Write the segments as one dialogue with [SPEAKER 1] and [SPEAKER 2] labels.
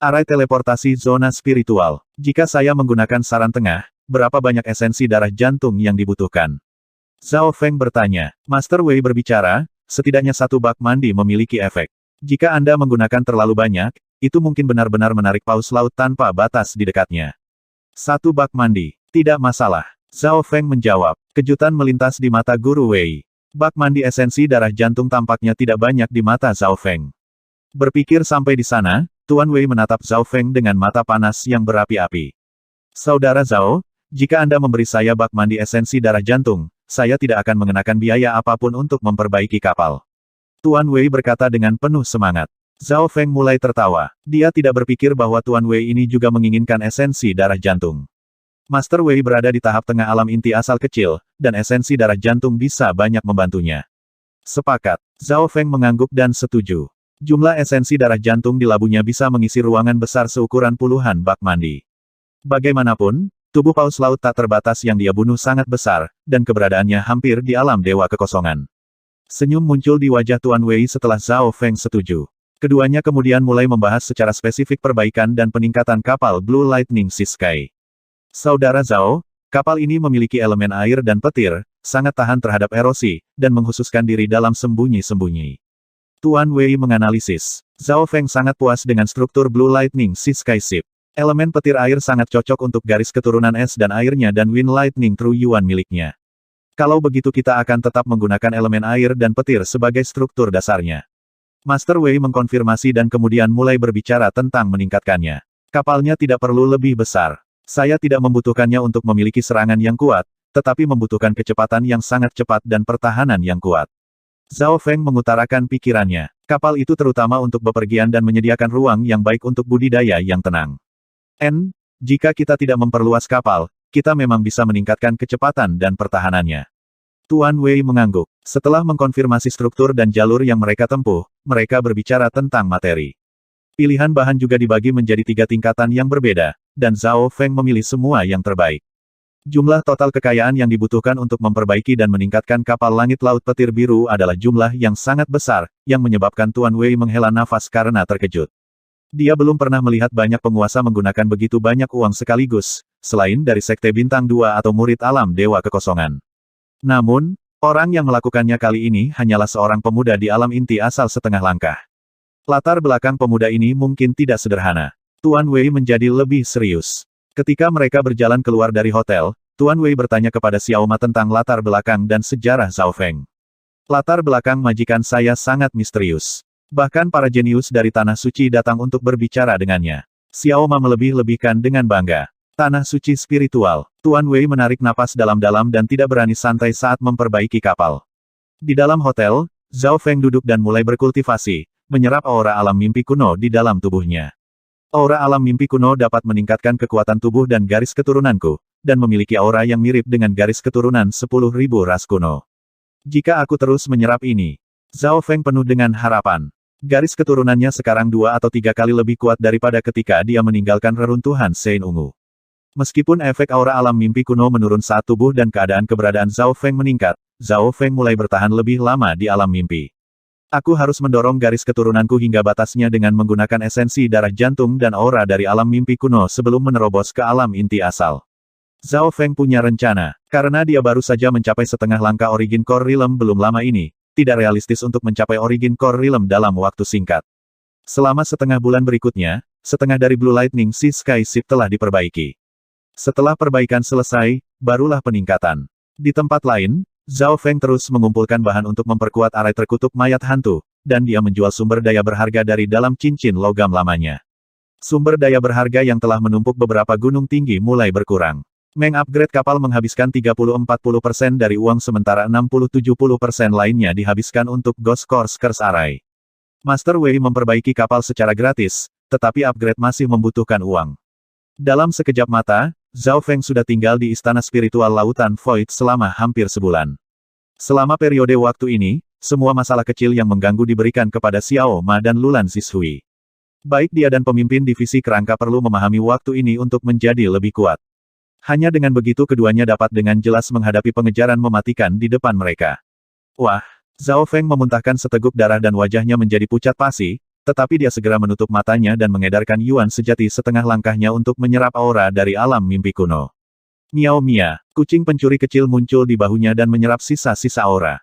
[SPEAKER 1] Arai teleportasi zona spiritual. Jika saya menggunakan saran tengah, berapa banyak esensi darah jantung yang dibutuhkan? Zhao Feng bertanya. Master Wei berbicara, setidaknya satu bak mandi memiliki efek. Jika Anda menggunakan terlalu banyak, itu mungkin benar-benar menarik paus laut tanpa batas di dekatnya. Satu bak mandi, tidak masalah. Zhao Feng menjawab. Kejutan melintas di mata Guru Wei. Bak mandi esensi darah jantung tampaknya tidak banyak di mata Zhao Feng. Berpikir sampai di sana, Tuan Wei menatap Zhao Feng dengan mata panas yang berapi-api. Saudara Zhao, jika Anda memberi saya bak mandi esensi darah jantung, saya tidak akan mengenakan biaya apapun untuk memperbaiki kapal. Tuan Wei berkata dengan penuh semangat. Zhao Feng mulai tertawa. Dia tidak berpikir bahwa Tuan Wei ini juga menginginkan esensi darah jantung. Master Wei berada di tahap tengah alam inti asal kecil, dan esensi darah jantung bisa banyak membantunya. Sepakat. Zhao Feng mengangguk dan setuju. Jumlah esensi darah jantung di labunya bisa mengisi ruangan besar seukuran puluhan bak mandi. Bagaimanapun, tubuh paus laut tak terbatas yang dia bunuh sangat besar, dan keberadaannya hampir di alam dewa kekosongan. Senyum muncul di wajah Tuan Wei setelah Zhao Feng setuju. Keduanya kemudian mulai membahas secara spesifik perbaikan dan peningkatan kapal Blue Lightning Sea Sky. Saudara Zhao, kapal ini memiliki elemen air dan petir, sangat tahan terhadap erosi, dan menghususkan diri dalam sembunyi-sembunyi. Tuan Wei menganalisis. Zhao Feng sangat puas dengan struktur Blue Lightning Sea Sky Ship. Elemen petir air sangat cocok untuk garis keturunan es dan airnya dan Wind Lightning True Yuan miliknya. Kalau begitu kita akan tetap menggunakan elemen air dan petir sebagai struktur dasarnya. Master Wei mengkonfirmasi dan kemudian mulai berbicara tentang meningkatkannya. Kapalnya tidak perlu lebih besar. Saya tidak membutuhkannya untuk memiliki serangan yang kuat, tetapi membutuhkan kecepatan yang sangat cepat dan pertahanan yang kuat. Zhao Feng mengutarakan pikirannya. Kapal itu terutama untuk bepergian dan menyediakan ruang yang baik untuk budidaya yang tenang. Jika kita tidak memperluas kapal, kita memang bisa meningkatkan kecepatan dan pertahanannya. Tuan Wei mengangguk. Setelah mengkonfirmasi struktur dan jalur yang mereka tempuh, mereka berbicara tentang materi. Pilihan bahan juga dibagi menjadi 3 tingkatan yang berbeda, dan Zhao Feng memilih semua yang terbaik. Jumlah total kekayaan yang dibutuhkan untuk memperbaiki dan meningkatkan kapal langit laut petir biru adalah jumlah yang sangat besar, yang menyebabkan Tuan Wei menghela nafas karena terkejut. Dia belum pernah melihat banyak penguasa menggunakan begitu banyak uang sekaligus, selain dari Sekte Bintang 2 atau murid alam Dewa Kekosongan. Namun, orang yang melakukannya kali ini hanyalah seorang pemuda di alam inti asal setengah langkah. Latar belakang pemuda ini mungkin tidak sederhana. Tuan Wei menjadi lebih serius. Ketika mereka berjalan keluar dari hotel, Tuan Wei bertanya kepada Xiao Ma tentang latar belakang dan sejarah Zhao Feng. Latar belakang majikan saya sangat misterius. Bahkan para jenius dari Tanah Suci datang untuk berbicara dengannya. Xiao Ma melebih-lebihkan dengan bangga. Tanah Suci Spiritual. Tuan Wei menarik napas dalam-dalam dan tidak berani santai saat memperbaiki kapal. Di dalam hotel, Zhao Feng duduk dan mulai berkultivasi, menyerap aura alam mimpi kuno di dalam tubuhnya. Aura alam mimpi kuno dapat meningkatkan kekuatan tubuh dan garis keturunanku, dan memiliki aura yang mirip dengan garis keturunan 10.000 ras kuno. Jika aku terus menyerap ini, Zhao Feng penuh dengan harapan. Garis keturunannya sekarang 2 atau 3 kali lebih kuat daripada ketika dia meninggalkan reruntuhan Sein Ungu. Meskipun efek aura alam mimpi kuno menurun saat tubuh dan keadaan keberadaan Zhao Feng meningkat, Zhao Feng mulai bertahan lebih lama di alam mimpi. Aku harus mendorong garis keturunanku hingga batasnya dengan menggunakan esensi darah jantung dan aura dari alam mimpi kuno sebelum menerobos ke alam inti asal. Zhao Feng punya rencana. Karena dia baru saja mencapai setengah langkah Origin Core Realm belum lama ini, tidak realistis untuk mencapai Origin Core Realm dalam waktu singkat. Selama setengah bulan berikutnya, setengah dari Blue Lightning Sea Sky Ship telah diperbaiki. Setelah perbaikan selesai, barulah peningkatan. Di tempat lain, Zhao Feng terus mengumpulkan bahan untuk memperkuat arai terkutuk mayat hantu, dan dia menjual sumber daya berharga dari dalam cincin logam lamanya. Sumber daya berharga yang telah menumpuk beberapa gunung tinggi mulai berkurang. Meng-upgrade kapal menghabiskan 30-40% dari uang sementara 60-70% lainnya dihabiskan untuk Ghost Course Curse Arai. Master Wei memperbaiki kapal secara gratis, tetapi upgrade masih membutuhkan uang. Dalam sekejap mata, Zhao Feng sudah tinggal di Istana Spiritual Lautan Void selama hampir sebulan. Selama periode waktu ini, semua masalah kecil yang mengganggu diberikan kepada Xiao Ma dan Lulan Zishui. Baik dia dan pemimpin divisi kerangka perlu memahami waktu ini untuk menjadi lebih kuat. Hanya dengan begitu keduanya dapat dengan jelas menghadapi pengejaran mematikan di depan mereka. Wah! Zhao Feng memuntahkan seteguk darah dan wajahnya menjadi pucat pasi, tetapi dia segera menutup matanya dan mengedarkan Yuan sejati setengah langkahnya untuk menyerap aura dari alam mimpi kuno. Miao Mia, kucing pencuri kecil muncul di bahunya dan menyerap sisa-sisa aura.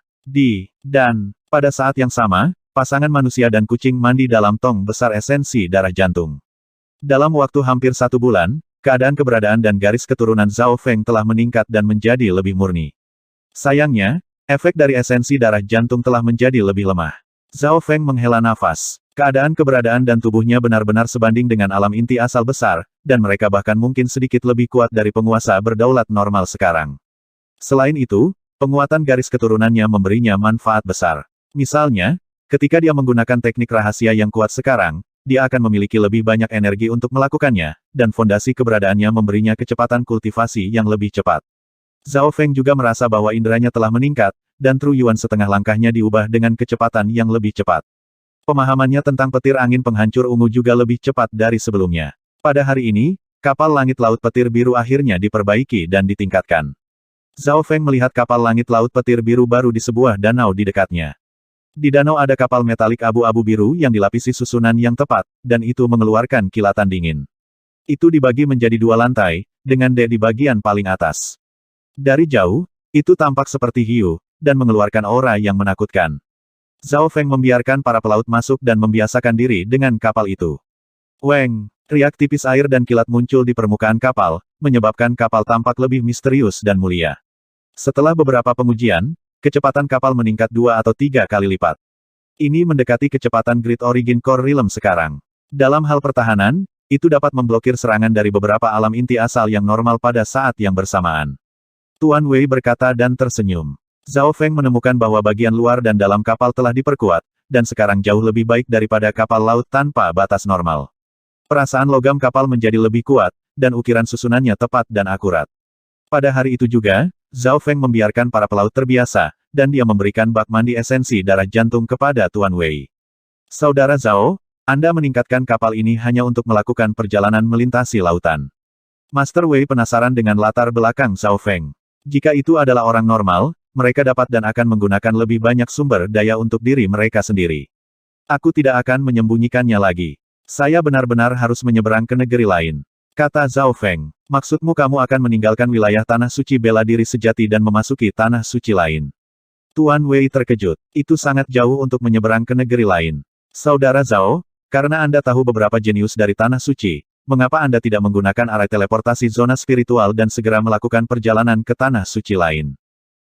[SPEAKER 1] Dan, pada saat yang sama, pasangan manusia dan kucing mandi dalam tong besar esensi darah jantung. Dalam waktu hampir 1 bulan, keadaan keberadaan dan garis keturunan Zhao Feng telah meningkat dan menjadi lebih murni. Sayangnya, efek dari esensi darah jantung telah menjadi lebih lemah. Zhao Feng menghela nafas. Keadaan keberadaan dan tubuhnya benar-benar sebanding dengan alam inti asal besar, dan mereka bahkan mungkin sedikit lebih kuat dari penguasa berdaulat normal sekarang. Selain itu, penguatan garis keturunannya memberinya manfaat besar. Misalnya, ketika dia menggunakan teknik rahasia yang kuat sekarang, dia akan memiliki lebih banyak energi untuk melakukannya, dan fondasi keberadaannya memberinya kecepatan kultivasi yang lebih cepat. Zhao Feng juga merasa bahwa inderanya telah meningkat, dan Tru Yuan setengah langkahnya diubah dengan kecepatan yang lebih cepat. Pemahamannya tentang petir angin penghancur ungu juga lebih cepat dari sebelumnya. Pada hari ini, kapal langit laut petir biru akhirnya diperbaiki dan ditingkatkan. Zhao Feng melihat kapal langit laut petir biru baru di sebuah danau di dekatnya. Di danau ada kapal metalik abu-abu biru yang dilapisi susunan yang tepat, dan itu mengeluarkan kilatan dingin. Itu dibagi menjadi 2 lantai, dengan dek di bagian paling atas. Dari jauh, itu tampak seperti hiu, dan mengeluarkan aura yang menakutkan. Zhao Feng membiarkan para pelaut masuk dan membiasakan diri dengan kapal itu. Weng, riak tipis air dan kilat muncul di permukaan kapal, menyebabkan kapal tampak lebih misterius dan mulia. Setelah beberapa pengujian, kecepatan kapal meningkat 2 atau 3 kali lipat. Ini mendekati kecepatan Great Origin Core Realm sekarang. Dalam hal pertahanan, itu dapat memblokir serangan dari beberapa alam inti asal yang normal pada saat yang bersamaan. Tuan Wei berkata dan tersenyum. Zhao Feng menemukan bahwa bagian luar dan dalam kapal telah diperkuat, dan sekarang jauh lebih baik daripada kapal laut tanpa batas normal. Perasaan logam kapal menjadi lebih kuat, dan ukiran susunannya tepat dan akurat. Pada hari itu juga, Zhao Feng membiarkan para pelaut terbiasa, dan dia memberikan bak mandi esensi darah jantung kepada Tuan Wei. Saudara Zhao, Anda meningkatkan kapal ini hanya untuk melakukan perjalanan melintasi lautan. Master Wei penasaran dengan latar belakang Zhao Feng. Jika itu adalah orang normal, mereka dapat dan akan menggunakan lebih banyak sumber daya untuk diri mereka sendiri. Aku tidak akan menyembunyikannya lagi. Saya benar-benar harus menyeberang ke negeri lain. Kata Zhao Feng, maksudmu kamu akan meninggalkan wilayah tanah suci bela diri sejati dan memasuki tanah suci lain. Tuan Wei terkejut. Itu sangat jauh untuk menyeberang ke negeri lain. Saudara Zhao, karena Anda tahu beberapa jenius dari tanah suci, mengapa Anda tidak menggunakan arai teleportasi zona spiritual dan segera melakukan perjalanan ke tanah suci lain?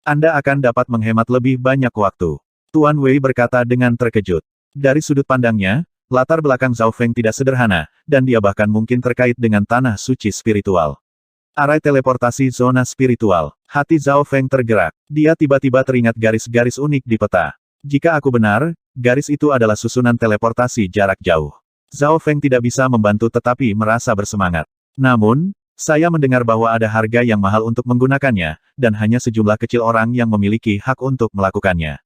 [SPEAKER 1] Anda akan dapat menghemat lebih banyak waktu. Tuan Wei berkata dengan terkejut. Dari sudut pandangnya, latar belakang Zhao Feng tidak sederhana, dan dia bahkan mungkin terkait dengan tanah suci spiritual. Arai teleportasi zona spiritual. Hati Zhao Feng tergerak. Dia tiba-tiba teringat garis-garis unik di peta. Jika aku benar, garis itu adalah susunan teleportasi jarak jauh. Zhao Feng tidak bisa membantu tetapi merasa bersemangat. Namun, saya mendengar bahwa ada harga yang mahal untuk menggunakannya, dan hanya sejumlah kecil orang yang memiliki hak untuk melakukannya.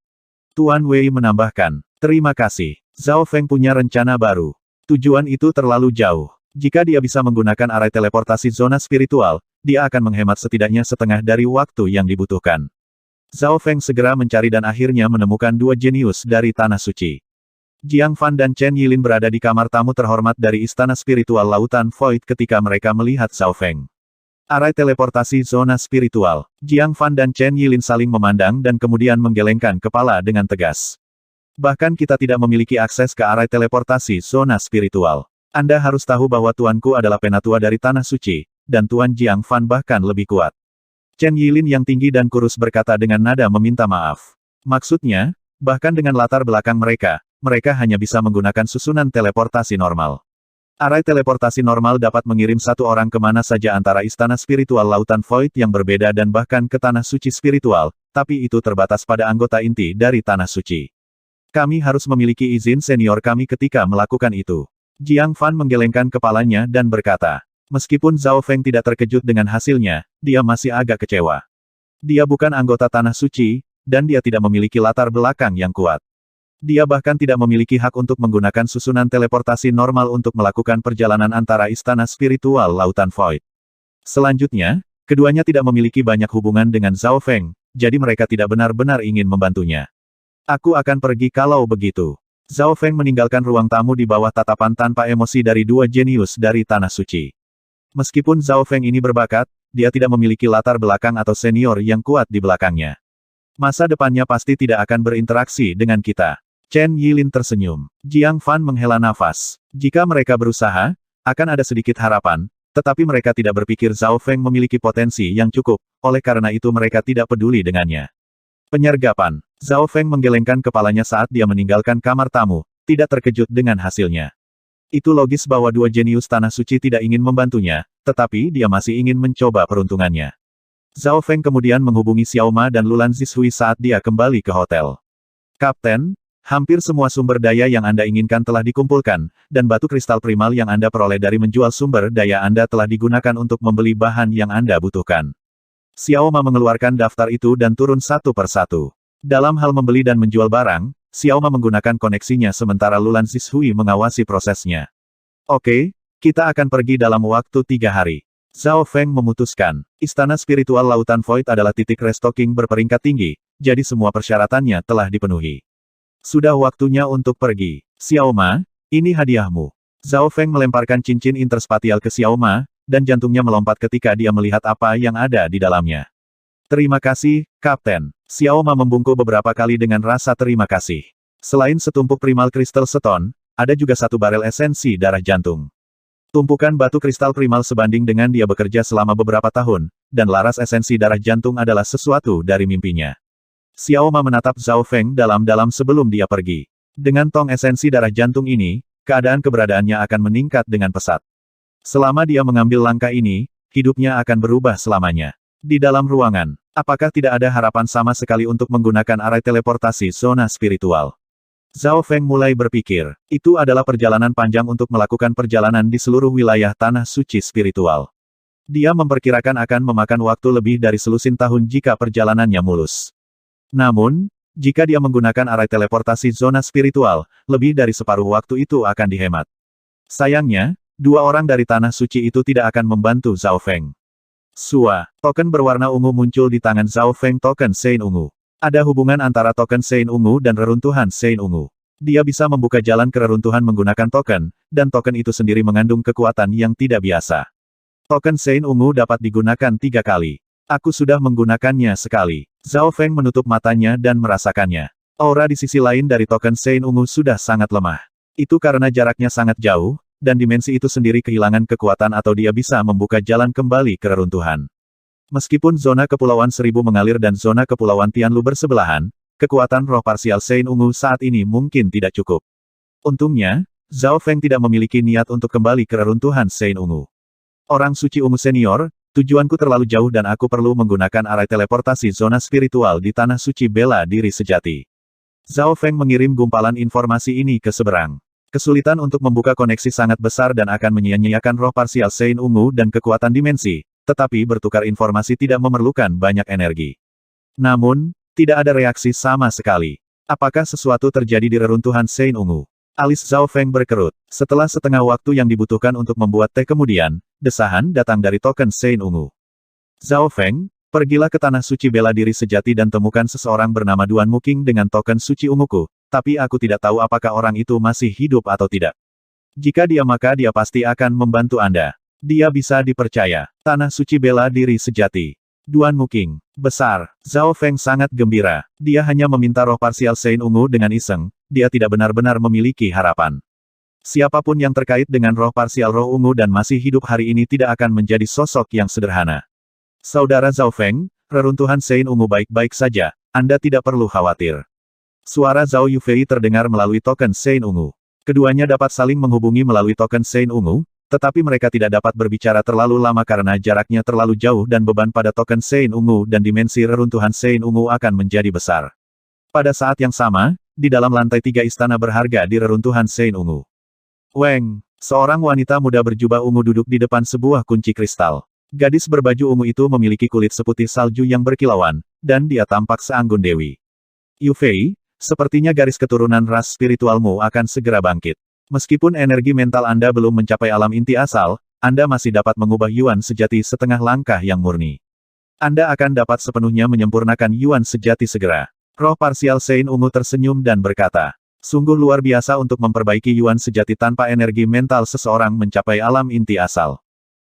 [SPEAKER 1] Tuan Wei menambahkan, terima kasih. Zhao Feng punya rencana baru. Tujuan itu terlalu jauh. Jika dia bisa menggunakan arai teleportasi zona spiritual, dia akan menghemat setidaknya setengah dari waktu yang dibutuhkan. Zhao Feng segera mencari dan akhirnya menemukan 2 jenius dari Tanah Suci. Jiang Fan dan Chen Yilin berada di kamar tamu terhormat dari Istana Spiritual Lautan Void ketika mereka melihat Zhao Feng. Arai teleportasi zona spiritual. Jiang Fan dan Chen Yilin saling memandang dan kemudian menggelengkan kepala dengan tegas. Bahkan kita tidak memiliki akses ke arai teleportasi zona spiritual. Anda harus tahu bahwa tuanku adalah penatua dari Tanah Suci, dan Tuan Jiang Fan bahkan lebih kuat. Chen Yilin yang tinggi dan kurus berkata dengan nada meminta maaf. Maksudnya, bahkan dengan latar belakang mereka hanya bisa menggunakan susunan teleportasi normal. Arai teleportasi normal dapat mengirim 1 orang kemana saja antara Istana Spiritual Lautan Void yang berbeda dan bahkan ke Tanah Suci Spiritual, tapi itu terbatas pada anggota inti dari Tanah Suci. Kami harus memiliki izin senior kami ketika melakukan itu. Jiang Fan menggelengkan kepalanya dan berkata, meskipun Zhao Feng tidak terkejut dengan hasilnya, dia masih agak kecewa. Dia bukan anggota Tanah Suci, dan dia tidak memiliki latar belakang yang kuat. Dia bahkan tidak memiliki hak untuk menggunakan susunan teleportasi normal untuk melakukan perjalanan antara Istana Spiritual Lautan Void. Selanjutnya, keduanya tidak memiliki banyak hubungan dengan Zhao Feng, jadi mereka tidak benar-benar ingin membantunya. Aku akan pergi kalau begitu. Zhao Feng meninggalkan ruang tamu di bawah tatapan tanpa emosi dari dua jenius dari Tanah Suci. Meskipun Zhao Feng ini berbakat, dia tidak memiliki latar belakang atau senior yang kuat di belakangnya. Masa depannya pasti tidak akan berinteraksi dengan kita. Chen Yilin tersenyum. Jiang Fan menghela nafas. Jika mereka berusaha, akan ada sedikit harapan, tetapi mereka tidak berpikir Zhao Feng memiliki potensi yang cukup, oleh karena itu mereka tidak peduli dengannya. Penyergapan. Zhao Feng menggelengkan kepalanya saat dia meninggalkan kamar tamu, tidak terkejut dengan hasilnya. Itu logis bahwa dua jenius Tanah Suci tidak ingin membantunya, tetapi dia masih ingin mencoba peruntungannya. Zhao Feng kemudian menghubungi Xiao Ma dan Lulan Zishui saat dia kembali ke hotel. Kapten, hampir semua sumber daya yang Anda inginkan telah dikumpulkan, dan batu kristal primal yang Anda peroleh dari menjual sumber daya Anda telah digunakan untuk membeli bahan yang Anda butuhkan. Xiao Ma mengeluarkan daftar itu dan turun satu persatu. Dalam hal membeli dan menjual barang, Xiao Ma menggunakan koneksinya sementara Lulan Zishui mengawasi prosesnya. Oke, kita akan pergi dalam waktu 3 hari. Zhao Feng memutuskan. Istana spiritual Lautan Void adalah titik restocking berperingkat tinggi, jadi semua persyaratannya telah dipenuhi. Sudah waktunya untuk pergi. Xiao Ma, ini hadiahmu. Zhao Feng melemparkan cincin interspatial ke Xiao Ma, dan jantungnya melompat ketika dia melihat apa yang ada di dalamnya. Terima kasih, Kapten. Xiao Ma membungkuk beberapa kali dengan rasa terima kasih. Selain setumpuk primal kristal stone, ada juga satu barel esensi darah jantung. Tumpukan batu kristal primal sebanding dengan dia bekerja selama beberapa tahun, dan laras esensi darah jantung adalah sesuatu dari mimpinya. Xiao Ma menatap Zhao Feng dalam-dalam sebelum dia pergi. Dengan tong esensi darah jantung ini, keadaan keberadaannya akan meningkat dengan pesat. Selama dia mengambil langkah ini, hidupnya akan berubah selamanya. Di dalam ruangan, apakah tidak ada harapan sama sekali untuk menggunakan arai teleportasi zona spiritual? Zhao Feng mulai berpikir, itu adalah perjalanan panjang untuk melakukan perjalanan di seluruh wilayah Tanah Suci spiritual. Dia memperkirakan akan memakan waktu lebih dari selusin tahun jika perjalanannya mulus. Namun, jika dia menggunakan arai teleportasi zona spiritual, lebih dari separuh waktu itu akan dihemat. Sayangnya, dua orang dari Tanah Suci itu tidak akan membantu Zhao Feng. Sua, token berwarna ungu muncul di tangan Zhao Feng. Token Sein Ungu. Ada hubungan antara token Sein Ungu dan reruntuhan Sein Ungu. Dia bisa membuka jalan ke reruntuhan menggunakan token, dan token itu sendiri mengandung kekuatan yang tidak biasa. Token Sein Ungu dapat digunakan 3 kali. Aku sudah menggunakannya sekali. Zhao Feng menutup matanya dan merasakannya. Aura di sisi lain dari token Sein Ungu sudah sangat lemah. Itu karena jaraknya sangat jauh, dan dimensi itu sendiri kehilangan kekuatan atau dia bisa membuka jalan kembali ke reruntuhan. Meskipun zona Kepulauan Seribu mengalir dan zona Kepulauan Tianlu bersebelahan, kekuatan roh parsial Sein Ungu saat ini mungkin tidak cukup. Untungnya, Zhao Feng tidak memiliki niat untuk kembali ke reruntuhan Sein Ungu. Orang suci ungu senior, tujuanku terlalu jauh dan aku perlu menggunakan arai teleportasi zona spiritual di Tanah Suci bela diri sejati. Zhao Feng mengirim gumpalan informasi ini ke seberang. Kesulitan untuk membuka koneksi sangat besar dan akan menyia-nyiakan roh parsial Sein Ungu dan kekuatan dimensi, tetapi bertukar informasi tidak memerlukan banyak energi. Namun, tidak ada reaksi sama sekali. Apakah sesuatu terjadi di reruntuhan Sein Ungu? Alis Zhao Feng berkerut. Setelah setengah waktu yang dibutuhkan untuk membuat teh kemudian, desahan datang dari token Sein Ungu. Zhao Feng, pergilah ke Tanah Suci bela diri sejati dan temukan seseorang bernama Duan Muking dengan token suci unguku, tapi aku tidak tahu apakah orang itu masih hidup atau tidak. Jika dia maka dia pasti akan membantu Anda. Dia bisa dipercaya. Tanah Suci bela diri sejati. Duan Muking. Besar. Zhao Feng sangat gembira. Dia hanya meminta roh parsial Sein Ungu dengan iseng, dia tidak benar-benar memiliki harapan. Siapapun yang terkait dengan roh parsial roh ungu dan masih hidup hari ini tidak akan menjadi sosok yang sederhana. Saudara Zhao Feng, reruntuhan Sein Ungu baik-baik saja, Anda tidak perlu khawatir. Suara Zhao Yufei terdengar melalui token Sein Ungu. Keduanya dapat saling menghubungi melalui token Sein Ungu, tetapi mereka tidak dapat berbicara terlalu lama karena jaraknya terlalu jauh dan beban pada token Sein Ungu dan dimensi reruntuhan Sein Ungu akan menjadi besar. Pada saat yang sama, di dalam lantai 3 istana berharga di reruntuhan Sein Ungu. Weng, seorang wanita muda berjubah ungu duduk di depan sebuah kunci kristal. Gadis berbaju ungu itu memiliki kulit seputih salju yang berkilauan, dan dia tampak seanggun dewi. Yufei, sepertinya garis keturunan ras spiritualmu akan segera bangkit. Meskipun energi mental Anda belum mencapai alam inti asal, Anda masih dapat mengubah Yuan sejati setengah langkah yang murni. Anda akan dapat sepenuhnya menyempurnakan Yuan sejati segera. Roh parsial Sein Ungu tersenyum dan berkata, Sungguh luar biasa untuk memperbaiki Yuan sejati tanpa energi mental seseorang mencapai alam inti asal.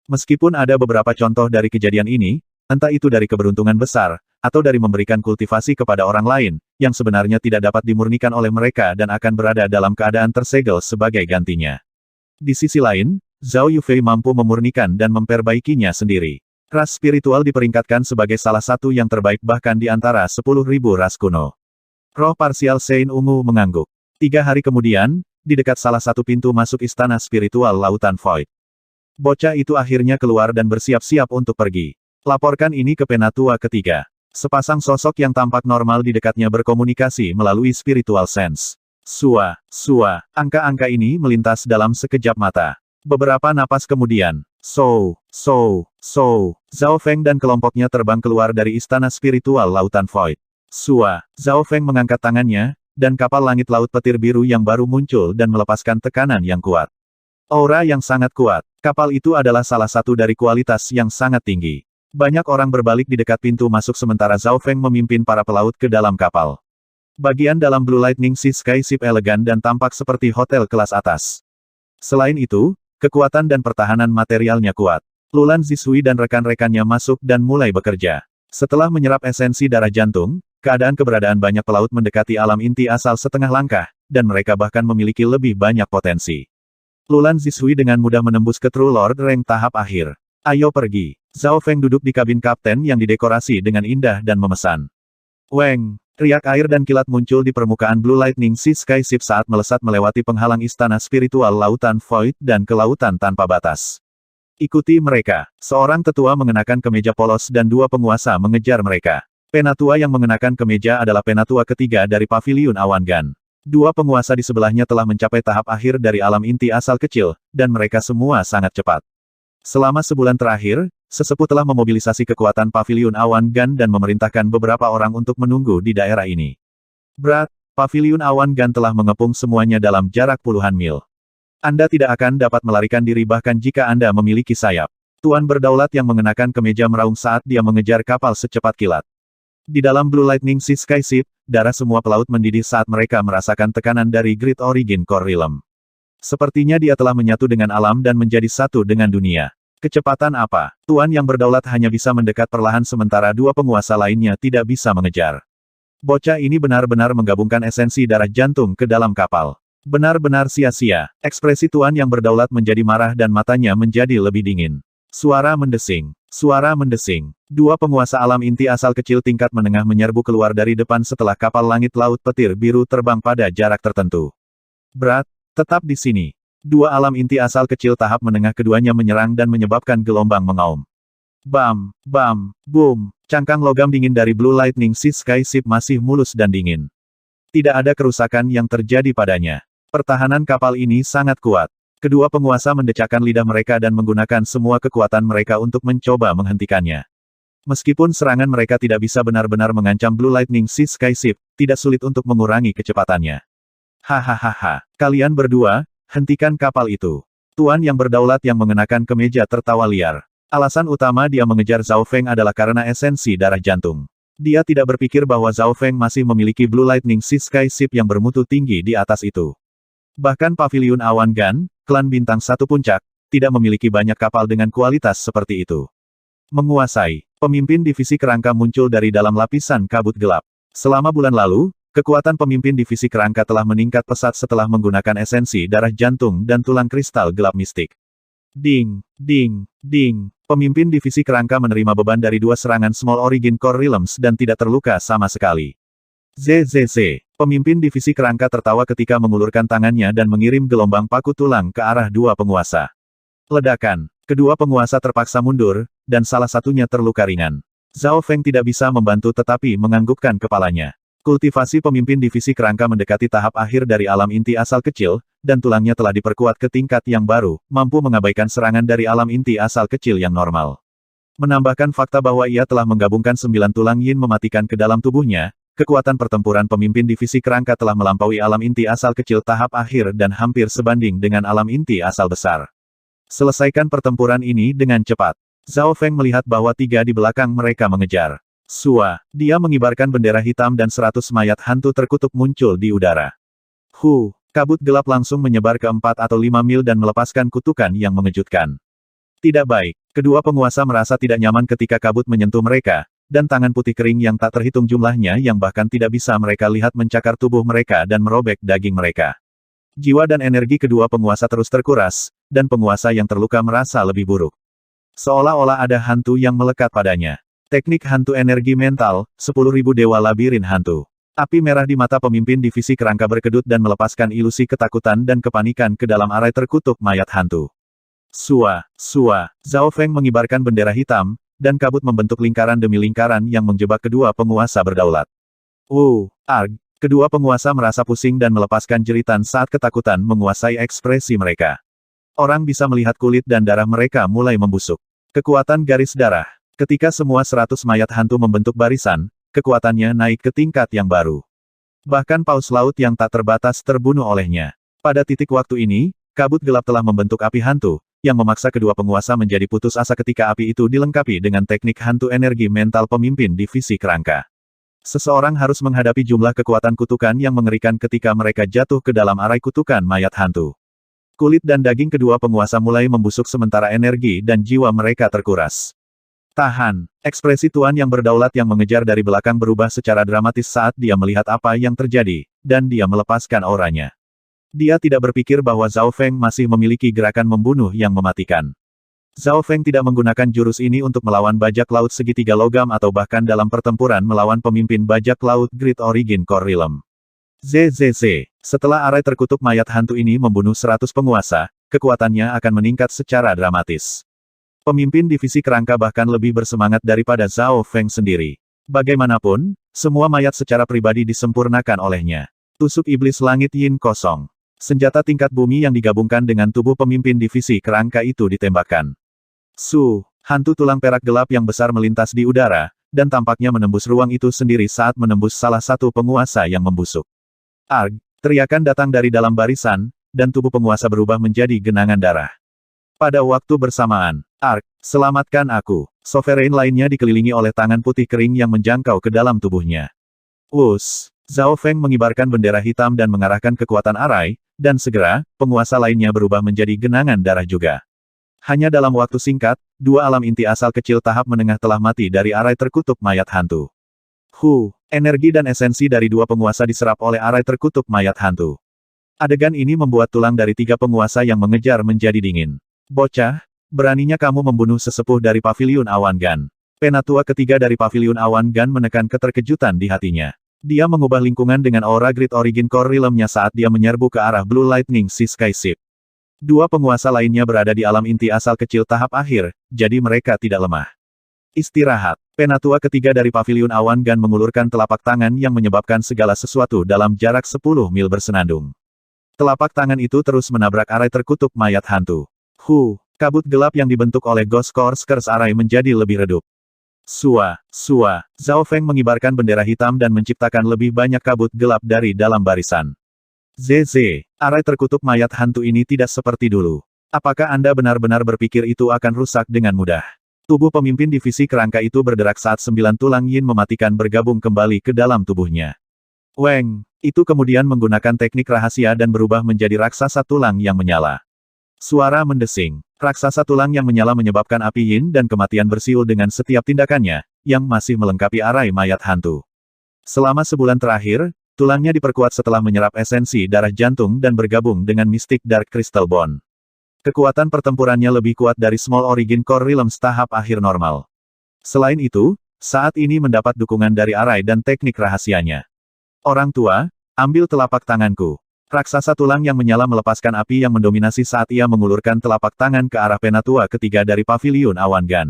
[SPEAKER 1] Meskipun ada beberapa contoh dari kejadian ini, entah itu dari keberuntungan besar, atau dari memberikan kultivasi kepada orang lain, yang sebenarnya tidak dapat dimurnikan oleh mereka dan akan berada dalam keadaan tersegel sebagai gantinya. Di sisi lain, Zhao Yufei mampu memurnikan dan memperbaikinya sendiri. Ras spiritual diperingkatkan sebagai salah satu yang terbaik bahkan di antara 10.000 ras kuno. Roh parsial Sein Ungu mengangguk. 3 hari kemudian, di dekat salah satu pintu masuk istana spiritual Lautan Void. Bocah itu akhirnya keluar dan bersiap-siap untuk pergi. Laporkan ini ke penatua ketiga. Sepasang sosok yang tampak normal di dekatnya berkomunikasi melalui spiritual sense. Sua, angka-angka ini melintas dalam sekejap mata. Beberapa napas kemudian, Zhao Feng dan kelompoknya terbang keluar dari istana spiritual Lautan Void. Zhao Feng mengangkat tangannya, dan kapal langit laut petir biru yang baru muncul dan melepaskan tekanan yang kuat. Aura yang sangat kuat. Kapal itu adalah salah satu dari kualitas yang sangat tinggi. Banyak orang berbalik di dekat pintu masuk sementara Zhao Feng memimpin para pelaut ke dalam kapal. Bagian dalam Blue Lightning Sea Sky Ship elegan dan tampak seperti hotel kelas atas. Selain itu, kekuatan dan pertahanan materialnya kuat. Lulan Zisui dan rekan-rekannya masuk dan mulai bekerja. Setelah menyerap esensi darah jantung, keberadaan banyak pelaut mendekati alam inti asal setengah langkah, dan mereka bahkan memiliki lebih banyak potensi. Lulan Zisui dengan mudah menembus ke True Lord rank tahap akhir. Ayo pergi. Zhao Feng duduk di kabin kapten yang didekorasi dengan indah dan memesan. Weng! Riak air dan kilat muncul di permukaan Blue Lightning Sea Sky Ship saat melesat melewati penghalang istana spiritual Lautan Void dan ke lautan tanpa batas. Ikuti mereka. Seorang tetua mengenakan kemeja polos dan 2 penguasa mengejar mereka. Penatua yang mengenakan kemeja adalah penatua ketiga dari Paviliun Awan Gan. 2 penguasa di sebelahnya telah mencapai tahap akhir dari alam inti asal kecil, dan mereka semua sangat cepat. Selama sebulan terakhir, sesepuh telah memobilisasi kekuatan Paviliun Awan Gan dan memerintahkan beberapa orang untuk menunggu di daerah ini. Berat, Paviliun Awan Gan telah mengepung semuanya dalam jarak puluhan mil. Anda tidak akan dapat melarikan diri bahkan jika Anda memiliki sayap. Tuan berdaulat yang mengenakan kemeja meraung saat dia mengejar kapal secepat kilat. Di dalam Blue Lightning Sea Sky Ship, darah semua pelaut mendidih saat mereka merasakan tekanan dari Great Origin Core Realm. Sepertinya dia telah menyatu dengan alam dan menjadi satu dengan dunia. Kecepatan apa? Tuan yang berdaulat hanya bisa mendekat perlahan sementara 2 penguasa lainnya tidak bisa mengejar. Bocah ini benar-benar menggabungkan esensi darah jantung ke dalam kapal. Benar-benar sia-sia. Ekspresi Tuan yang berdaulat menjadi marah dan matanya menjadi lebih dingin. Suara mendesing. 2 penguasa alam inti asal kecil tingkat menengah menyerbu keluar dari depan setelah kapal langit laut petir biru terbang pada jarak tertentu. Berat, tetap di sini. 2 alam inti asal kecil tahap menengah keduanya menyerang dan menyebabkan gelombang mengaum. Bam, boom. Cangkang logam dingin dari Blue Lightning Sea Sky Ship masih mulus dan dingin. Tidak ada kerusakan yang terjadi padanya. Pertahanan kapal ini sangat kuat. Kedua penguasa mendecakkan lidah mereka dan menggunakan semua kekuatan mereka untuk mencoba menghentikannya. Meskipun serangan mereka tidak bisa benar-benar mengancam Blue Lightning Sea Sky Ship, tidak sulit untuk mengurangi kecepatannya. Hahaha, kalian berdua, hentikan kapal itu. Tuan yang berdaulat yang mengenakan kemeja tertawa liar. Alasan utama dia mengejar Zhao Feng adalah karena esensi darah jantung. Dia tidak berpikir bahwa Zhao Feng masih memiliki Blue Lightning Sea Sky Ship yang bermutu tinggi di atas itu. Bahkan Paviliun Awan Gan, klan bintang 1 puncak, tidak memiliki banyak kapal dengan kualitas seperti itu. Menguasai. Pemimpin divisi kerangka muncul dari dalam lapisan kabut gelap. Selama bulan lalu, kekuatan pemimpin divisi kerangka telah meningkat pesat setelah menggunakan esensi darah jantung dan tulang kristal gelap mistik. Ding. Pemimpin divisi kerangka menerima beban dari 2 serangan Small Origin Core Realms dan tidak terluka sama sekali. ZZZ. Pemimpin divisi kerangka tertawa ketika mengulurkan tangannya dan mengirim gelombang paku tulang ke arah 2 penguasa. Ledakan. Kedua penguasa terpaksa mundur, dan salah satunya terluka ringan. Zhao Feng tidak bisa membantu tetapi menganggukkan kepalanya. Kultivasi pemimpin divisi kerangka mendekati tahap akhir dari alam inti asal kecil, dan tulangnya telah diperkuat ke tingkat yang baru, mampu mengabaikan serangan dari alam inti asal kecil yang normal. Menambahkan fakta bahwa ia telah menggabungkan 9 tulang yin mematikan ke dalam tubuhnya, kekuatan pertempuran pemimpin divisi kerangka telah melampaui alam inti asal kecil tahap akhir dan hampir sebanding dengan alam inti asal besar. Selesaikan pertempuran ini dengan cepat. Zhao Feng melihat bahwa 3 di belakang mereka mengejar. Dia mengibarkan bendera hitam dan 100 mayat hantu terkutuk muncul di udara. Kabut gelap langsung menyebar ke 4 atau 5 mil dan melepaskan kutukan yang mengejutkan. Tidak baik. Kedua penguasa merasa tidak nyaman ketika kabut menyentuh mereka, dan tangan putih kering yang tak terhitung jumlahnya yang bahkan tidak bisa mereka lihat mencakar tubuh mereka dan merobek daging mereka. Jiwa dan energi kedua penguasa terus terkuras, dan penguasa yang terluka merasa lebih buruk. Seolah-olah ada hantu yang melekat padanya. Teknik hantu energi mental, 10.000 dewa labirin hantu. Api merah di mata pemimpin divisi kerangka berkedut dan melepaskan ilusi ketakutan dan kepanikan ke dalam arai terkutuk mayat hantu. Sua. Zhao Feng mengibarkan bendera hitam, dan kabut membentuk lingkaran demi lingkaran yang menjebak kedua penguasa berdaulat. Arg. Kedua penguasa merasa pusing dan melepaskan jeritan saat ketakutan menguasai ekspresi mereka. Orang bisa melihat kulit dan darah mereka mulai membusuk. Kekuatan garis darah. Ketika semua 100 mayat hantu membentuk barisan, kekuatannya naik ke tingkat yang baru. Bahkan paus laut yang tak terbatas terbunuh olehnya. Pada titik waktu ini, kabut gelap telah membentuk api hantu, yang memaksa kedua penguasa menjadi putus asa ketika api itu dilengkapi dengan teknik hantu energi mental pemimpin divisi kerangka. Seseorang harus menghadapi jumlah kekuatan kutukan yang mengerikan ketika mereka jatuh ke dalam arai kutukan mayat hantu. Kulit dan daging kedua penguasa mulai membusuk sementara energi dan jiwa mereka terkuras. Tahan. Ekspresi tuan yang berdaulat yang mengejar dari belakang berubah secara dramatis saat dia melihat apa yang terjadi, dan dia melepaskan auranya. Dia tidak berpikir bahwa Zhao Feng masih memiliki gerakan membunuh yang mematikan. Zhao Feng tidak menggunakan jurus ini untuk melawan bajak laut segitiga logam atau bahkan dalam pertempuran melawan pemimpin bajak laut Great Origin Core Realm. ZZZ. Setelah arai terkutuk mayat hantu ini membunuh 100 penguasa, kekuatannya akan meningkat secara dramatis. Pemimpin divisi kerangka bahkan lebih bersemangat daripada Zhao Feng sendiri. Bagaimanapun, semua mayat secara pribadi disempurnakan olehnya. Tusuk iblis langit yin kosong. Senjata tingkat bumi yang digabungkan dengan tubuh pemimpin divisi kerangka itu ditembakkan. Hantu tulang perak gelap yang besar melintas di udara, dan tampaknya menembus ruang itu sendiri saat menembus salah satu penguasa yang membusuk. Arg! Teriakan datang dari dalam barisan, dan tubuh penguasa berubah menjadi genangan darah. Pada waktu bersamaan, Arg, selamatkan aku. Sovereign lainnya dikelilingi oleh tangan putih kering yang menjangkau ke dalam tubuhnya. Zhao Feng mengibarkan bendera hitam dan mengarahkan kekuatan arai, dan segera, penguasa lainnya berubah menjadi genangan darah juga. Hanya dalam waktu singkat, dua alam inti asal kecil tahap menengah telah mati dari arai terkutuk mayat hantu. Energi dan esensi dari dua penguasa diserap oleh arai terkutuk mayat hantu. Adegan ini membuat tulang dari tiga penguasa yang mengejar menjadi dingin. Bocah, beraninya kamu membunuh sesepuh dari Paviliun Awan Gan. Penatua ketiga dari Paviliun Awan Gan menekan keterkejutan di hatinya. Dia mengubah lingkungan dengan aura Great Origin Core Realm-nya saat dia menyerbu ke arah Blue Lightning Sea Skyship. Dua penguasa lainnya berada di alam inti asal kecil tahap akhir, jadi mereka tidak lemah. Istirahat. Penatua ketiga dari Paviliun Awan Gan mengulurkan telapak tangan yang menyebabkan segala sesuatu dalam jarak 10 mil bersenandung. Telapak tangan itu terus menabrak arai terkutuk mayat hantu. Kabut gelap yang dibentuk oleh Ghost Core Skers arai menjadi lebih redup. Zhao Feng mengibarkan bendera hitam dan menciptakan lebih banyak kabut gelap dari dalam barisan. Arai terkutuk mayat hantu ini tidak seperti dulu. Apakah Anda benar-benar berpikir itu akan rusak dengan mudah? Tubuh pemimpin divisi kerangka itu berderak saat 9 tulang yin mematikan bergabung kembali ke dalam tubuhnya. Itu kemudian menggunakan teknik rahasia dan berubah menjadi raksasa tulang yang menyala. Suara mendesing. Raksasa tulang yang menyala menyebabkan api yin dan kematian bersiul dengan setiap tindakannya, yang masih melengkapi arai mayat hantu. Selama sebulan terakhir, tulangnya diperkuat setelah menyerap esensi darah jantung dan bergabung dengan Mystic Dark Crystal Bond. Kekuatan pertempurannya lebih kuat dari Small Origin Core Realms tahap akhir normal. Selain itu, saat ini mendapat dukungan dari arai dan teknik rahasianya. Orang tua, ambil telapak tanganku. Raksasa tulang yang menyala melepaskan api yang mendominasi saat ia mengulurkan telapak tangan ke arah penatua ketiga dari Paviliun Awan Gan.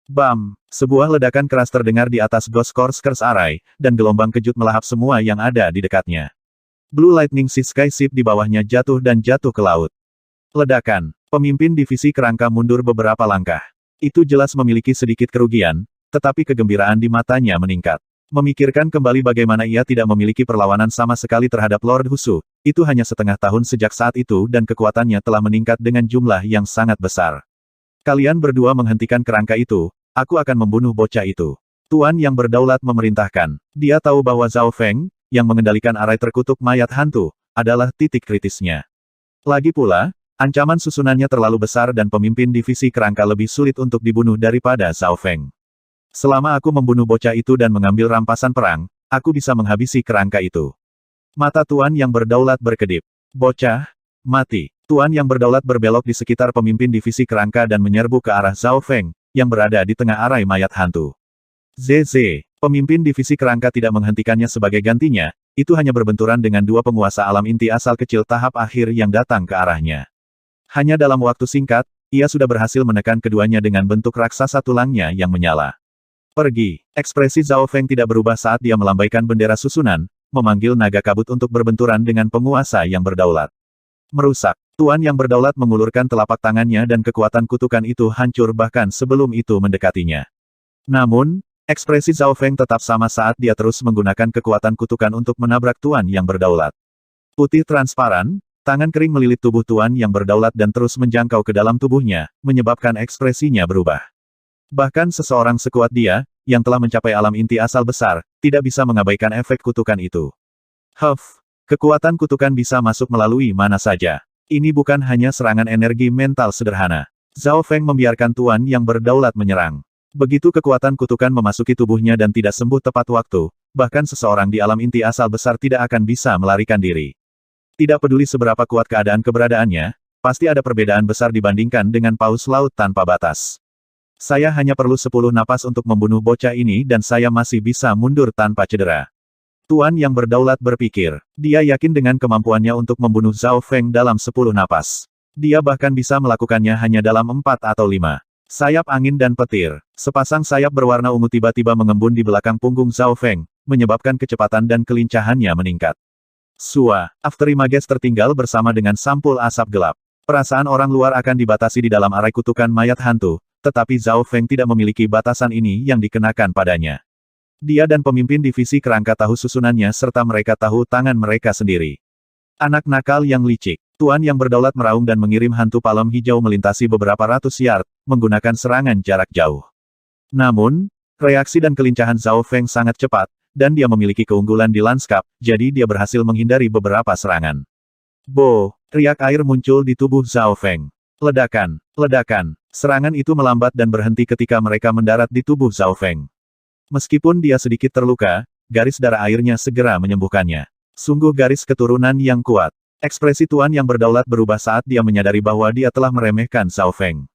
[SPEAKER 1] Bam! Sebuah ledakan keras terdengar di atas Ghost Core Skers arai, dan gelombang kejut melahap semua yang ada di dekatnya. Blue Lightning Sea Skyship di bawahnya jatuh dan jatuh ke laut. Ledakan. Pemimpin divisi kerangka mundur beberapa langkah. Itu jelas memiliki sedikit kerugian, tetapi kegembiraan di matanya meningkat. Memikirkan kembali bagaimana ia tidak memiliki perlawanan sama sekali terhadap Lord Husu, itu hanya setengah tahun sejak saat itu dan kekuatannya telah meningkat dengan jumlah yang sangat besar. Kalian berdua menghentikan kerangka itu, aku akan membunuh bocah itu. Tuan yang berdaulat memerintahkan. Dia tahu bahwa Zhao Feng, yang mengendalikan arai terkutuk mayat hantu, adalah titik kritisnya. Lagi pula, ancaman susunannya terlalu besar dan pemimpin divisi kerangka lebih sulit untuk dibunuh daripada Zhao Feng. Selama aku membunuh bocah itu dan mengambil rampasan perang, aku bisa menghabisi kerangka itu. Mata Tuan yang berdaulat berkedip. Bocah, mati. Tuan yang berdaulat berbelok di sekitar pemimpin divisi kerangka dan menyerbu ke arah Zhao Feng, yang berada di tengah arai mayat hantu. ZZ, pemimpin divisi kerangka tidak menghentikannya sebagai gantinya, itu hanya berbenturan dengan dua penguasa alam inti asal kecil tahap akhir yang datang ke arahnya. Hanya dalam waktu singkat, ia sudah berhasil menekan keduanya dengan bentuk raksasa tulangnya yang menyala. Pergi. Ekspresi Zhao Feng tidak berubah saat dia melambaikan bendera susunan, memanggil naga kabut untuk berbenturan dengan penguasa yang berdaulat. Merusak. Tuan yang berdaulat mengulurkan telapak tangannya dan kekuatan kutukan itu hancur bahkan sebelum itu mendekatinya. Namun, ekspresi Zhao Feng tetap sama saat dia terus menggunakan kekuatan kutukan untuk menabrak Tuan yang berdaulat. Putih transparan, tangan kering melilit tubuh Tuan yang berdaulat dan terus menjangkau ke dalam tubuhnya, menyebabkan ekspresinya berubah. Bahkan seseorang sekuat dia, yang telah mencapai alam inti asal besar, tidak bisa mengabaikan efek kutukan itu. Kekuatan kutukan bisa masuk melalui mana saja. Ini bukan hanya serangan energi mental sederhana. Zhao Feng membiarkan Tuan yang berdaulat menyerang. Begitu kekuatan kutukan memasuki tubuhnya dan tidak sembuh tepat waktu, bahkan seseorang di alam inti asal besar tidak akan bisa melarikan diri. Tidak peduli seberapa kuat keadaan keberadaannya, pasti ada perbedaan besar dibandingkan dengan paus laut tanpa batas. Saya hanya perlu 10 napas untuk membunuh bocah ini dan saya masih bisa mundur tanpa cedera. Tuan yang berdaulat berpikir. Dia yakin dengan kemampuannya untuk membunuh Zhao Feng dalam 10 napas. Dia bahkan bisa melakukannya hanya dalam 4 atau 5. Sayap angin dan petir. Sepasang sayap berwarna ungu tiba-tiba mengembun di belakang punggung Zhao Feng, menyebabkan kecepatan dan kelincahannya meningkat. Afterimages tertinggal bersama dengan sampul asap gelap. Perasaan orang luar akan dibatasi di dalam arai kutukan mayat hantu, tetapi Zhao Feng tidak memiliki batasan ini yang dikenakan padanya. Dia dan pemimpin divisi kerangka tahu susunannya serta mereka tahu tangan mereka sendiri. Anak nakal yang licik. Tuan yang berdaulat meraung dan mengirim hantu palem hijau melintasi beberapa ratus yard, menggunakan serangan jarak jauh. Namun, reaksi dan kelincahan Zhao Feng sangat cepat, dan dia memiliki keunggulan di lanskap, jadi dia berhasil menghindari beberapa serangan. Riak air muncul di tubuh Zhao Feng. Ledakan. Serangan itu melambat dan berhenti ketika mereka mendarat di tubuh Zhao Feng. Meskipun dia sedikit terluka, garis darah airnya segera menyembuhkannya. Sungguh garis keturunan yang kuat. Ekspresi Tuan yang berdaulat berubah saat dia menyadari bahwa dia telah meremehkan Zhao Feng.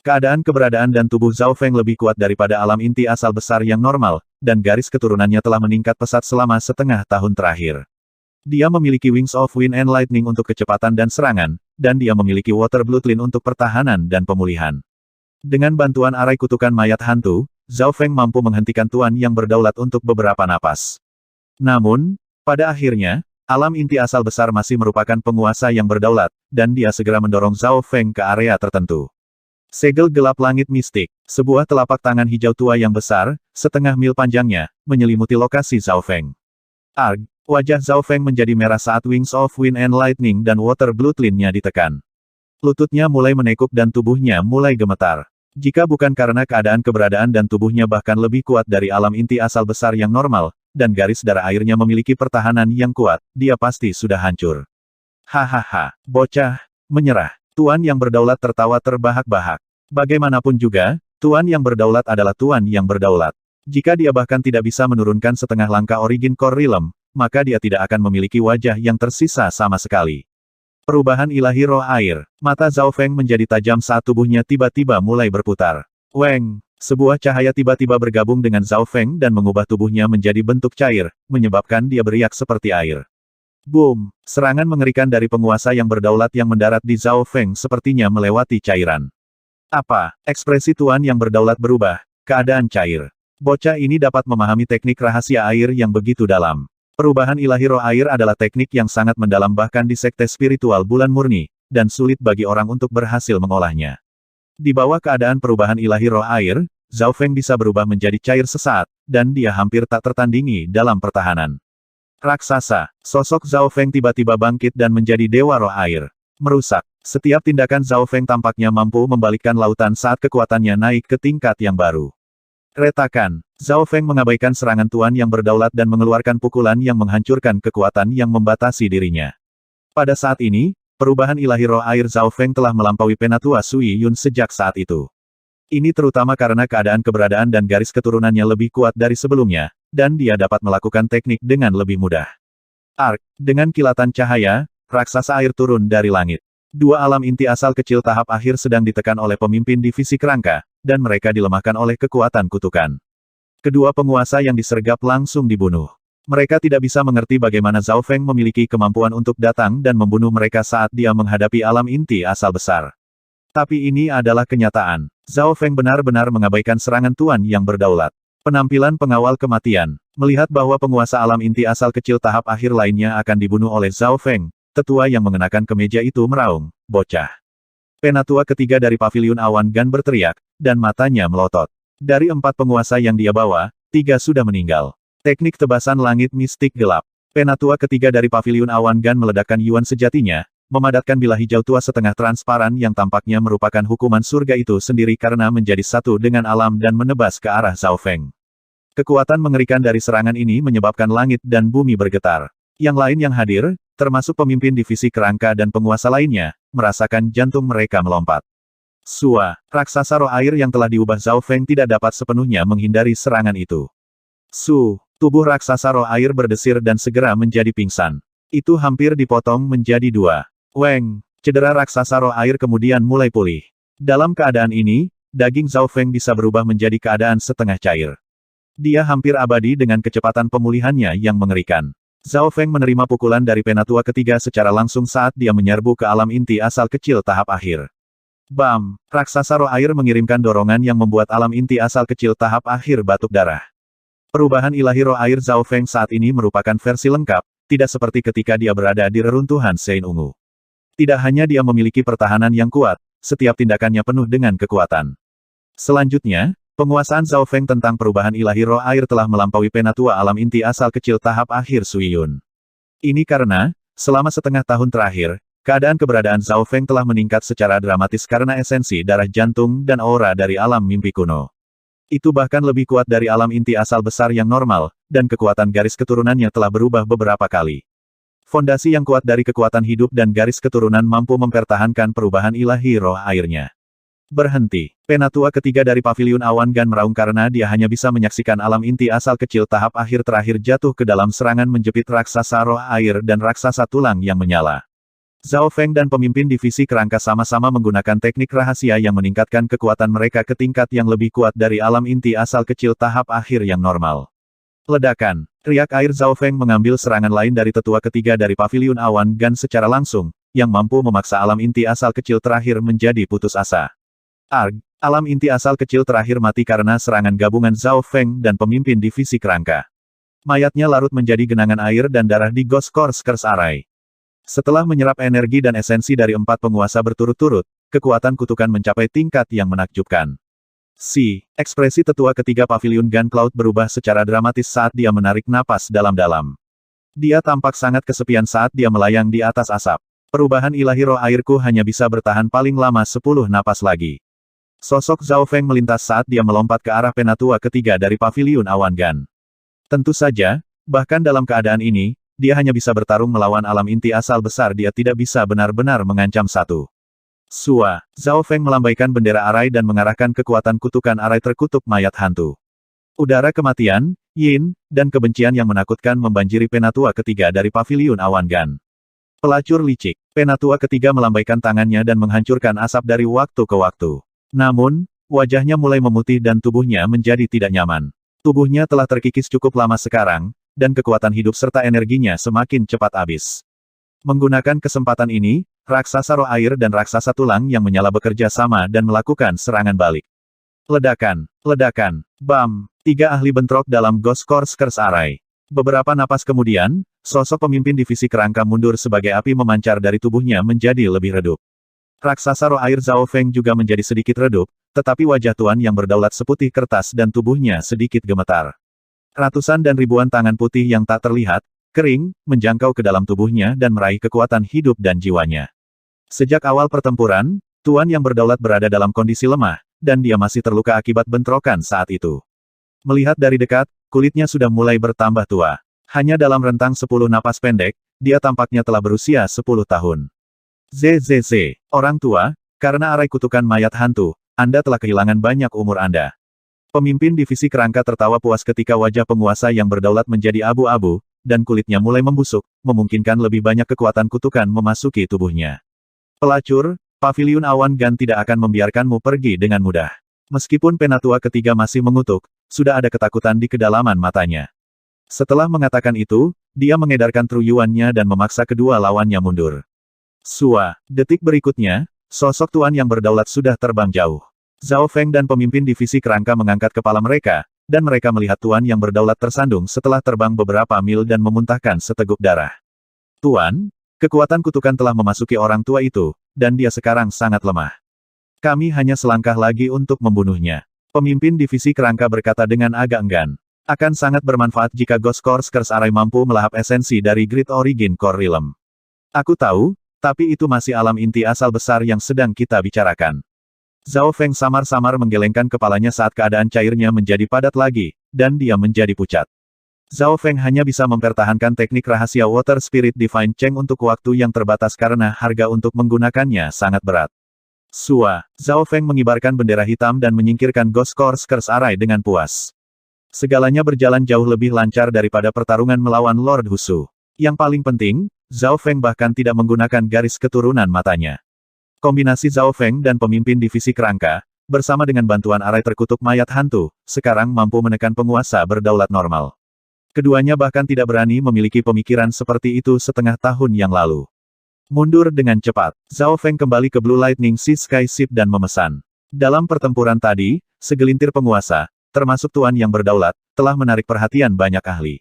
[SPEAKER 1] Keberadaan dan tubuh Zhao Feng lebih kuat daripada alam inti asal besar yang normal, dan garis keturunannya telah meningkat pesat selama setengah tahun terakhir. Dia memiliki Wings of Wind and Lightning untuk kecepatan dan serangan, dan dia memiliki Water Bloodline untuk pertahanan dan pemulihan. Dengan bantuan arai kutukan mayat hantu, Zhao Feng mampu menghentikan Tuan yang berdaulat untuk beberapa napas. Namun, pada akhirnya, alam inti asal besar masih merupakan penguasa yang berdaulat, dan dia segera mendorong Zhao Feng ke area tertentu. Segel gelap langit mistik, sebuah telapak tangan hijau tua yang besar, setengah mil panjangnya, menyelimuti lokasi Zhao Feng. Wajah Zhao Feng menjadi merah saat Wings of Wind and Lightning dan Water Bloodline-nya ditekan. Lututnya mulai menekuk dan tubuhnya mulai gemetar. Jika bukan karena keberadaan dan tubuhnya bahkan lebih kuat dari alam inti asal besar yang normal, dan garis darah airnya memiliki pertahanan yang kuat, dia pasti sudah hancur. Hahaha, bocah, menyerah. Tuan yang berdaulat tertawa terbahak-bahak. Bagaimanapun juga, Tuan yang berdaulat adalah Tuan yang berdaulat. Jika dia bahkan tidak bisa menurunkan setengah langkah Origin Core Realm, maka dia tidak akan memiliki wajah yang tersisa sama sekali. Perubahan ilahi roh air. Mata Zhao Feng menjadi tajam saat tubuhnya tiba-tiba mulai berputar. Sebuah cahaya tiba-tiba bergabung dengan Zhao Feng dan mengubah tubuhnya menjadi bentuk cair, menyebabkan dia beriak seperti air. Boom! Serangan mengerikan dari penguasa yang berdaulat yang mendarat di Zhao Feng sepertinya melewati cairan. Ekspresi Tuan yang berdaulat berubah, keadaan cair. Bocah ini dapat memahami teknik rahasia air yang begitu dalam. Perubahan ilahi roh air adalah teknik yang sangat mendalam bahkan di sekte spiritual bulan murni, dan sulit bagi orang untuk berhasil mengolahnya. Di bawah keadaan perubahan ilahi roh air, Zhao Feng bisa berubah menjadi cair sesaat, dan dia hampir tak tertandingi dalam pertahanan. Raksasa, sosok Zhao Feng tiba-tiba bangkit dan menjadi dewa roh air. Merusak. Setiap tindakan Zhao Feng tampaknya mampu membalikkan lautan saat kekuatannya naik ke tingkat yang baru. Retakan. Zhao Feng mengabaikan serangan Tuan yang berdaulat dan mengeluarkan pukulan yang menghancurkan kekuatan yang membatasi dirinya. Pada saat ini, perubahan ilahi roh air Zhao Feng telah melampaui Penatua Sui Yun sejak saat itu. Ini terutama karena keberadaan dan garis keturunannya lebih kuat dari sebelumnya, dan dia dapat melakukan teknik dengan lebih mudah. Ark, dengan kilatan cahaya, raksasa air turun dari langit. Dua alam inti asal kecil tahap akhir sedang ditekan oleh pemimpin divisi kerangka, dan mereka dilemahkan oleh kekuatan kutukan. Kedua penguasa yang disergap langsung dibunuh. Mereka tidak bisa mengerti bagaimana Zhao Feng memiliki kemampuan untuk datang dan membunuh mereka saat dia menghadapi alam inti asal besar. Tapi ini adalah kenyataan. Zhao Feng benar-benar mengabaikan serangan Tuan yang berdaulat. Penampilan pengawal kematian. Melihat bahwa penguasa alam inti asal kecil tahap akhir lainnya akan dibunuh oleh Zhao Feng, tetua yang mengenakan kemeja itu meraung, "Bocah." Penatua ketiga dari Paviliun Awan Gan berteriak, dan matanya melotot. Dari 4 penguasa yang dia bawa, 3 sudah meninggal. Teknik tebasan langit mistik gelap. Penatua ketiga dari Paviliun Awan Gan meledakkan yuan sejatinya, memadatkan bilah hijau tua setengah transparan yang tampaknya merupakan hukuman surga itu sendiri karena menjadi satu dengan alam dan menebas ke arah Zhao Feng. Kekuatan mengerikan dari serangan ini menyebabkan langit dan bumi bergetar. Yang lain yang hadir, termasuk pemimpin divisi kerangka dan penguasa lainnya, merasakan jantung mereka melompat. Sua, raksasa roh air yang telah diubah Zhao Feng tidak dapat sepenuhnya menghindari serangan itu. Tubuh raksasa roh air berdesir dan segera menjadi pingsan. Itu hampir dipotong menjadi 2. Weng, cedera raksasa roh air kemudian mulai pulih. Dalam keadaan ini, daging Zhao Feng bisa berubah menjadi keadaan setengah cair. Dia hampir abadi dengan kecepatan pemulihannya yang mengerikan. Zhao Feng menerima pukulan dari Penatua ketiga secara langsung saat dia menyerbu ke alam inti asal kecil tahap akhir. Bam! Raksasa roh air mengirimkan dorongan yang membuat alam inti asal kecil tahap akhir batuk darah. Perubahan ilahi roh air Zhao Feng saat ini merupakan versi lengkap, tidak seperti ketika dia berada di reruntuhan Sein Ungu. Tidak hanya dia memiliki pertahanan yang kuat, setiap tindakannya penuh dengan kekuatan. Selanjutnya, penguasaan Zhao Feng tentang perubahan ilahi roh air telah melampaui Penatua alam inti asal kecil tahap akhir Sui Yun. Ini karena, selama setengah tahun terakhir, keberadaan Zhao Feng telah meningkat secara dramatis karena esensi darah jantung dan aura dari alam mimpi kuno. Itu bahkan lebih kuat dari alam inti asal besar yang normal, dan kekuatan garis keturunannya telah berubah beberapa kali. Fondasi yang kuat dari kekuatan hidup dan garis keturunan mampu mempertahankan perubahan ilahi roh airnya. Berhenti. Penatua ketiga dari Paviliun Awan Gan meraung karena dia hanya bisa menyaksikan alam inti asal kecil tahap akhir terakhir jatuh ke dalam serangan menjepit raksasa roh air dan raksasa tulang yang menyala. Zhao Feng dan pemimpin divisi kerangka sama-sama menggunakan teknik rahasia yang meningkatkan kekuatan mereka ke tingkat yang lebih kuat dari alam inti asal kecil tahap akhir yang normal. Ledakan. Riak air Zhao Feng mengambil serangan lain dari tetua ketiga dari Paviliun Awan Gan secara langsung, yang mampu memaksa alam inti asal kecil terakhir menjadi putus asa. Arg, alam inti asal kecil terakhir mati karena serangan gabungan Zhao Feng dan pemimpin divisi kerangka. Mayatnya larut menjadi genangan air dan darah di Ghost Curse Array. Setelah menyerap energi dan esensi dari 4 penguasa berturut-turut, kekuatan kutukan mencapai tingkat yang menakjubkan. Ekspresi tetua ketiga Paviliun Gan Cloud berubah secara dramatis saat dia menarik napas dalam-dalam. Dia tampak sangat kesepian saat dia melayang di atas asap. Perubahan ilahi roh airku hanya bisa bertahan paling lama 10 napas lagi. Sosok Zhao Feng melintas saat dia melompat ke arah Penatua ketiga dari Paviliun Awan Gan. Tentu saja, bahkan dalam keadaan ini, dia hanya bisa bertarung melawan alam inti asal besar, dia tidak bisa benar-benar mengancam satu. Zhao Feng melambaikan bendera arai dan mengarahkan kekuatan kutukan arai terkutuk mayat hantu. Udara kematian, yin, dan kebencian yang menakutkan membanjiri Penatua ketiga dari Paviliun Awan Gan. Pelacur licik. Penatua ketiga melambaikan tangannya dan menghancurkan asap dari waktu ke waktu. Namun, wajahnya mulai memutih dan tubuhnya menjadi tidak nyaman. Tubuhnya telah terkikis cukup lama sekarang, dan kekuatan hidup serta energinya semakin cepat habis. Menggunakan kesempatan ini, raksasa roh air dan raksasa tulang yang menyala bekerja sama dan melakukan serangan balik. Ledakan, bam, 3 ahli bentrok dalam Ghost Curse Array. Beberapa napas kemudian, sosok pemimpin divisi kerangka mundur sebagai api memancar dari tubuhnya menjadi lebih redup. Raksasa roh air Zhao Feng juga menjadi sedikit redup, tetapi wajah tuan yang berdaulat seputih kertas dan tubuhnya sedikit gemetar. Ratusan dan ribuan tangan putih yang tak terlihat, kering, menjangkau ke dalam tubuhnya dan meraih kekuatan hidup dan jiwanya. Sejak awal pertempuran, tuan yang berdaulat berada dalam kondisi lemah, dan dia masih terluka akibat bentrokan saat itu. Melihat dari dekat, kulitnya sudah mulai bertambah tua. Hanya dalam rentang 10 napas pendek, dia tampaknya telah berusia 10 tahun. ZZZ, orang tua, karena arai kutukan mayat hantu, Anda telah kehilangan banyak umur Anda. Pemimpin divisi kerangka tertawa puas ketika wajah penguasa yang berdaulat menjadi abu-abu, dan kulitnya mulai membusuk, memungkinkan lebih banyak kekuatan kutukan memasuki tubuhnya. Pelacur, Paviliun Awan Gan tidak akan membiarkanmu pergi dengan mudah. Meskipun Penatua ketiga masih mengutuk, sudah ada ketakutan di kedalaman matanya. Setelah mengatakan itu, dia mengedarkan truyuannya dan memaksa kedua lawannya mundur. Detik berikutnya, sosok tuan yang berdaulat sudah terbang jauh. Zhao Feng dan pemimpin divisi kerangka mengangkat kepala mereka, dan mereka melihat tuan yang berdaulat tersandung setelah terbang beberapa mil dan memuntahkan seteguk darah. Tuan, kekuatan kutukan telah memasuki orang tua itu, dan dia sekarang sangat lemah. Kami hanya selangkah lagi untuk membunuhnya. Pemimpin divisi kerangka berkata dengan agak enggan. Akan sangat bermanfaat jika Ghost Core Curse Array mampu melahap esensi dari Great Origin Core Realm. Aku tahu, tapi itu masih alam inti asal besar yang sedang kita bicarakan. Zhao Feng samar-samar menggelengkan kepalanya saat keadaan cairnya menjadi padat lagi, dan dia menjadi pucat. Zhao Feng hanya bisa mempertahankan teknik rahasia Water Spirit Divine Cheng untuk waktu yang terbatas karena harga untuk menggunakannya sangat berat. Zhao Feng mengibarkan bendera hitam dan menyingkirkan Ghost Core Curse Array dengan puas. Segalanya berjalan jauh lebih lancar daripada pertarungan melawan Lord Husu. Yang paling penting, Zhao Feng bahkan tidak menggunakan garis keturunan matanya. Kombinasi Zhao Feng dan pemimpin divisi kerangka, bersama dengan bantuan arai terkutuk mayat hantu, sekarang mampu menekan penguasa berdaulat normal. Keduanya bahkan tidak berani memiliki pemikiran seperti itu setengah tahun yang lalu. Mundur dengan cepat, Zhao Feng kembali ke Blue Lightning Sea Sky Ship dan memesan. Dalam pertempuran tadi, segelintir penguasa, termasuk tuan yang berdaulat, telah menarik perhatian banyak ahli.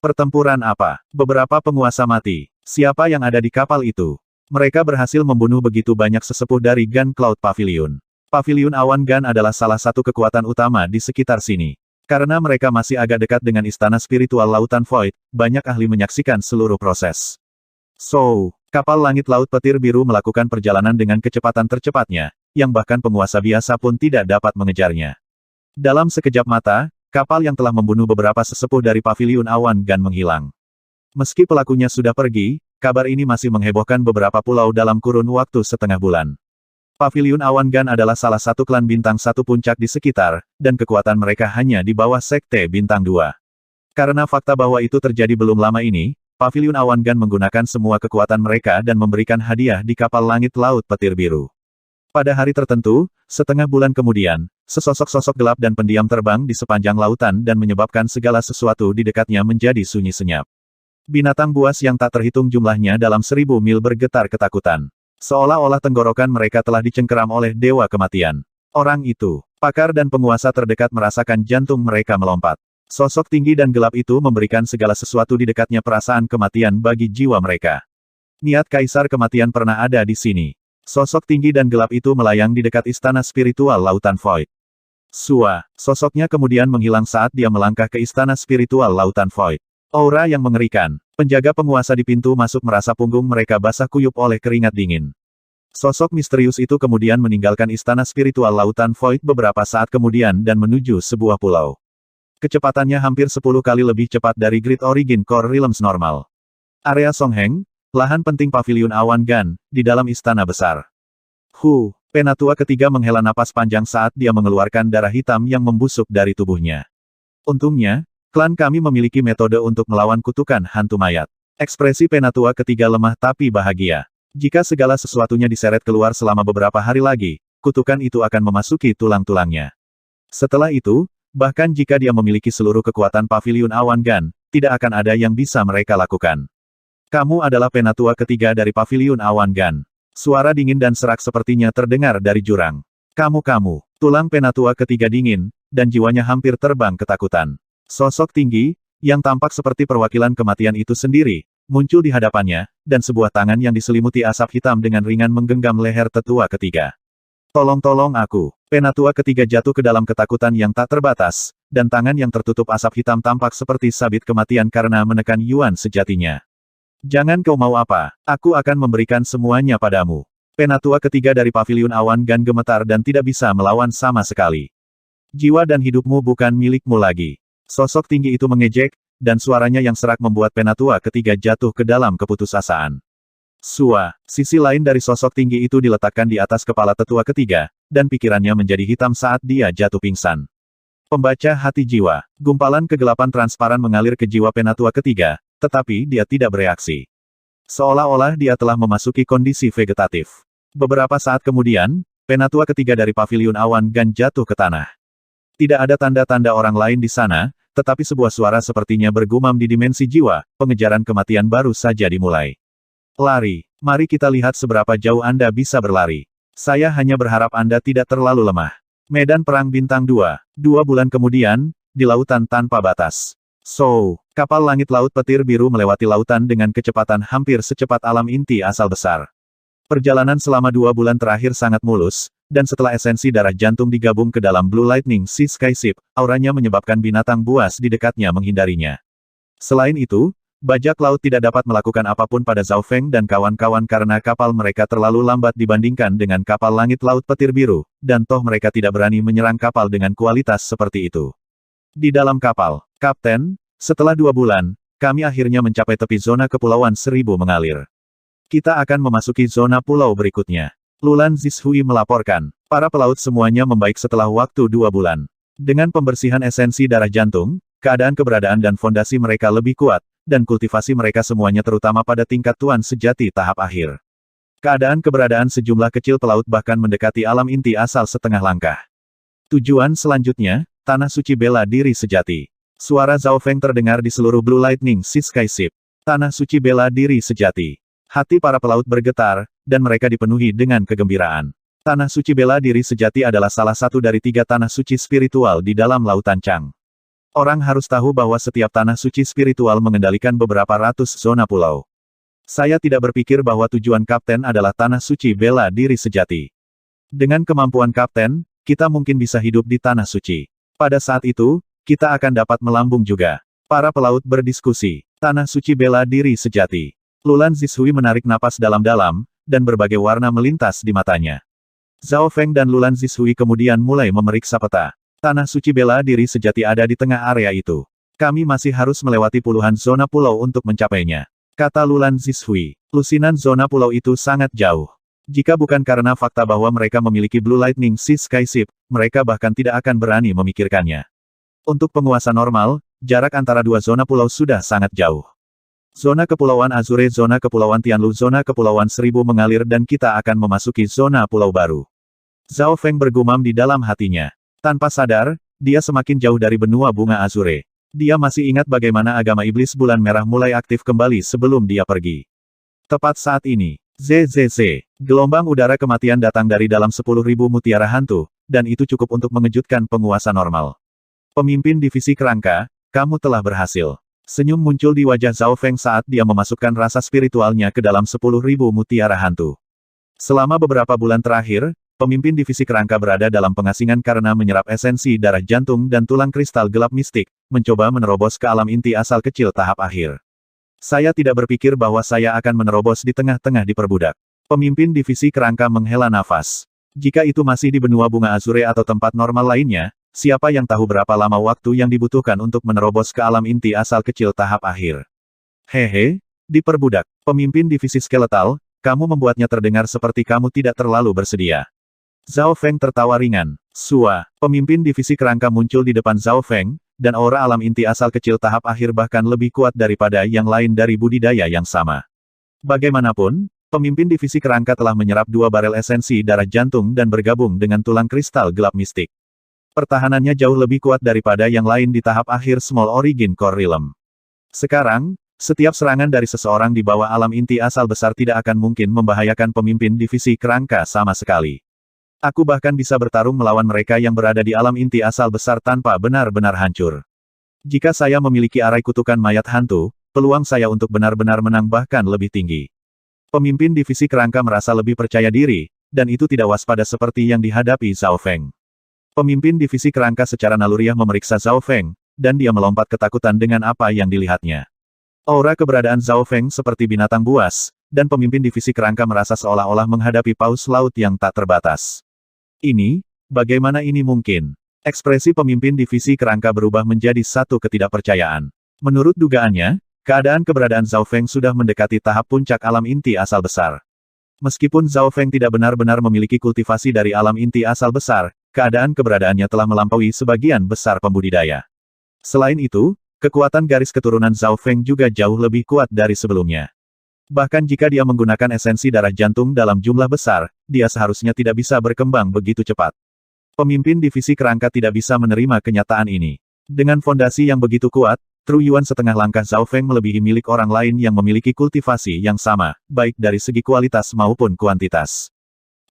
[SPEAKER 1] Pertempuran apa? Beberapa penguasa mati. Siapa yang ada di kapal itu? Mereka berhasil membunuh begitu banyak sesepuh dari Gun Cloud Pavilion. Pavilion Awan Gun adalah salah satu kekuatan utama di sekitar sini. Karena mereka masih agak dekat dengan istana spiritual Lautan Void, banyak ahli menyaksikan seluruh proses. Kapal langit laut petir biru melakukan perjalanan dengan kecepatan tercepatnya, yang bahkan penguasa biasa pun tidak dapat mengejarnya. Dalam sekejap mata, kapal yang telah membunuh beberapa sesepuh dari Pavilion Awan Gun menghilang. Meski pelakunya sudah pergi, kabar ini masih menghebohkan beberapa pulau dalam kurun waktu setengah bulan. Pavilion Awan Gun adalah salah satu klan bintang satu puncak di sekitar, dan kekuatan mereka hanya di bawah sekte bintang 2. Karena fakta bahwa itu terjadi belum lama ini, Pavilion Awan Gun menggunakan semua kekuatan mereka dan memberikan hadiah di kapal langit laut petir biru. Pada hari tertentu, setengah bulan kemudian, sesosok-sosok gelap dan pendiam terbang di sepanjang lautan dan menyebabkan segala sesuatu di dekatnya menjadi sunyi senyap. Binatang buas yang tak terhitung jumlahnya dalam 1000 mil bergetar ketakutan. Seolah-olah tenggorokan mereka telah dicengkeram oleh dewa kematian. Orang itu, pakar dan penguasa terdekat merasakan jantung mereka melompat. Sosok tinggi dan gelap itu memberikan segala sesuatu di dekatnya perasaan kematian bagi jiwa mereka. Niat kaisar kematian pernah ada di sini. Sosok tinggi dan gelap itu melayang di dekat istana spiritual Lautan Void. Sosoknya kemudian menghilang saat dia melangkah ke istana spiritual Lautan Void. Aura yang mengerikan. Penjaga penguasa di pintu masuk merasa punggung mereka basah kuyup oleh keringat dingin. Sosok misterius itu kemudian meninggalkan istana spiritual Lautan Void beberapa saat kemudian dan menuju sebuah pulau. Kecepatannya hampir 10 kali lebih cepat dari Great Origin Core Realms normal. Area Songheng, lahan penting Pavilion Awan Gun, di dalam istana besar. Penatua ketiga menghela napas panjang saat dia mengeluarkan darah hitam yang membusuk dari tubuhnya. Untungnya, klan kami memiliki metode untuk melawan kutukan hantu mayat. Ekspresi Penatua ketiga lemah tapi bahagia. Jika segala sesuatunya diseret keluar selama beberapa hari lagi, kutukan itu akan memasuki tulang-tulangnya. Setelah itu, bahkan jika dia memiliki seluruh kekuatan Pavilion Awan Gun, tidak akan ada yang bisa mereka lakukan. Kamu adalah Penatua ketiga dari Pavilion Awan Gun. Suara dingin dan serak sepertinya terdengar dari jurang. Kamu. Tulang Penatua ketiga dingin, dan jiwanya hampir terbang ketakutan. Sosok tinggi, yang tampak seperti perwakilan kematian itu sendiri, muncul di hadapannya, dan sebuah tangan yang diselimuti asap hitam dengan ringan menggenggam leher tetua ketiga. Tolong aku. Penatua ketiga jatuh ke dalam ketakutan yang tak terbatas, dan tangan yang tertutup asap hitam tampak seperti sabit kematian karena menekan Yuan sejatinya. Jangan kau mau apa, aku akan memberikan semuanya padamu. Penatua ketiga dari Pavilion Awan Gun gemetar dan tidak bisa melawan sama sekali. Jiwa dan hidupmu bukan milikmu lagi. Sosok tinggi itu mengejek, dan suaranya yang serak membuat Penatua ketiga jatuh ke dalam keputusasaan. Sisi lain dari sosok tinggi itu diletakkan di atas kepala tetua ketiga, dan pikirannya menjadi hitam saat dia jatuh pingsan. Pembaca hati jiwa, gumpalan kegelapan transparan mengalir ke jiwa Penatua ketiga, tetapi dia tidak bereaksi. Seolah-olah dia telah memasuki kondisi vegetatif. Beberapa saat kemudian, Penatua ketiga dari Paviliun Awan Gan jatuh ke tanah. Tidak ada tanda-tanda orang lain di sana, tetapi sebuah suara sepertinya bergumam di dimensi jiwa, pengejaran kematian baru saja dimulai. Lari, mari kita lihat seberapa jauh Anda bisa berlari. Saya hanya berharap Anda tidak terlalu lemah. Medan Perang Bintang 2, 2 bulan kemudian, di lautan tanpa batas. Kapal langit laut petir biru melewati lautan dengan kecepatan hampir secepat alam inti asal besar. Perjalanan selama 2 bulan terakhir sangat mulus, dan setelah esensi darah jantung digabung ke dalam Blue Lightning Sea Skyship, auranya menyebabkan binatang buas di dekatnya menghindarinya. Selain itu, bajak laut tidak dapat melakukan apapun pada Zhao Feng dan kawan-kawan karena kapal mereka terlalu lambat dibandingkan dengan kapal langit laut petir biru, dan toh mereka tidak berani menyerang kapal dengan kualitas seperti itu. Di dalam kapal, Kapten, setelah 2 bulan, kami akhirnya mencapai tepi zona Kepulauan Seribu mengalir. Kita akan memasuki zona pulau berikutnya. Lulan Zishui melaporkan, para pelaut semuanya membaik setelah waktu 2 bulan. Dengan pembersihan esensi darah jantung, keadaan keberadaan dan fondasi mereka lebih kuat, dan kultivasi mereka semuanya terutama pada tingkat tuan sejati tahap akhir. Keadaan keberadaan sejumlah kecil pelaut bahkan mendekati alam inti asal setengah langkah. Tujuan selanjutnya, Tanah Suci Bela Diri Sejati. Suara Zhao Feng terdengar di seluruh Blue Lightning Sea Skyship. Tanah Suci Bela Diri Sejati. Hati para pelaut bergetar, dan mereka dipenuhi dengan kegembiraan. Tanah Suci Bela Diri Sejati adalah salah satu dari 3 tanah suci spiritual di dalam Lautan Chang. Orang harus tahu bahwa setiap tanah suci spiritual mengendalikan beberapa ratus zona pulau. Saya tidak berpikir bahwa tujuan Kapten adalah Tanah Suci Bela Diri Sejati. Dengan kemampuan Kapten, kita mungkin bisa hidup di Tanah Suci. Pada saat itu, kita akan dapat melambung juga. Para pelaut berdiskusi. Tanah Suci Bela Diri Sejati. Lulan Zishui menarik napas dalam-dalam, dan berbagai warna melintas di matanya. Zhao Feng dan Lulan Zishui kemudian mulai memeriksa peta. Tanah Suci Bela Diri Sejati ada di tengah area itu. Kami masih harus melewati puluhan zona pulau untuk mencapainya. Kata Lulan Zishui. Lusinan zona pulau itu sangat jauh. Jika bukan karena fakta bahwa mereka memiliki Blue Lightning Sea Skyship, mereka bahkan tidak akan berani memikirkannya. Untuk penguasa normal, jarak antara 2 zona pulau sudah sangat jauh. Zona Kepulauan Azure, Zona Kepulauan Tianlu, Zona Kepulauan Seribu mengalir dan kita akan memasuki zona pulau baru. Zhao Feng bergumam di dalam hatinya. Tanpa sadar, dia semakin jauh dari benua bunga Azure. Dia masih ingat bagaimana agama iblis bulan merah mulai aktif kembali sebelum dia pergi. Tepat saat ini, ZZZ, gelombang udara kematian datang dari dalam 10.000 mutiara hantu, dan itu cukup untuk mengejutkan penguasa normal. Pemimpin divisi kerangka, kamu telah berhasil. Senyum muncul di wajah Zhao Feng saat dia memasukkan rasa spiritualnya ke dalam 10.000 mutiara hantu. Selama beberapa bulan terakhir, pemimpin divisi kerangka berada dalam pengasingan karena menyerap esensi darah jantung dan tulang kristal gelap mistik, mencoba menerobos ke alam inti asal kecil tahap akhir. Saya tidak berpikir bahwa saya akan menerobos di tengah-tengah diperbudak. Pemimpin divisi kerangka menghela nafas. Jika itu masih di benua bunga Azure atau tempat normal lainnya, siapa yang tahu berapa lama waktu yang dibutuhkan untuk menerobos ke alam inti asal kecil tahap akhir. Hehe, diperbudak. Pemimpin divisi skeletal, kamu membuatnya terdengar seperti kamu tidak terlalu bersedia. Zhao Feng tertawa ringan. Pemimpin divisi kerangka muncul di depan Zhao Feng, dan aura alam inti asal kecil tahap akhir bahkan lebih kuat daripada yang lain dari budidaya yang sama. Bagaimanapun, pemimpin divisi kerangka telah menyerap 2 barel esensi darah jantung dan bergabung dengan tulang kristal gelap mistik. Pertahanannya jauh lebih kuat daripada yang lain di tahap akhir Small Origin Core Realm. Sekarang, setiap serangan dari seseorang di bawah alam inti asal besar tidak akan mungkin membahayakan pemimpin divisi kerangka sama sekali. Aku bahkan bisa bertarung melawan mereka yang berada di alam inti asal besar tanpa benar-benar hancur. Jika saya memiliki arai kutukan mayat hantu, peluang saya untuk benar-benar menang bahkan lebih tinggi. Pemimpin divisi kerangka merasa lebih percaya diri, dan itu tidak waspada seperti yang dihadapi Zhao Feng. Pemimpin divisi kerangka secara naluriah memeriksa Zhao Feng, dan dia melompat ketakutan dengan apa yang dilihatnya. Aura keberadaan Zhao Feng seperti binatang buas, dan pemimpin divisi kerangka merasa seolah-olah menghadapi paus laut yang tak terbatas. Bagaimana ini mungkin? Ekspresi pemimpin divisi kerangka berubah menjadi satu ketidakpercayaan. Menurut dugaannya, keberadaan Zhao Feng sudah mendekati tahap puncak alam inti asal besar. Meskipun Zhao Feng tidak benar-benar memiliki kultivasi dari alam inti asal besar, keberadaannya telah melampaui sebagian besar pembudidaya. Selain itu, kekuatan garis keturunan Zhao Feng juga jauh lebih kuat dari sebelumnya. Bahkan jika dia menggunakan esensi darah jantung dalam jumlah besar, dia seharusnya tidak bisa berkembang begitu cepat. Pemimpin divisi kerangka tidak bisa menerima kenyataan ini. Dengan fondasi yang begitu kuat, Tru Yuan setengah langkah Zhao Feng melebihi milik orang lain yang memiliki kultivasi yang sama, baik dari segi kualitas maupun kuantitas.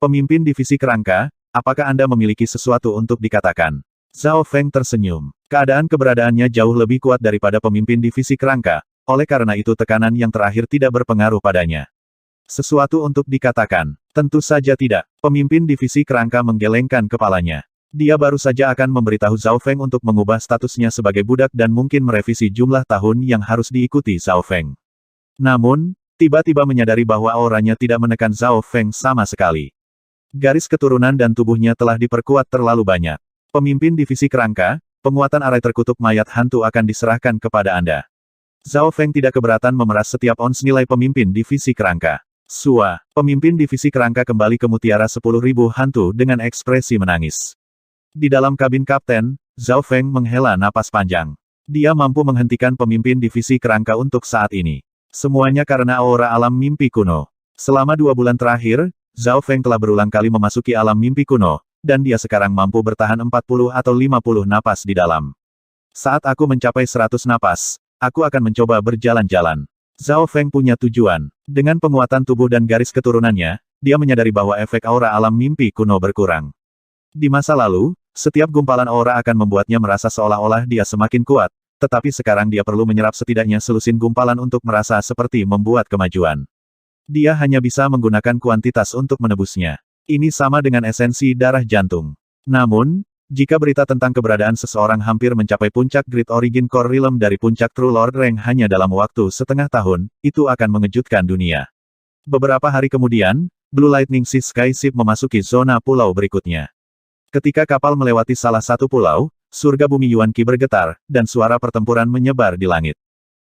[SPEAKER 1] Pemimpin divisi kerangka, apakah Anda memiliki sesuatu untuk dikatakan? Zhao Feng tersenyum. Keberadaannya jauh lebih kuat daripada pemimpin divisi kerangka, oleh karena itu tekanan yang terakhir tidak berpengaruh padanya. Sesuatu untuk dikatakan? Tentu saja tidak. Pemimpin divisi kerangka menggelengkan kepalanya. Dia baru saja akan memberitahu Zhao Feng untuk mengubah statusnya sebagai budak dan mungkin merevisi jumlah tahun yang harus diikuti Zhao Feng. Namun, tiba-tiba menyadari bahwa auranya tidak menekan Zhao Feng sama sekali. Garis keturunan dan tubuhnya telah diperkuat terlalu banyak. Pemimpin divisi kerangka, penguatan arai terkutuk mayat hantu akan diserahkan kepada Anda. Zhao Feng tidak keberatan memeras setiap ons nilai pemimpin divisi kerangka. Sua, pemimpin divisi kerangka kembali ke mutiara 10.000 hantu dengan ekspresi menangis. Di dalam kabin kapten, Zhao Feng menghela napas panjang. Dia mampu menghentikan pemimpin divisi kerangka untuk saat ini. Semuanya karena aura alam mimpi kuno. Selama 2 bulan terakhir, Zhao Feng telah berulang kali memasuki alam mimpi kuno, dan dia sekarang mampu bertahan 40 atau 50 napas di dalam. Saat aku mencapai 100 napas, aku akan mencoba berjalan-jalan. Zhao Feng punya tujuan. Dengan penguatan tubuh dan garis keturunannya, dia menyadari bahwa efek aura alam mimpi kuno berkurang. Di masa lalu, setiap gumpalan aura akan membuatnya merasa seolah-olah dia semakin kuat, tetapi sekarang dia perlu menyerap setidaknya selusin gumpalan untuk merasa seperti membuat kemajuan. Dia hanya bisa menggunakan kuantitas untuk menebusnya. Ini sama dengan esensi darah jantung. Namun, jika berita tentang keberadaan seseorang hampir mencapai puncak Great Origin Core Realm dari puncak True Lord Rank hanya dalam waktu setengah tahun, itu akan mengejutkan dunia. Beberapa hari kemudian, Blue Lightning Sea Sky Ship memasuki zona pulau berikutnya. Ketika kapal melewati salah satu pulau, surga bumi Yuan Qi bergetar, dan suara pertempuran menyebar di langit.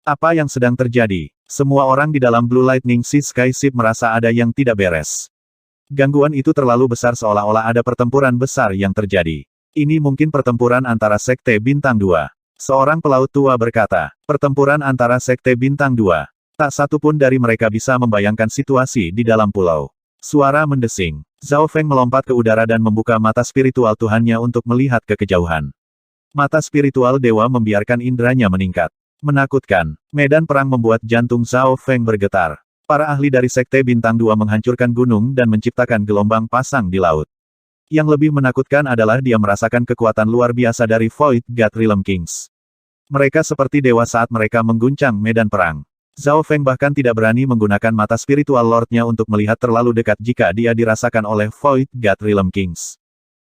[SPEAKER 1] Apa yang sedang terjadi? Semua orang di dalam Blue Lightning Sea Sky Ship merasa ada yang tidak beres. Gangguan itu terlalu besar seolah-olah ada pertempuran besar yang terjadi. Ini mungkin pertempuran antara Sekte Bintang 2. Seorang pelaut tua berkata, pertempuran antara Sekte Bintang 2. Tak satu pun dari mereka bisa membayangkan situasi di dalam pulau. Suara mendesing. Zhao Feng melompat ke udara dan membuka mata spiritual Tuhannya untuk melihat ke kejauhan. Mata spiritual dewa membiarkan indranya meningkat. Menakutkan. Medan perang membuat jantung Zhao Feng bergetar. Para ahli dari Sekte Bintang 2 menghancurkan gunung dan menciptakan gelombang pasang di laut. Yang lebih menakutkan adalah dia merasakan kekuatan luar biasa dari Void God Realm Kings. Mereka seperti dewa saat mereka mengguncang medan perang. Zhao Feng bahkan tidak berani menggunakan mata spiritual Lordnya untuk melihat terlalu dekat jika dia dirasakan oleh Void God Realm Kings.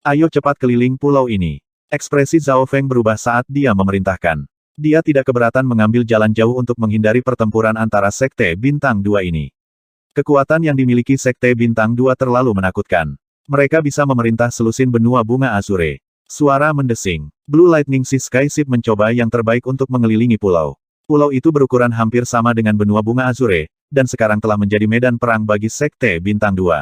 [SPEAKER 1] Ayo cepat keliling pulau ini. Ekspresi Zhao Feng berubah saat dia memerintahkan. Dia tidak keberatan mengambil jalan jauh untuk menghindari pertempuran antara Sekte Bintang 2 ini. Kekuatan yang dimiliki Sekte Bintang 2 terlalu menakutkan. Mereka bisa memerintah selusin benua bunga Azure. Suara mendesing. Blue Lightning Sea Sky Ship mencoba yang terbaik untuk mengelilingi pulau. Pulau itu berukuran hampir sama dengan benua bunga Azure, dan sekarang telah menjadi medan perang bagi Sekte Bintang 2.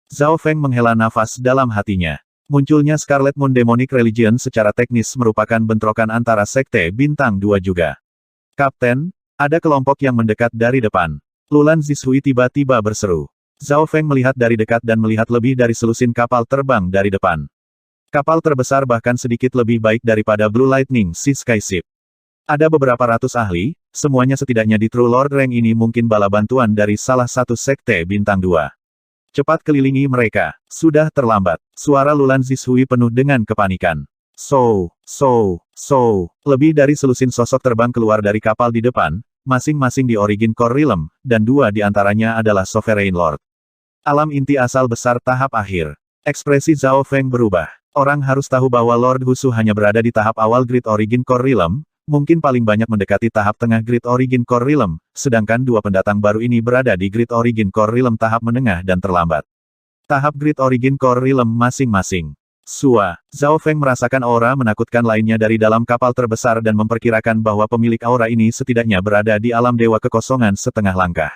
[SPEAKER 1] Zhao Feng menghela nafas dalam hatinya. Munculnya Scarlet Moon Demonic Religion secara teknis merupakan bentrokan antara Sekte Bintang 2 juga. Kapten, ada kelompok yang mendekat dari depan. Lulan Zishui tiba-tiba berseru. Zhao Feng melihat dari dekat dan melihat lebih dari selusin kapal terbang dari depan. Kapal terbesar bahkan sedikit lebih baik daripada Blue Lightning Sea Sky Ship. Ada beberapa ratus ahli, semuanya setidaknya di True Lord Rank ini mungkin bala bantuan dari salah satu Sekte Bintang 2. Cepat kelilingi mereka. Sudah terlambat. Suara Lulan Zishui penuh dengan kepanikan. Lebih dari selusin sosok terbang keluar dari kapal di depan, masing-masing di Origin Core Realm, dan 2 di antaranya adalah Sovereign Lord. Alam inti asal besar tahap akhir. Ekspresi Zhao Feng berubah. Orang harus tahu bahwa Lord Husu hanya berada di tahap awal Great Origin Core Realm, mungkin paling banyak mendekati tahap tengah Great Origin Core Realm, sedangkan 2 pendatang baru ini berada di Great Origin Core Realm tahap menengah dan terlambat. Tahap Great Origin Core Realm masing-masing. Sua, Zhao Feng merasakan aura menakutkan lainnya dari dalam kapal terbesar dan memperkirakan bahwa pemilik aura ini setidaknya berada di alam dewa kekosongan setengah langkah.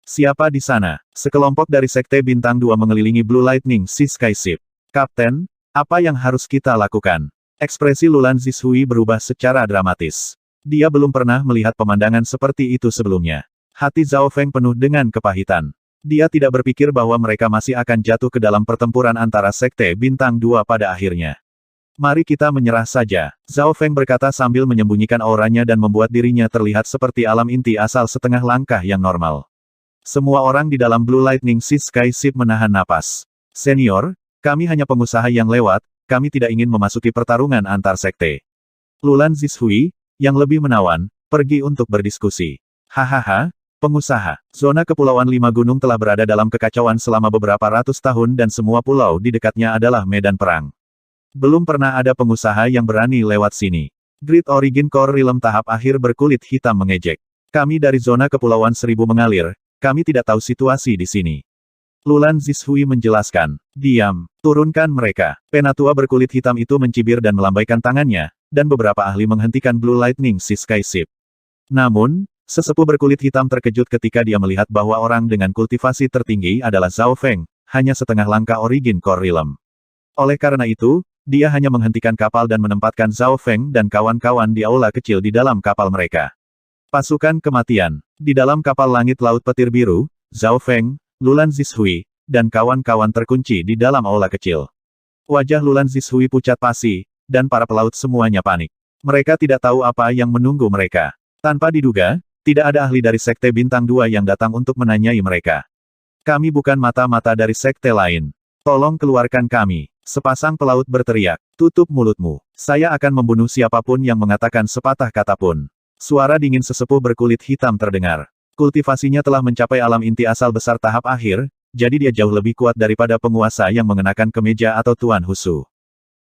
[SPEAKER 1] Siapa di sana? Sekelompok dari Sekte Bintang 2 mengelilingi Blue Lightning Sea Skyship. Kapten, apa yang harus kita lakukan? Ekspresi Lulan Zishui berubah secara dramatis. Dia belum pernah melihat pemandangan seperti itu sebelumnya. Hati Zhao Feng penuh dengan kepahitan. Dia tidak berpikir bahwa mereka masih akan jatuh ke dalam pertempuran antara Sekte Bintang 2 pada akhirnya. Mari kita menyerah saja, Zhao Feng berkata sambil menyembunyikan auranya dan membuat dirinya terlihat seperti alam inti asal setengah langkah yang normal. Semua orang di dalam Blue Lightning Sea Skyship menahan napas. Senior, kami hanya pengusaha yang lewat, kami tidak ingin memasuki pertarungan antar sekte. Lulan Zishui, yang lebih menawan, pergi untuk berdiskusi. Hahaha. Pengusaha, zona Kepulauan Lima Gunung telah berada dalam kekacauan selama beberapa ratus tahun dan semua pulau di dekatnya adalah medan perang. Belum pernah ada pengusaha yang berani lewat sini. Great Origin Core Realm tahap akhir berkulit hitam mengejek. Kami dari zona Kepulauan Seribu mengalir, kami tidak tahu situasi di sini. Lulan Zishui menjelaskan. Diam, turunkan mereka. Penatua berkulit hitam itu mencibir dan melambaikan tangannya, dan beberapa ahli menghentikan Blue Lightning Sea Skyship. Namun, sesepuh berkulit hitam terkejut ketika dia melihat bahwa orang dengan kultivasi tertinggi adalah Zhao Feng, hanya setengah langkah Origin Core Realm. Oleh karena itu, dia hanya menghentikan kapal dan menempatkan Zhao Feng dan kawan-kawan di aula kecil di dalam kapal mereka. Pasukan kematian. Di dalam kapal langit laut petir biru, Zhao Feng, Lulan Zishui, dan kawan-kawan terkunci di dalam aula kecil. Wajah Lulan Zishui pucat pasi, dan para pelaut semuanya panik. Mereka tidak tahu apa yang menunggu mereka. Tanpa diduga, tidak ada ahli dari Sekte Bintang 2 yang datang untuk menanyai mereka. Kami bukan mata-mata dari sekte lain. Tolong keluarkan kami. Sepasang pelaut berteriak. Tutup mulutmu. Saya akan membunuh siapapun yang mengatakan sepatah kata pun. Suara dingin sesepuh berkulit hitam terdengar. Kultivasinya telah mencapai alam inti asal besar tahap akhir, jadi dia jauh lebih kuat daripada penguasa yang mengenakan kemeja atau tuan husu.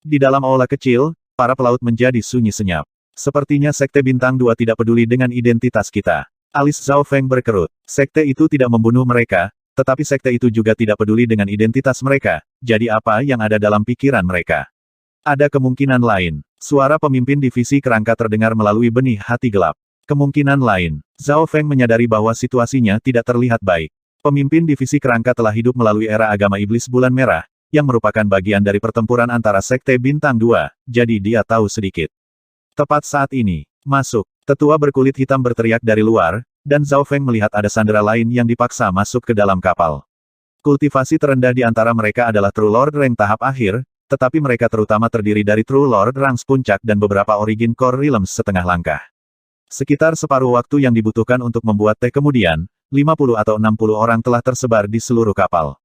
[SPEAKER 1] Di dalam aula kecil, para pelaut menjadi sunyi senyap. Sepertinya Sekte Bintang 2 tidak peduli dengan identitas kita. Alis Zhao Feng berkerut. Sekte itu tidak membunuh mereka, tetapi sekte itu juga tidak peduli dengan identitas mereka, jadi apa yang ada dalam pikiran mereka? Ada kemungkinan lain. Suara pemimpin divisi kerangka terdengar melalui benih hati gelap. Kemungkinan lain. Zhao Feng menyadari bahwa situasinya tidak terlihat baik. Pemimpin divisi kerangka telah hidup melalui era agama iblis bulan merah, yang merupakan bagian dari pertempuran antara Sekte Bintang 2, jadi dia tahu sedikit. Tepat saat ini, masuk, tetua berkulit hitam berteriak dari luar, dan Zhao Feng melihat ada sandera lain yang dipaksa masuk ke dalam kapal. Kultivasi terendah di antara mereka adalah True Lord Rank tahap akhir, tetapi mereka terutama terdiri dari True Lord Ranks puncak dan beberapa Origin Core Realms setengah langkah. Sekitar separuh waktu yang dibutuhkan untuk membuat teh kemudian, 50 atau 60 orang telah tersebar di seluruh kapal.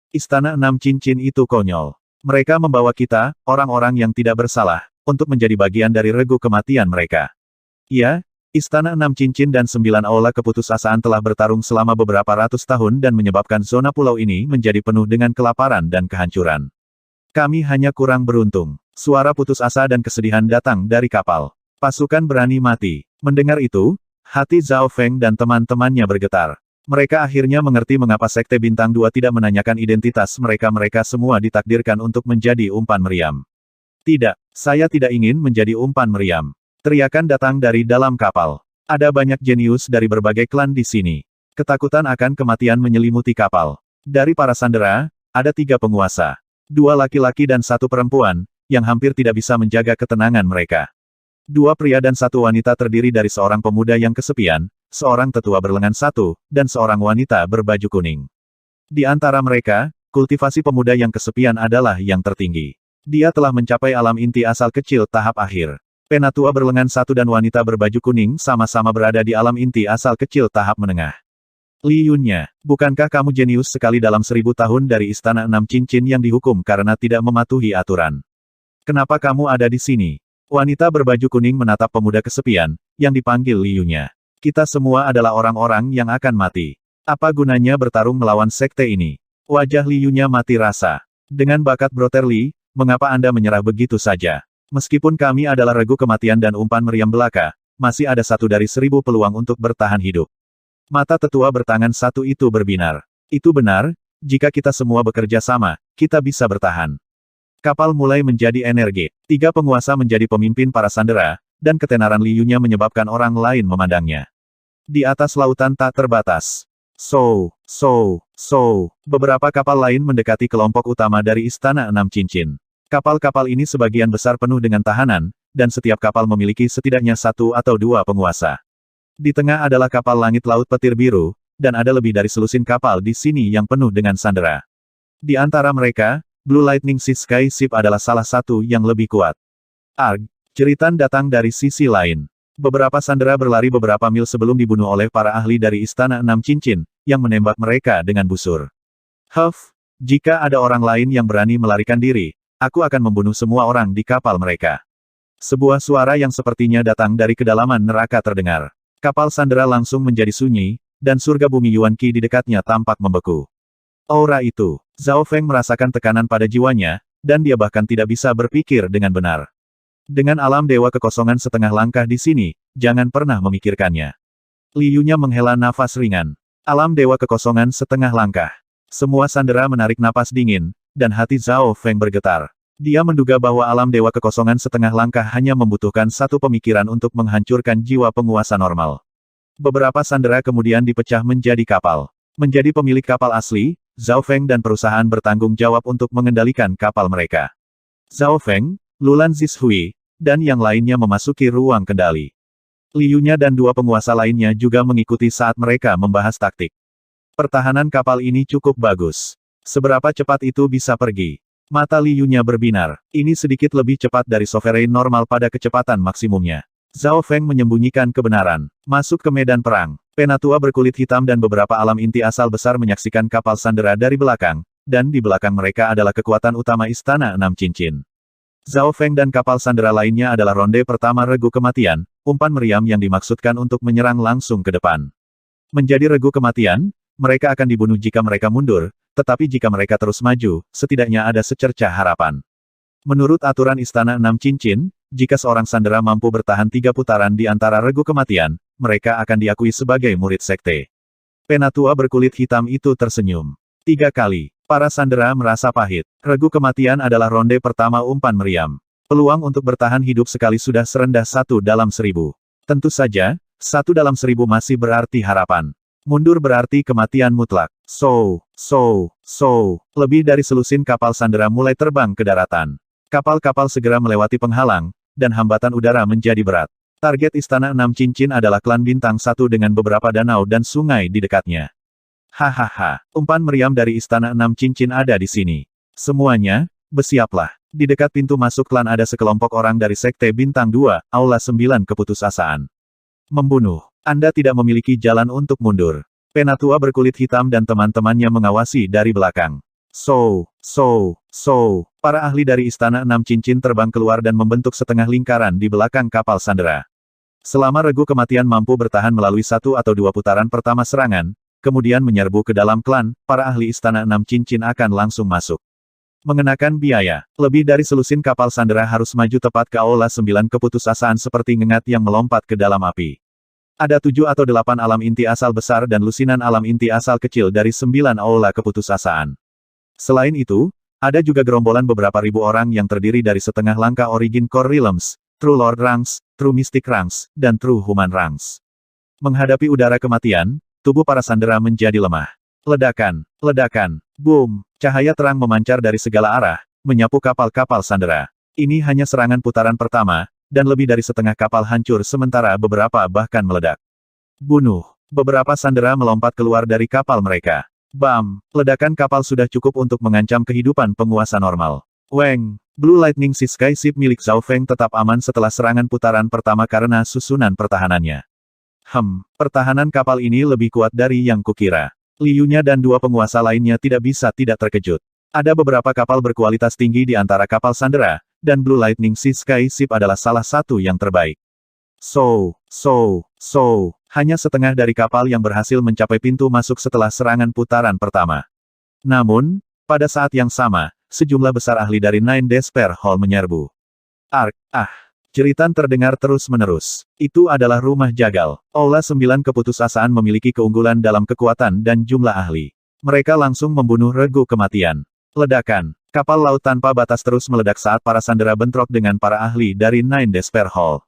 [SPEAKER 1] Istana 6 cincin itu konyol. Mereka membawa kita, orang-orang yang tidak bersalah, untuk menjadi bagian dari regu kematian mereka. Ya, Istana 6 Cincin dan 9 Aula Keputusasaan telah bertarung selama beberapa ratus tahun dan menyebabkan zona pulau ini menjadi penuh dengan kelaparan dan kehancuran. Kami hanya kurang beruntung. Suara putus asa dan kesedihan datang dari kapal. Pasukan berani mati. Mendengar itu, hati Zhao Feng dan teman-temannya bergetar. Mereka akhirnya mengerti mengapa Sekte Bintang 2 tidak menanyakan identitas mereka semua ditakdirkan untuk menjadi umpan meriam. Tidak, saya tidak ingin menjadi umpan meriam. Teriakan datang dari dalam kapal. Ada banyak jenius dari berbagai klan di sini. Ketakutan akan kematian menyelimuti kapal. Dari para sandera, ada 3 penguasa. 2 laki-laki dan 1 perempuan, yang hampir tidak bisa menjaga ketenangan mereka. 2 pria dan 1 wanita terdiri dari seorang pemuda yang kesepian, seorang tetua berlengan 1, dan seorang wanita berbaju kuning. Di antara mereka, kultivasi pemuda yang kesepian adalah yang tertinggi. Dia telah mencapai alam inti asal kecil tahap akhir. Penatua berlengan 1 dan wanita berbaju kuning sama-sama berada di alam inti asal kecil tahap menengah. Li Yunnya, bukankah kamu jenius sekali dalam 1000 tahun dari Istana 6 Cincin yang dihukum karena tidak mematuhi aturan? Kenapa kamu ada di sini? Wanita berbaju kuning menatap pemuda kesepian, yang dipanggil Li Yunnya. Kita semua adalah orang-orang yang akan mati. Apa gunanya bertarung melawan sekte ini? Wajah Li Yunnya mati rasa. Dengan bakat Brotherly, mengapa Anda menyerah begitu saja? Meskipun kami adalah regu kematian dan umpan meriam belaka, masih ada 1 dari 1000 peluang untuk bertahan hidup. Mata tetua bertangan 1 itu berbinar. Itu benar, jika kita semua bekerja sama, kita bisa bertahan. Kapal mulai menjadi energi. 3 penguasa menjadi pemimpin para sandera, dan ketenaran Liyunya menyebabkan orang lain memandangnya. Di atas lautan tak terbatas. Beberapa kapal lain mendekati kelompok utama dari Istana Enam Cincin. Kapal-kapal ini sebagian besar penuh dengan tahanan, dan setiap kapal memiliki setidaknya 1 atau 2 penguasa. Di tengah adalah kapal langit laut petir biru, dan ada lebih dari selusin kapal di sini yang penuh dengan sandera. Di antara mereka, Blue Lightning Sea Sky Ship adalah salah satu yang lebih kuat. Arg! Jeritan datang dari sisi lain. Beberapa sandera berlari beberapa mil sebelum dibunuh oleh para ahli dari Istana Enam Cincin, yang menembak mereka dengan busur. Huff! Jika ada orang lain yang berani melarikan diri, aku akan membunuh semua orang di kapal mereka. Sebuah suara yang sepertinya datang dari kedalaman neraka terdengar. Kapal sandera langsung menjadi sunyi, dan surga bumi Yuan Qi di dekatnya tampak membeku. Aura itu, Zhao Feng merasakan tekanan pada jiwanya, dan dia bahkan tidak bisa berpikir dengan benar. Dengan alam dewa kekosongan setengah langkah di sini, jangan pernah memikirkannya. Liyunya menghela nafas ringan. Alam dewa kekosongan setengah langkah. Semua sandera menarik napas dingin, dan hati Zhao Feng bergetar. Dia menduga bahwa alam dewa kekosongan setengah langkah hanya membutuhkan satu pemikiran untuk menghancurkan jiwa penguasa normal. Beberapa sandera kemudian dipecah menjadi kapal. Menjadi pemilik kapal asli, Zhao Feng dan perusahaan bertanggung jawab untuk mengendalikan kapal mereka. Zhao Feng, Lulan Zishui, dan yang lainnya memasuki ruang kendali. Liyunya dan 2 penguasa lainnya juga mengikuti saat mereka membahas taktik. Pertahanan kapal ini cukup bagus. Seberapa cepat itu bisa pergi? Mata Liyunya berbinar. Ini sedikit lebih cepat dari Sovereign normal pada kecepatan maksimumnya. Zhao Feng menyembunyikan kebenaran. Masuk ke medan perang. Penatua berkulit hitam dan beberapa alam inti asal besar menyaksikan kapal sandera dari belakang, dan di belakang mereka adalah kekuatan utama Istana Enam Cincin. Zhao Feng dan kapal sandera lainnya adalah ronde pertama Regu Kematian, umpan meriam yang dimaksudkan untuk menyerang langsung ke depan. Menjadi Regu Kematian, mereka akan dibunuh jika mereka mundur, tetapi jika mereka terus maju, setidaknya ada secercah harapan. Menurut aturan Istana Enam Cincin, jika seorang sandera mampu bertahan 3 putaran di antara Regu Kematian, mereka akan diakui sebagai murid sekte. Penatua berkulit hitam itu tersenyum. 3 kali. Para sandera merasa pahit. Regu Kematian adalah ronde pertama umpan meriam. Peluang untuk bertahan hidup sekali sudah serendah 1 dalam 1000. Tentu saja, 1 dalam 1000 masih berarti harapan. Mundur berarti kematian mutlak. Lebih dari selusin kapal sandera mulai terbang ke daratan. Kapal-kapal segera melewati penghalang, dan hambatan udara menjadi berat. Target Istana Enam Cincin adalah klan Bintang 1 dengan beberapa danau dan sungai di dekatnya. Hahaha, umpan meriam dari Istana Enam Cincin ada di sini. Semuanya, bersiaplah. Di dekat pintu masuk klan ada sekelompok orang dari Sekte Bintang 2, Aula 9 Keputusasaan. Membunuh. Anda tidak memiliki jalan untuk mundur. Penatua berkulit hitam dan teman-temannya mengawasi dari belakang. Para ahli dari Istana Enam Cincin terbang keluar dan membentuk setengah lingkaran di belakang kapal sandera. Selama Regu Kematian mampu bertahan melalui 1 atau 2 putaran pertama serangan, kemudian menyerbu ke dalam klan, para ahli Istana Enam Cincin akan langsung masuk. Mengenakan biaya, lebih dari selusin kapal sandera harus maju tepat ke Aula 9 Keputusasaan seperti ngengat yang melompat ke dalam api. Ada 7 atau 8 alam inti asal besar dan lusinan alam inti asal kecil dari 9 Aula Keputusasaan. Selain itu, ada juga gerombolan beberapa ribu orang yang terdiri dari setengah langkah Origin Core Realms, True Lord Ranks, True Mystic Ranks, dan True Human Ranks. Menghadapi udara kematian, tubuh para sandera menjadi lemah. Ledakan, boom, cahaya terang memancar dari segala arah, menyapu kapal-kapal sandera. Ini hanya serangan putaran pertama, dan lebih dari setengah kapal hancur sementara beberapa bahkan meledak. Bunuh. Beberapa sandera melompat keluar dari kapal mereka. Bam! Ledakan kapal sudah cukup untuk mengancam kehidupan penguasa normal. Weng! Blue Lightning Sea Sky Ship milik Zhao Feng tetap aman setelah serangan putaran pertama karena susunan pertahanannya. Pertahanan kapal ini lebih kuat dari yang kukira. Liyunya dan 2 penguasa lainnya tidak bisa tidak terkejut. Ada beberapa kapal berkualitas tinggi di antara kapal sandera, dan Blue Lightning Sea Sky Ship adalah salah satu yang terbaik. Hanya setengah dari kapal yang berhasil mencapai pintu masuk setelah serangan putaran pertama. Namun, pada saat yang sama, sejumlah besar ahli dari Nine Despair Hall menyerbu. Jeritan terdengar terus-menerus. Itu adalah rumah jagal. Aula 9 Keputusasaan memiliki keunggulan dalam kekuatan dan jumlah ahli. Mereka langsung membunuh Regu Kematian. Ledakan. Kapal laut tanpa batas terus meledak saat para sandera bentrok dengan para ahli dari Nine Despair Hall.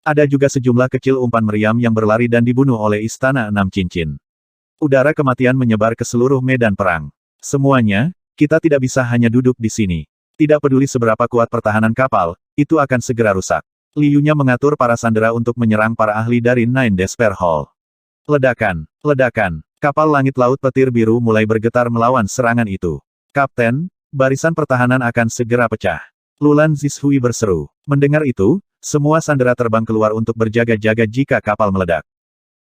[SPEAKER 1] Ada juga sejumlah kecil umpan meriam yang berlari dan dibunuh oleh Istana Enam Cincin. Udara kematian menyebar ke seluruh medan perang. Semuanya, kita tidak bisa hanya duduk di sini. Tidak peduli seberapa kuat pertahanan kapal, itu akan segera rusak. Liu Nya mengatur para sandera untuk menyerang para ahli dari Nine Despair Hall. Ledakan, ledakan. Kapal langit laut petir biru mulai bergetar melawan serangan itu. Kapten, barisan pertahanan akan segera pecah. Lulan Zishui berseru. Mendengar itu, semua sandera terbang keluar untuk berjaga-jaga jika kapal meledak.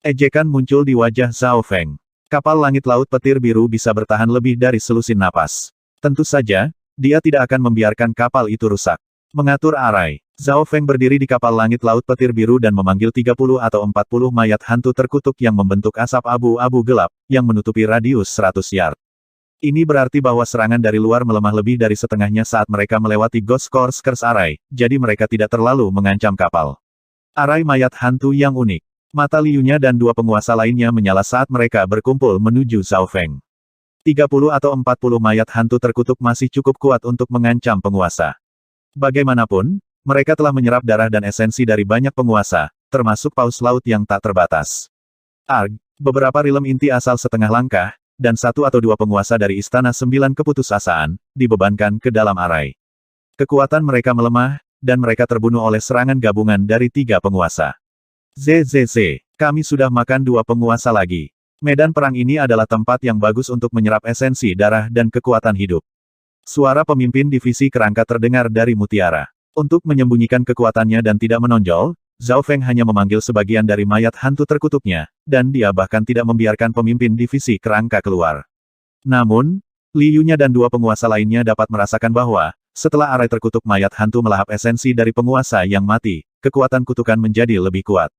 [SPEAKER 1] Ejekan muncul di wajah Zhao Feng. Kapal langit laut petir biru bisa bertahan lebih dari selusin napas. Tentu saja, dia tidak akan membiarkan kapal itu rusak. Mengatur arai. Zhao Feng berdiri di kapal langit laut petir biru dan memanggil 30 atau 40 mayat hantu terkutuk yang membentuk asap abu-abu gelap, yang menutupi radius 100 yard. Ini berarti bahwa serangan dari luar melemah lebih dari setengahnya saat mereka melewati Ghost Course Arai, jadi mereka tidak terlalu mengancam kapal. Arai mayat hantu yang unik. Mata Liu Nya dan dua penguasa lainnya menyala saat mereka berkumpul menuju Zhao Feng. 30 atau 40 mayat hantu terkutuk masih cukup kuat untuk mengancam penguasa. Bagaimanapun, mereka telah menyerap darah dan esensi dari banyak penguasa, termasuk paus laut yang tak terbatas. Beberapa rilem inti asal setengah langkah, dan satu atau dua penguasa dari Istana Sembilan Keputusasaan, dibebankan ke dalam arai. Kekuatan mereka melemah, dan mereka terbunuh oleh serangan gabungan dari 3 penguasa. ZZZ, kami sudah makan 2 penguasa lagi. Medan perang ini adalah tempat yang bagus untuk menyerap esensi darah dan kekuatan hidup. Suara pemimpin divisi kerangka terdengar dari Mutiara. Untuk menyembunyikan kekuatannya dan tidak menonjol, Zhao Feng hanya memanggil sebagian dari mayat hantu terkutuknya, dan dia bahkan tidak membiarkan pemimpin divisi kerangka keluar. Namun, Liu Nya dan 2 penguasa lainnya dapat merasakan bahwa, setelah arai terkutuk mayat hantu melahap esensi dari penguasa yang mati, kekuatan kutukan menjadi lebih kuat.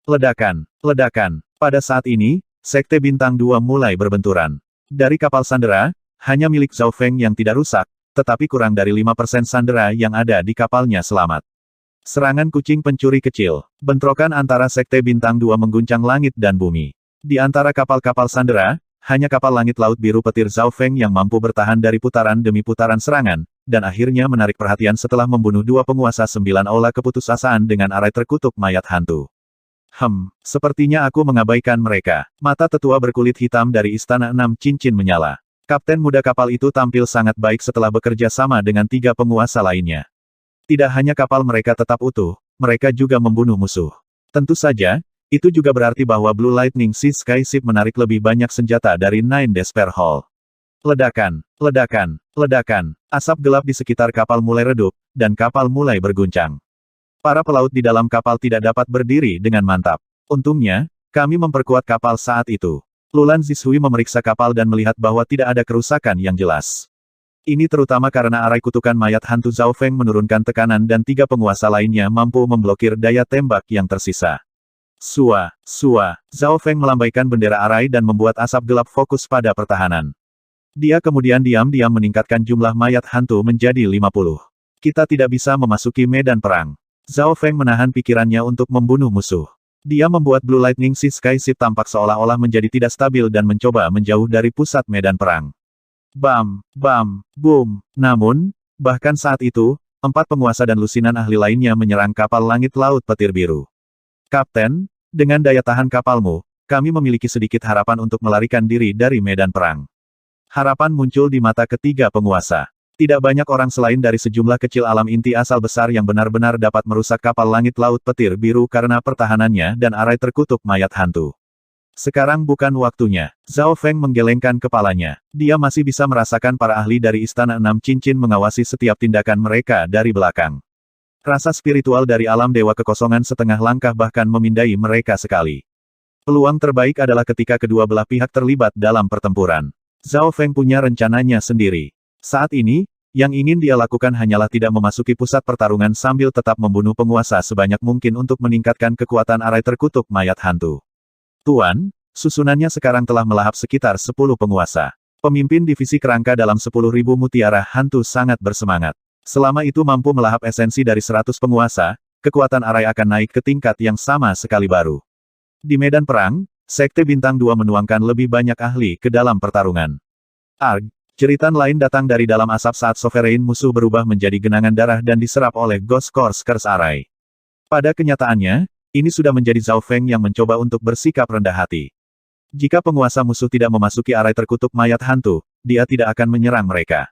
[SPEAKER 1] Ledakan, ledakan. Pada saat ini, Sekte Bintang 2 mulai berbenturan. Dari kapal sandera, hanya milik Zhao Feng yang tidak rusak, tetapi kurang dari 5% sandera yang ada di kapalnya selamat. Serangan kucing pencuri kecil. Bentrokan antara Sekte Bintang 2 mengguncang langit dan bumi. Di antara kapal-kapal sandera, hanya kapal langit laut biru petir Zhao Feng yang mampu bertahan dari putaran demi putaran serangan, dan akhirnya menarik perhatian setelah membunuh 2 penguasa 9 aula keputusasaan dengan arai terkutuk mayat hantu. Sepertinya aku mengabaikan mereka. Mata tetua berkulit hitam dari Istana Enam Cincin menyala. Kapten muda kapal itu tampil sangat baik setelah bekerja sama dengan 3 penguasa lainnya. Tidak hanya kapal mereka tetap utuh, mereka juga membunuh musuh. Tentu saja, itu juga berarti bahwa Blue Lightning Sea Skyship menarik lebih banyak senjata dari Nine Despair Hall. Ledakan, ledakan, ledakan. Asap gelap di sekitar kapal mulai redup, dan kapal mulai berguncang. Para pelaut di dalam kapal tidak dapat berdiri dengan mantap. Untungnya, kami memperkuat kapal saat itu. Lulan Zishui memeriksa kapal dan melihat bahwa tidak ada kerusakan yang jelas. Ini terutama karena arai kutukan mayat hantu Zhao Feng menurunkan tekanan dan 3 penguasa lainnya mampu memblokir daya tembak yang tersisa. Sua. Zhao Feng melambaikan bendera arai dan membuat asap gelap fokus pada pertahanan. Dia kemudian diam-diam meningkatkan jumlah mayat hantu menjadi 50. Kita tidak bisa memasuki medan perang. Zhao Feng menahan pikirannya untuk membunuh musuh. Dia membuat Blue Lightning Sea Skyship tampak seolah-olah menjadi tidak stabil dan mencoba menjauh dari pusat medan perang. Bam, bam, boom. Namun, bahkan saat itu, 4 penguasa dan lusinan ahli lainnya menyerang kapal langit laut petir biru. Kapten, dengan daya tahan kapalmu, kami memiliki sedikit harapan untuk melarikan diri dari medan perang. Harapan muncul di mata ketiga penguasa. Tidak banyak orang selain dari sejumlah kecil alam inti asal besar yang benar-benar dapat merusak kapal langit laut petir biru karena pertahanannya dan arai terkutuk mayat hantu. Sekarang bukan waktunya. Zhao Feng menggelengkan kepalanya. Dia masih bisa merasakan para ahli dari Istana Enam Cincin mengawasi setiap tindakan mereka dari belakang. Rasa spiritual dari alam dewa kekosongan setengah langkah bahkan memindai mereka sekali. Peluang terbaik adalah ketika kedua belah pihak terlibat dalam pertempuran. Zhao Feng punya rencananya sendiri. Saat ini, yang ingin dia lakukan hanyalah tidak memasuki pusat pertarungan sambil tetap membunuh penguasa sebanyak mungkin untuk meningkatkan kekuatan arai terkutuk mayat hantu. Tuan, susunannya sekarang telah melahap sekitar 10 penguasa. Pemimpin divisi kerangka dalam 10.000 mutiara hantu sangat bersemangat. Selama itu mampu melahap esensi dari 100 penguasa, kekuatan arai akan naik ke tingkat yang sama sekali baru. Di medan perang, Sekte Bintang 2 menuangkan lebih banyak ahli ke dalam pertarungan. Jeritan lain datang dari dalam asap saat Sovereign musuh berubah menjadi genangan darah dan diserap oleh Ghost Course Curse Array. Pada kenyataannya, ini sudah menjadi Zhao Feng yang mencoba untuk bersikap rendah hati. Jika penguasa musuh tidak memasuki arai terkutuk mayat hantu, dia tidak akan menyerang mereka.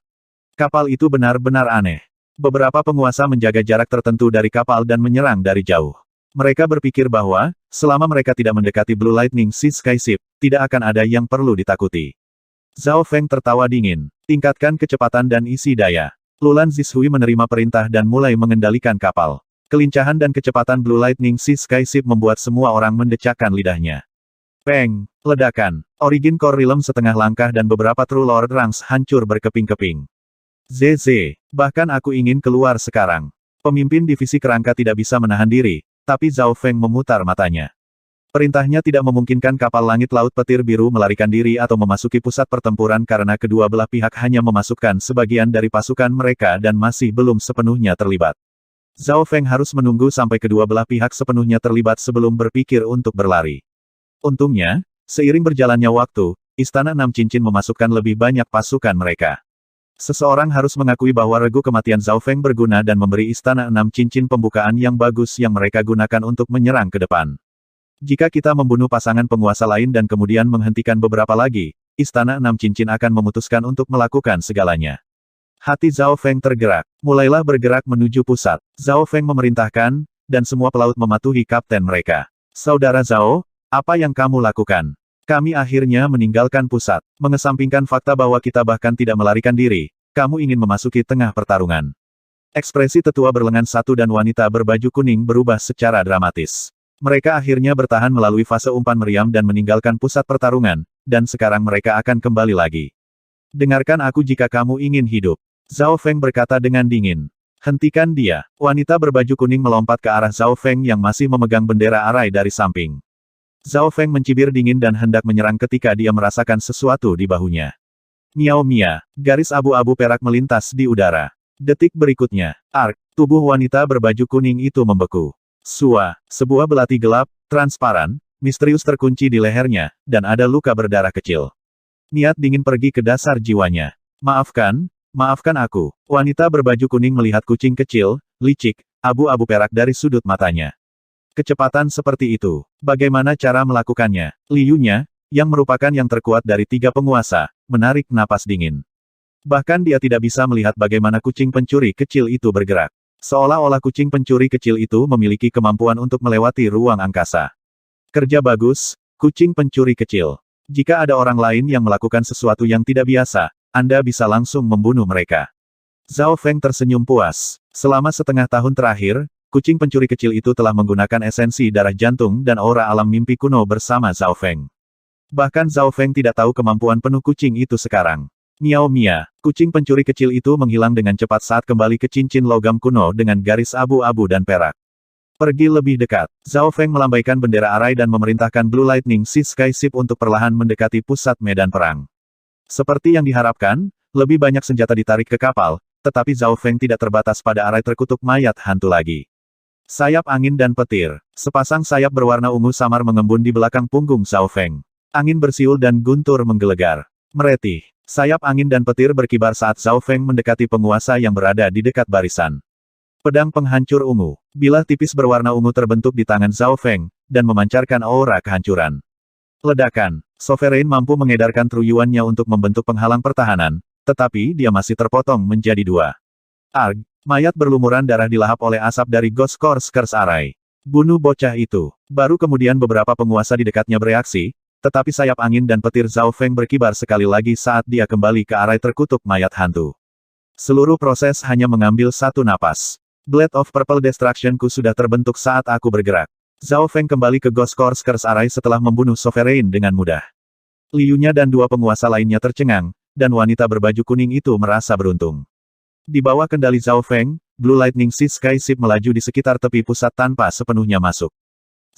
[SPEAKER 1] Kapal itu benar-benar aneh. Beberapa penguasa menjaga jarak tertentu dari kapal dan menyerang dari jauh. Mereka berpikir bahwa, selama mereka tidak mendekati Blue Lightning Sea Skyship, tidak akan ada yang perlu ditakuti. Zhao Feng tertawa dingin. Tingkatkan kecepatan dan isi daya. Lulan Zishui menerima perintah dan mulai mengendalikan kapal. Kelincahan dan kecepatan Blue Lightning Sea Skyship membuat semua orang mendecakkan lidahnya. Peng! Ledakan. Origin Core Realm setengah langkah dan beberapa True Lord Ranks hancur berkeping-keping. ZZ. Bahkan aku ingin keluar sekarang. Pemimpin divisi kerangka tidak bisa menahan diri, tapi Zhao Feng memutar matanya. Perintahnya tidak memungkinkan kapal langit laut petir biru melarikan diri atau memasuki pusat pertempuran karena kedua belah pihak hanya memasukkan sebagian dari pasukan mereka dan masih belum sepenuhnya terlibat. Zhao Feng harus menunggu sampai kedua belah pihak sepenuhnya terlibat sebelum berpikir untuk berlari. Untungnya, seiring berjalannya waktu, Istana Enam Cincin memasukkan lebih banyak pasukan mereka. Seseorang harus mengakui bahwa regu kematian Zhao Feng berguna dan memberi Istana Enam Cincin pembukaan yang bagus yang mereka gunakan untuk menyerang ke depan. Jika kita membunuh pasangan penguasa lain dan kemudian menghentikan beberapa lagi, Istana Enam Cincin akan memutuskan untuk melakukan segalanya. Hati Zhao Feng tergerak. Mulailah bergerak menuju pusat. Zhao Feng memerintahkan, dan semua pelaut mematuhi kapten mereka. Saudara Zhao, apa yang kamu lakukan? Kami akhirnya meninggalkan pusat. Mengesampingkan fakta bahwa kita bahkan tidak melarikan diri, kamu ingin memasuki tengah pertarungan. Ekspresi tetua berlengan satu dan wanita berbaju kuning berubah secara dramatis. Mereka akhirnya bertahan melalui fase umpan meriam dan meninggalkan pusat pertarungan, dan sekarang mereka akan kembali lagi. Dengarkan aku jika kamu ingin hidup. Zhao Feng berkata dengan dingin. Hentikan dia. Wanita berbaju kuning melompat ke arah Zhao Feng yang masih memegang bendera arai dari samping. Zhao Feng mencibir dingin dan hendak menyerang ketika dia merasakan sesuatu di bahunya. Miao Mia, garis abu-abu perak melintas di udara. Detik berikutnya, tubuh wanita berbaju kuning itu membeku. Sebuah belati gelap, transparan, misterius terkunci di lehernya, dan ada luka berdarah kecil. Niat dingin pergi ke dasar jiwanya. Maafkan aku. Wanita berbaju kuning melihat kucing kecil, licik, abu-abu perak dari sudut matanya. Kecepatan seperti itu. Bagaimana cara melakukannya? Liu-nya, yang merupakan yang terkuat dari tiga penguasa, menarik napas dingin. Bahkan dia tidak bisa melihat bagaimana kucing pencuri kecil itu bergerak. Seolah-olah kucing pencuri kecil itu memiliki kemampuan untuk melewati ruang angkasa. Kerja bagus, kucing pencuri kecil. Jika ada orang lain yang melakukan sesuatu yang tidak biasa, Anda bisa langsung membunuh mereka. Zhao Feng tersenyum puas. Selama setengah tahun terakhir, kucing pencuri kecil itu telah menggunakan esensi darah jantung dan aura alam mimpi kuno bersama Zhao Feng. Bahkan Zhao Feng tidak tahu kemampuan penuh kucing itu sekarang. Miao Mia, kucing pencuri kecil itu menghilang dengan cepat saat kembali ke cincin logam kuno dengan garis abu-abu dan perak. Pergi lebih dekat. Zhao Feng melambaikan bendera arai dan memerintahkan Blue Lightning Sea Skyship untuk perlahan mendekati pusat medan perang. Seperti yang diharapkan, lebih banyak senjata ditarik ke kapal, tetapi Zhao Feng tidak terbatas pada arai terkutuk mayat hantu lagi. Sayap angin dan petir. Sepasang sayap berwarna ungu samar mengembun di belakang punggung Zhao Feng. Angin bersiul dan guntur menggelegar. Meretih. Sayap angin dan petir berkibar saat Zhao Feng mendekati penguasa yang berada di dekat barisan. Pedang penghancur ungu. Bilah tipis berwarna ungu terbentuk di tangan Zhao Feng, dan memancarkan aura kehancuran. Ledakan. Sovereign mampu mengedarkan truyuannya untuk membentuk penghalang pertahanan, tetapi dia masih terpotong menjadi dua. Mayat berlumuran darah dilahap oleh asap dari Ghost Course Curse Array. Bunuh bocah itu. Baru kemudian beberapa penguasa di dekatnya bereaksi, tetapi sayap angin dan petir Zhao Feng berkibar sekali lagi saat dia kembali ke arai terkutuk mayat hantu. Seluruh proses hanya mengambil satu napas. Blade of Purple Destruction-ku sudah terbentuk saat aku bergerak. Zhao Feng kembali ke Ghost Course Curse Array setelah membunuh Sovereign dengan mudah. Liu-nya dan dua penguasa lainnya tercengang, dan wanita berbaju kuning itu merasa beruntung. Di bawah kendali Zhao Feng, Blue Lightning Sea Skyship melaju di sekitar tepi pusat tanpa sepenuhnya masuk.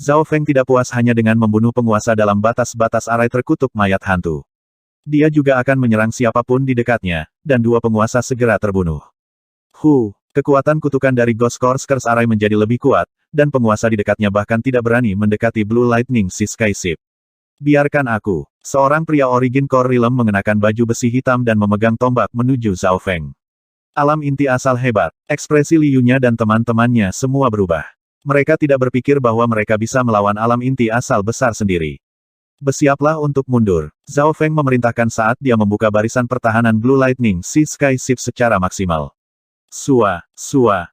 [SPEAKER 1] Zhao Feng tidak puas hanya dengan membunuh penguasa dalam batas-batas arai terkutuk mayat hantu. Dia juga akan menyerang siapapun di dekatnya, dan dua penguasa segera terbunuh. Kekuatan kutukan dari Ghost Course Curse Array menjadi lebih kuat, dan penguasa di dekatnya bahkan tidak berani mendekati Blue Lightning Sea Skyship. Biarkan aku. Seorang pria Origin Core Realm mengenakan baju besi hitam dan memegang tombak menuju Zhao Feng. Alam inti asal hebat. Ekspresi Li Yunya dan teman-temannya semua berubah. Mereka tidak berpikir bahwa mereka bisa melawan alam inti asal besar sendiri. Bersiaplah untuk mundur. Zhao Feng memerintahkan saat dia membuka barisan pertahanan Blue Lightning Sea Sky Ship secara maksimal. Sua.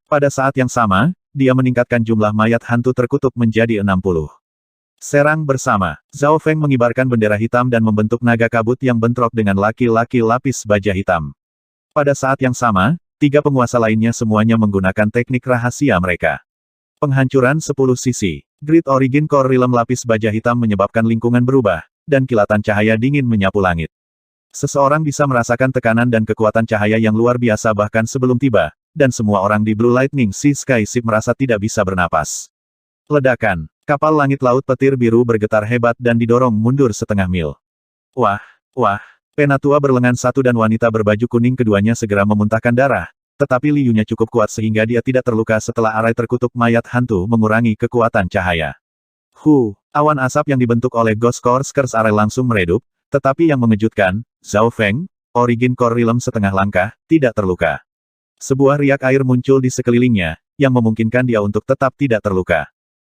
[SPEAKER 1] Pada saat yang sama, dia meningkatkan jumlah mayat hantu terkutuk menjadi 60. Serang bersama. Zhao Feng mengibarkan bendera hitam dan membentuk naga kabut yang bentrok dengan laki-laki lapis baja hitam. Pada saat yang sama, 3 penguasa lainnya semuanya menggunakan teknik rahasia mereka. Penghancuran 10 sisi. Grid Origin Core Realm lapis baja hitam menyebabkan lingkungan berubah, dan kilatan cahaya dingin menyapu langit. Seseorang bisa merasakan tekanan dan kekuatan cahaya yang luar biasa bahkan sebelum tiba, dan semua orang di Blue Lightning Sea Sky Ship merasa tidak bisa bernapas. Ledakan. Kapal langit laut petir biru bergetar hebat dan didorong mundur setengah mil. Wah. Penatua berlengan satu dan wanita berbaju kuning keduanya segera memuntahkan darah, tetapi Li Yunya cukup kuat sehingga dia tidak terluka setelah arai terkutuk mayat hantu mengurangi kekuatan cahaya. Awan asap yang dibentuk oleh Ghost Core Curse Array langsung meredup, tetapi yang mengejutkan, Zhao Feng, Origin Core Realm setengah langkah, tidak terluka. Sebuah riak air muncul di sekelilingnya, yang memungkinkan dia untuk tetap tidak terluka.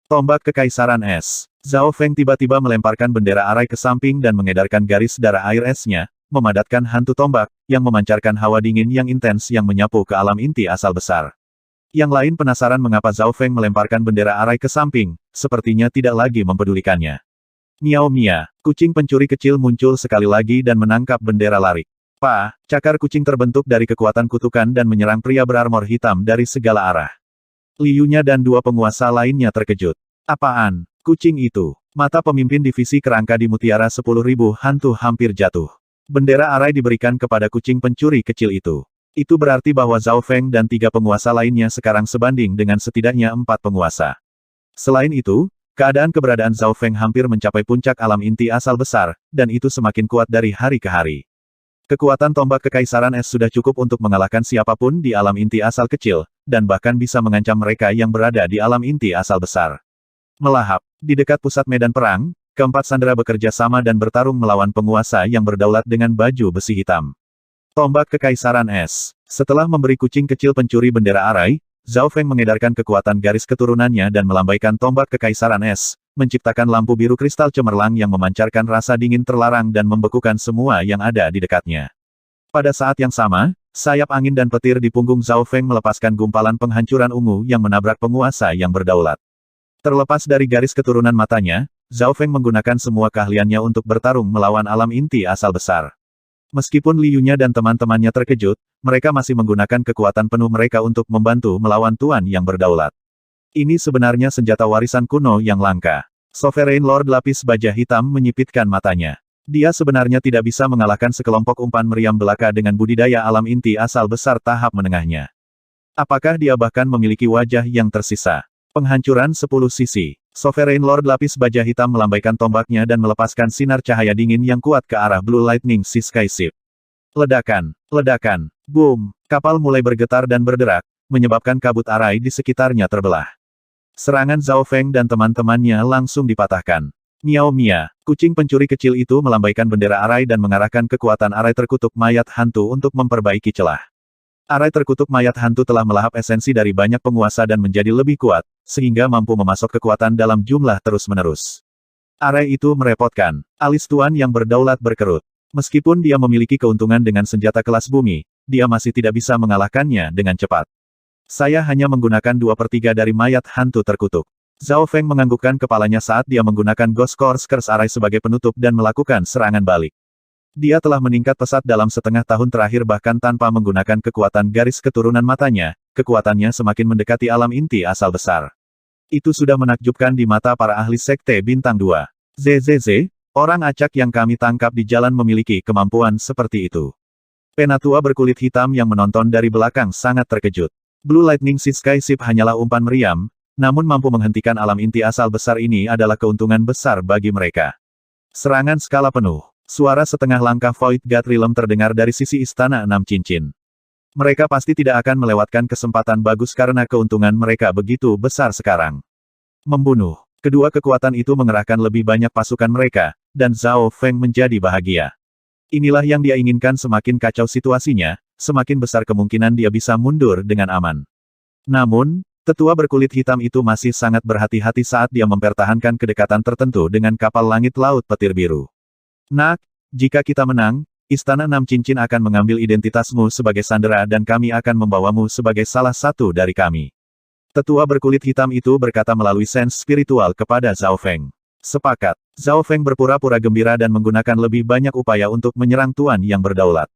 [SPEAKER 1] Tombak Kekaisaran Es. Zhao Feng tiba-tiba melemparkan bendera arai ke samping dan mengedarkan garis darah air esnya, memadatkan hantu tombak, yang memancarkan hawa dingin yang intens yang menyapu ke alam inti asal besar. Yang lain penasaran mengapa Zhao Feng melemparkan bendera arai ke samping, sepertinya tidak lagi mempedulikannya. Miao Mia, kucing pencuri kecil muncul sekali lagi dan menangkap bendera larik. Cakar kucing terbentuk dari kekuatan kutukan dan menyerang pria berarmor hitam dari segala arah. Li Yunya dan 2 penguasa lainnya terkejut. Apaan? Kucing itu. Mata pemimpin divisi kerangka di Mutiara 10.000 hantu hampir jatuh. Bendera arai diberikan kepada kucing pencuri kecil itu. Itu berarti bahwa Zhao Feng dan 3 penguasa lainnya sekarang sebanding dengan setidaknya 4 penguasa. Selain itu, keberadaan Zhao Feng hampir mencapai puncak alam inti asal besar, dan itu semakin kuat dari hari ke hari. Kekuatan tombak Kekaisaran Es sudah cukup untuk mengalahkan siapapun di alam inti asal kecil, dan bahkan bisa mengancam mereka yang berada di alam inti asal besar. Melahap. Di dekat pusat medan perang, keempat sandera bekerja sama dan bertarung melawan penguasa yang berdaulat dengan baju besi hitam. Tombak Kekaisaran Es. Setelah memberi kucing kecil pencuri bendera arai, Zhao Feng mengedarkan kekuatan garis keturunannya dan melambaikan tombak Kekaisaran Es, menciptakan lampu biru kristal cemerlang yang memancarkan rasa dingin terlarang dan membekukan semua yang ada di dekatnya. Pada saat yang sama, sayap angin dan petir di punggung Zhao Feng melepaskan gumpalan penghancuran ungu yang menabrak penguasa yang berdaulat. Terlepas dari garis keturunan matanya, Zhao Feng menggunakan semua keahliannya untuk bertarung melawan alam inti asal besar. Meskipun Li Yunya dan teman-temannya terkejut, mereka masih menggunakan kekuatan penuh mereka untuk membantu melawan Tuan yang berdaulat. Ini sebenarnya senjata warisan kuno yang langka. Sovereign Lord lapis baja hitam menyipitkan matanya. Dia sebenarnya tidak bisa mengalahkan sekelompok umpan meriam belaka dengan budidaya alam inti asal besar tahap menengahnya. Apakah dia bahkan memiliki wajah yang tersisa? Penghancuran 10 sisi. Sovereign Lord lapis baja hitam melambaikan tombaknya dan melepaskan sinar cahaya dingin yang kuat ke arah Blue Lightning Sea Sky Ship. Ledakan. Boom. Kapal mulai bergetar dan berderak, menyebabkan kabut arai di sekitarnya terbelah. Serangan Zhao Feng dan teman-temannya langsung dipatahkan. Miao Mia, kucing pencuri kecil itu melambaikan bendera arai dan mengarahkan kekuatan arai terkutuk mayat hantu untuk memperbaiki celah. Arai terkutuk mayat hantu telah melahap esensi dari banyak penguasa dan menjadi lebih kuat, sehingga mampu memasok kekuatan dalam jumlah terus-menerus. Arai itu merepotkan. Alis Tuan yang berdaulat berkerut. Meskipun dia memiliki keuntungan dengan senjata kelas bumi, dia masih tidak bisa mengalahkannya dengan cepat. Saya hanya menggunakan 2/3 dari mayat hantu terkutuk. Zhao Feng menganggukkan kepalanya saat dia menggunakan Ghost Core Curse Array sebagai penutup dan melakukan serangan balik. Dia telah meningkat pesat dalam setengah tahun terakhir bahkan tanpa menggunakan kekuatan garis keturunan matanya, kekuatannya semakin mendekati alam inti asal besar. Itu sudah menakjubkan di mata para ahli Sekte Bintang 2. ZZZ, orang acak yang kami tangkap di jalan memiliki kemampuan seperti itu. Penatua berkulit hitam yang menonton dari belakang sangat terkejut. Blue Lightning Sea Sky Ship hanyalah umpan meriam, namun mampu menghentikan alam inti asal besar ini adalah keuntungan besar bagi mereka. Serangan skala penuh. Suara setengah langkah Void God Realm terdengar dari sisi Istana Enam Cincin. Mereka pasti tidak akan melewatkan kesempatan bagus karena keuntungan mereka begitu besar sekarang. Membunuh. Kedua kekuatan itu mengerahkan lebih banyak pasukan mereka, dan Zhao Feng menjadi bahagia. Inilah yang dia inginkan. Semakin kacau situasinya, semakin besar kemungkinan dia bisa mundur dengan aman. Namun, tetua berkulit hitam itu masih sangat berhati-hati saat dia mempertahankan kedekatan tertentu dengan kapal langit laut petir biru. Nak, jika kita menang, Istana Enam Cincin akan mengambil identitasmu sebagai sandera dan kami akan membawamu sebagai salah satu dari kami. Tetua berkulit hitam itu berkata melalui sense spiritual kepada Zhao Feng. Sepakat. Zhao Feng berpura-pura gembira dan menggunakan lebih banyak upaya untuk menyerang tuan yang berdaulat.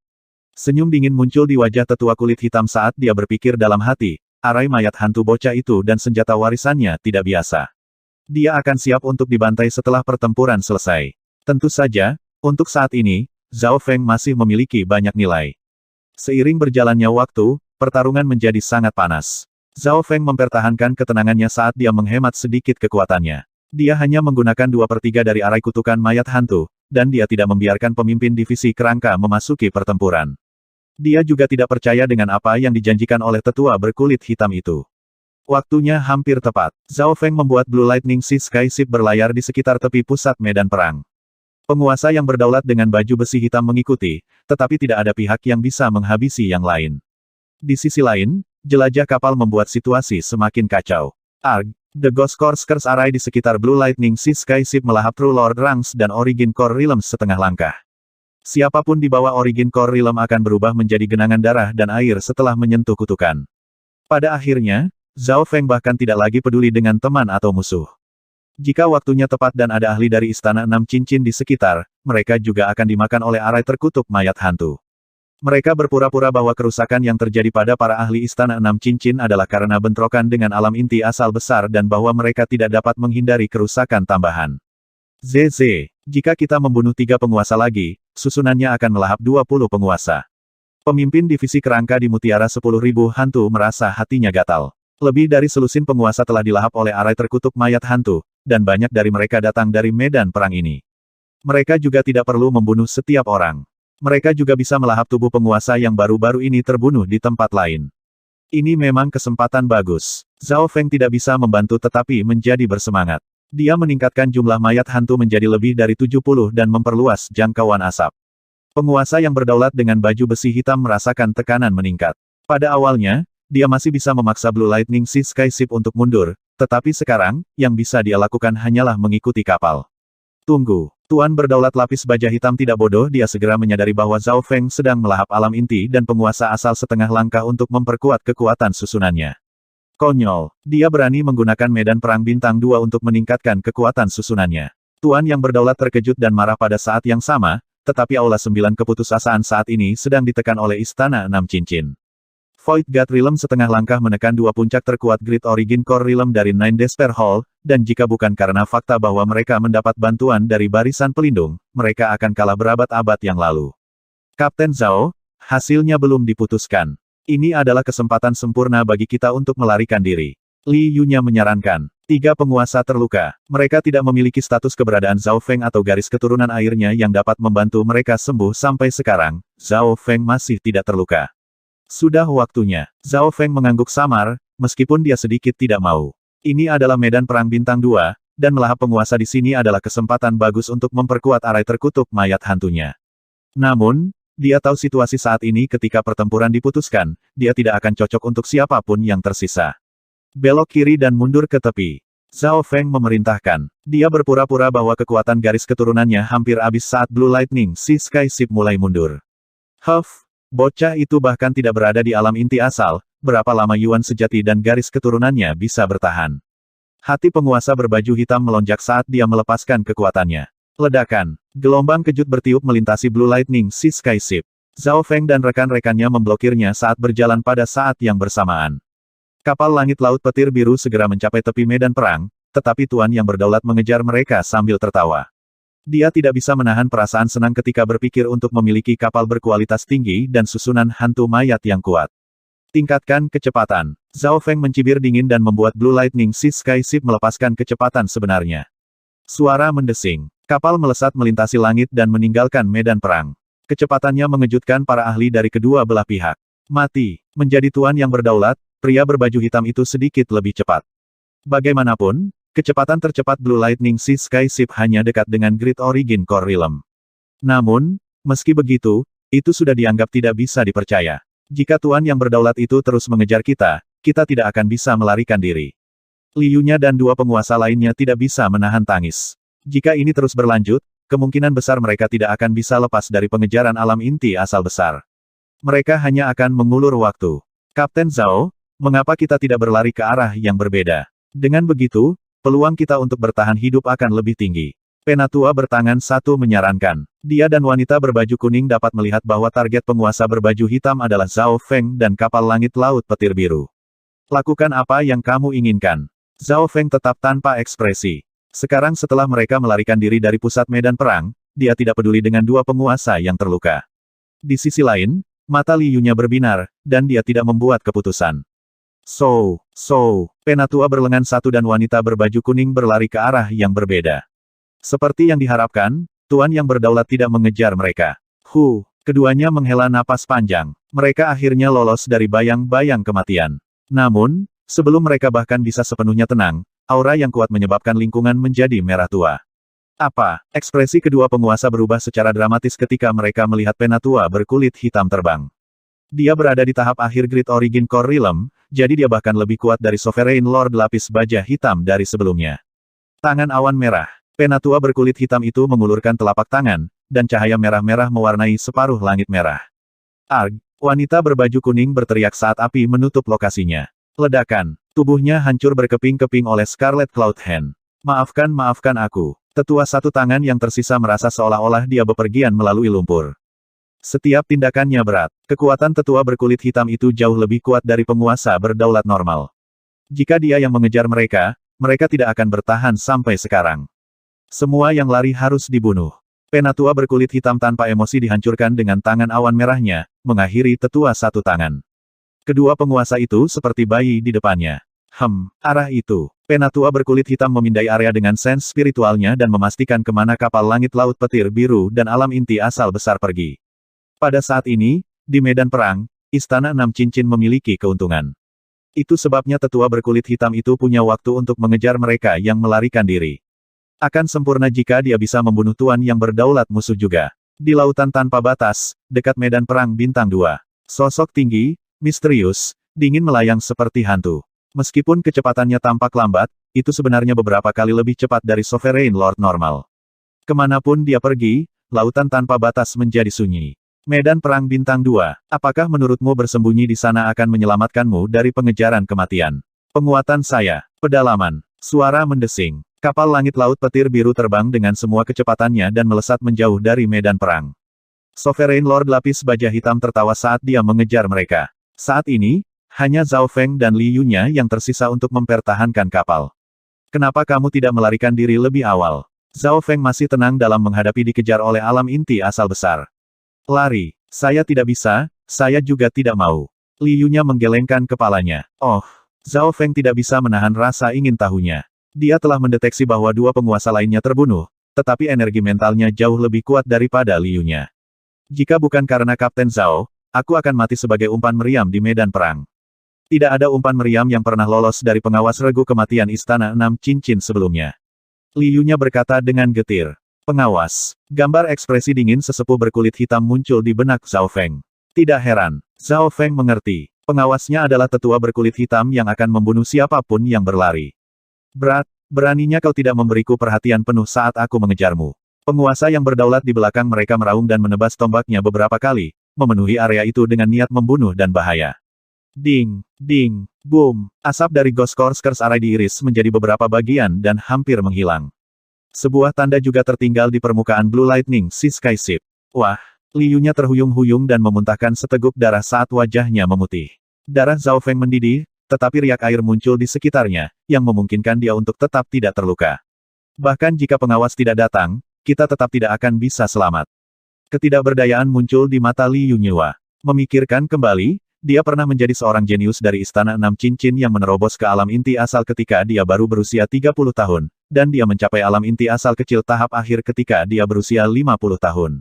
[SPEAKER 1] Senyum dingin muncul di wajah tetua kulit hitam saat dia berpikir dalam hati, arai mayat hantu bocah itu dan senjata warisannya tidak biasa. Dia akan siap untuk dibantai setelah pertempuran selesai. Tentu saja, untuk saat ini, Zhao Feng masih memiliki banyak nilai. Seiring berjalannya waktu, pertarungan menjadi sangat panas. Zhao Feng mempertahankan ketenangannya saat dia menghemat sedikit kekuatannya. Dia hanya menggunakan 2/3 dari arai kutukan mayat hantu, dan dia tidak membiarkan pemimpin divisi kerangka memasuki pertempuran. Dia juga tidak percaya dengan apa yang dijanjikan oleh tetua berkulit hitam itu. Waktunya hampir tepat. Zhao Feng membuat Blue Lightning Sea Sky Ship berlayar di sekitar tepi pusat medan perang. Penguasa yang berdaulat dengan baju besi hitam mengikuti, tetapi tidak ada pihak yang bisa menghabisi yang lain. Di sisi lain, jelajah kapal membuat situasi semakin kacau. Arg, The Ghost Corsairs Array di sekitar Blue Lightning Sea Sky Ship melahap True Lord Ranks dan Origin Core Realms setengah langkah. Siapapun di bawah Origin Core Realm akan berubah menjadi genangan darah dan air setelah menyentuh kutukan. Pada akhirnya, Zhao Feng bahkan tidak lagi peduli dengan teman atau musuh. Jika waktunya tepat dan ada ahli dari Istana Enam Cincin di sekitar, mereka juga akan dimakan oleh arai terkutuk mayat hantu. Mereka berpura-pura bahwa kerusakan yang terjadi pada para ahli Istana Enam Cincin adalah karena bentrokan dengan alam inti asal besar dan bahwa mereka tidak dapat menghindari kerusakan tambahan. ZZ, jika kita membunuh 3 penguasa lagi, susunannya akan melahap 20 penguasa. Pemimpin divisi kerangka di Mutiara 10.000 hantu merasa hatinya gatal. Lebih dari selusin penguasa telah dilahap oleh arai terkutuk mayat hantu, dan banyak dari mereka datang dari medan perang ini. Mereka juga tidak perlu membunuh setiap orang. Mereka juga bisa melahap tubuh penguasa yang baru-baru ini terbunuh di tempat lain. Ini memang kesempatan bagus. Zhao Feng tidak bisa membantu tetapi menjadi bersemangat. Dia meningkatkan jumlah mayat hantu menjadi lebih dari 70 dan memperluas jangkauan asap. Penguasa yang berdaulat dengan baju besi hitam merasakan tekanan meningkat. Pada awalnya, dia masih bisa memaksa Blue Lightning Sea Sky Ship untuk mundur, tetapi sekarang, yang bisa dia lakukan hanyalah mengikuti kapal. Tunggu. Tuan berdaulat lapis baja hitam tidak bodoh, dia segera menyadari bahwa Zhao Feng sedang melahap alam inti dan penguasa asal setengah langkah untuk memperkuat kekuatan susunannya. Konyol. Dia berani menggunakan medan perang bintang 2 untuk meningkatkan kekuatan susunannya. Tuan yang berdaulat terkejut dan marah pada saat yang sama, tetapi Aula 9 keputusasaan saat ini sedang ditekan oleh Istana Enam Cincin. Void God Realm setengah langkah menekan 2 puncak terkuat Grid Origin Core Realm dari Nine Despair Hall, dan jika bukan karena fakta bahwa mereka mendapat bantuan dari barisan pelindung, mereka akan kalah berabad-abad yang lalu. Kapten Zhao, hasilnya belum diputuskan. Ini adalah kesempatan sempurna bagi kita untuk melarikan diri. Li Yunya menyarankan. 3 penguasa terluka. Mereka tidak memiliki status keberadaan Zhao Feng atau garis keturunan airnya yang dapat membantu mereka sembuh sampai sekarang. Zhao Feng masih tidak terluka. Sudah waktunya. Zhao Feng mengangguk samar, meskipun dia sedikit tidak mau. Ini adalah medan perang bintang 2, dan melahap penguasa di sini adalah kesempatan bagus untuk memperkuat arai terkutuk mayat hantunya. Namun, dia tahu situasi saat ini ketika pertempuran diputuskan, dia tidak akan cocok untuk siapapun yang tersisa. Belok kiri dan mundur ke tepi. Zhao Feng memerintahkan. Dia berpura-pura bahwa kekuatan garis keturunannya hampir habis saat Blue Lightning Sea Sky Ship mulai mundur. Huff. Bocah itu bahkan tidak berada di alam inti asal, berapa lama Yuan sejati dan garis keturunannya bisa bertahan. Hati penguasa berbaju hitam melonjak saat dia melepaskan kekuatannya. Ledakan. Gelombang kejut bertiup melintasi Blue Lightning Sea Sky Ship. Zhao Feng dan rekan-rekannya memblokirnya saat berjalan pada saat yang bersamaan. Kapal langit laut petir biru segera mencapai tepi medan perang, tetapi tuan yang berdaulat mengejar mereka sambil tertawa. Dia tidak bisa menahan perasaan senang ketika berpikir untuk memiliki kapal berkualitas tinggi dan susunan hantu mayat yang kuat. Tingkatkan kecepatan. Zhao Feng mencibir dingin dan membuat Blue Lightning Sea Sky Ship melepaskan kecepatan sebenarnya. Suara mendesing. Kapal melesat melintasi langit dan meninggalkan medan perang. Kecepatannya mengejutkan para ahli dari kedua belah pihak. Mati. Menjadi tuan yang berdaulat, pria berbaju hitam itu sedikit lebih cepat. Bagaimanapun, Kecepatan tercepat Blue Lightning Sea Sky Ship hanya dekat dengan Grid Origin Core Realm. Namun, meski begitu, itu sudah dianggap tidak bisa dipercaya. Jika Tuan yang berdaulat itu terus mengejar kita, kita tidak akan bisa melarikan diri. Liu-nya dan dua penguasa lainnya tidak bisa menahan tangis. Jika ini terus berlanjut, kemungkinan besar mereka tidak akan bisa lepas dari pengejaran alam inti asal besar. Mereka hanya akan mengulur waktu. Kapten Zhao, mengapa kita tidak berlari ke arah yang berbeda? Dengan begitu, peluang kita untuk bertahan hidup akan lebih tinggi. Penatua bertangan satu menyarankan. Dia dan wanita berbaju kuning dapat melihat bahwa target penguasa berbaju hitam adalah Zhao Feng dan kapal langit laut petir biru. Lakukan apa yang kamu inginkan. Zhao Feng tetap tanpa ekspresi. Sekarang setelah mereka melarikan diri dari pusat medan perang, dia tidak peduli dengan dua penguasa yang terluka. Di sisi lain, mata Liu-nya berbinar, dan dia tidak membuat keputusan. Penatua berlengan satu dan wanita berbaju kuning berlari ke arah yang berbeda. Seperti yang diharapkan, Tuan yang berdaulat tidak mengejar mereka. Keduanya menghela napas panjang. Mereka akhirnya lolos dari bayang-bayang kematian. Namun, sebelum mereka bahkan bisa sepenuhnya tenang, aura yang kuat menyebabkan lingkungan menjadi merah tua. Ekspresi kedua penguasa berubah secara dramatis ketika mereka melihat Penatua berkulit hitam terbang. Dia berada di tahap akhir Grid Origin Core Realm, jadi dia bahkan lebih kuat dari Sovereign Lord lapis baja hitam dari sebelumnya. Tangan awan merah. Penatua berkulit hitam itu mengulurkan telapak tangan, dan cahaya merah-merah mewarnai separuh langit merah. Arg! Wanita berbaju kuning berteriak saat api menutup lokasinya. Ledakan. Tubuhnya hancur berkeping-keping oleh Scarlet Cloud Hand. Maafkan aku. Tetua satu tangan yang tersisa merasa seolah-olah dia bepergian melalui lumpur. Setiap tindakannya berat. Kekuatan tetua berkulit hitam itu jauh lebih kuat dari penguasa berdaulat normal. Jika dia yang mengejar mereka, mereka tidak akan bertahan sampai sekarang. Semua yang lari harus dibunuh. Penatua berkulit hitam tanpa emosi dihancurkan dengan tangan awan merahnya, mengakhiri tetua satu tangan. Kedua penguasa itu seperti bayi di depannya. Arah itu. Penatua berkulit hitam memindai area dengan sense spiritualnya dan memastikan kemana kapal langit laut petir biru dan alam inti asal besar pergi. Pada saat ini, di medan perang, Istana Enam Cincin memiliki keuntungan. Itu sebabnya tetua berkulit hitam itu punya waktu untuk mengejar mereka yang melarikan diri. Akan sempurna jika dia bisa membunuh tuan yang berdaulat musuh juga. Di lautan tanpa batas, dekat medan perang bintang 2. Sosok tinggi, misterius, dingin melayang seperti hantu. Meskipun kecepatannya tampak lambat, itu sebenarnya beberapa kali lebih cepat dari Sovereign Lord normal. Kemanapun dia pergi, lautan tanpa batas menjadi sunyi. Medan Perang Bintang 2, apakah menurutmu bersembunyi di sana akan menyelamatkanmu dari pengejaran kematian? Penguatan saya. Pedalaman. Suara mendesing. Kapal langit laut petir biru terbang dengan semua kecepatannya dan melesat menjauh dari medan perang. Sovereign Lord lapis baja hitam tertawa saat dia mengejar mereka. Saat ini, hanya Zhao Feng dan Liu-nya yang tersisa untuk mempertahankan kapal. Kenapa kamu tidak melarikan diri lebih awal? Zhao Feng masih tenang dalam menghadapi dikejar oleh alam inti asal besar. Lari. Saya tidak bisa, saya juga tidak mau. Liu-nya menggelengkan kepalanya. Zhao Feng tidak bisa menahan rasa ingin tahunya. Dia telah mendeteksi bahwa dua penguasa lainnya terbunuh, tetapi energi mentalnya jauh lebih kuat daripada Liu-nya. Jika bukan karena Kapten Zhao, aku akan mati sebagai umpan meriam di medan perang. Tidak ada umpan meriam yang pernah lolos dari pengawas regu kematian Istana Enam Cincin sebelumnya. Liu-nya berkata dengan getir. Pengawas. Gambar ekspresi dingin sesepuh berkulit hitam muncul di benak Zhao Feng. Tidak heran. Zhao Feng mengerti. Pengawasnya adalah tetua berkulit hitam yang akan membunuh siapapun yang berlari. Beraninya kau tidak memberiku perhatian penuh saat aku mengejarmu. Penguasa yang berdaulat di belakang mereka meraung dan menebas tombaknya beberapa kali, memenuhi area itu dengan niat membunuh dan bahaya. Ding, ding, boom. Asap dari Ghost Course Array diiris menjadi beberapa bagian dan hampir menghilang. Sebuah tanda juga tertinggal di permukaan Blue Lightning Sea Sky Ship. Wah, Liu-nya terhuyung-huyung dan memuntahkan seteguk darah saat wajahnya memutih. Darah Zhao Feng mendidih, tetapi riak air muncul di sekitarnya, yang memungkinkan dia untuk tetap tidak terluka. Bahkan jika pengawas tidak datang, kita tetap tidak akan bisa selamat. Ketidakberdayaan muncul di mata Liu-nya. Memikirkan kembali, dia pernah menjadi seorang jenius dari Istana Enam Cincin yang menerobos ke alam inti asal ketika dia baru berusia 30 tahun, dan dia mencapai alam inti asal kecil tahap akhir ketika dia berusia 50 tahun.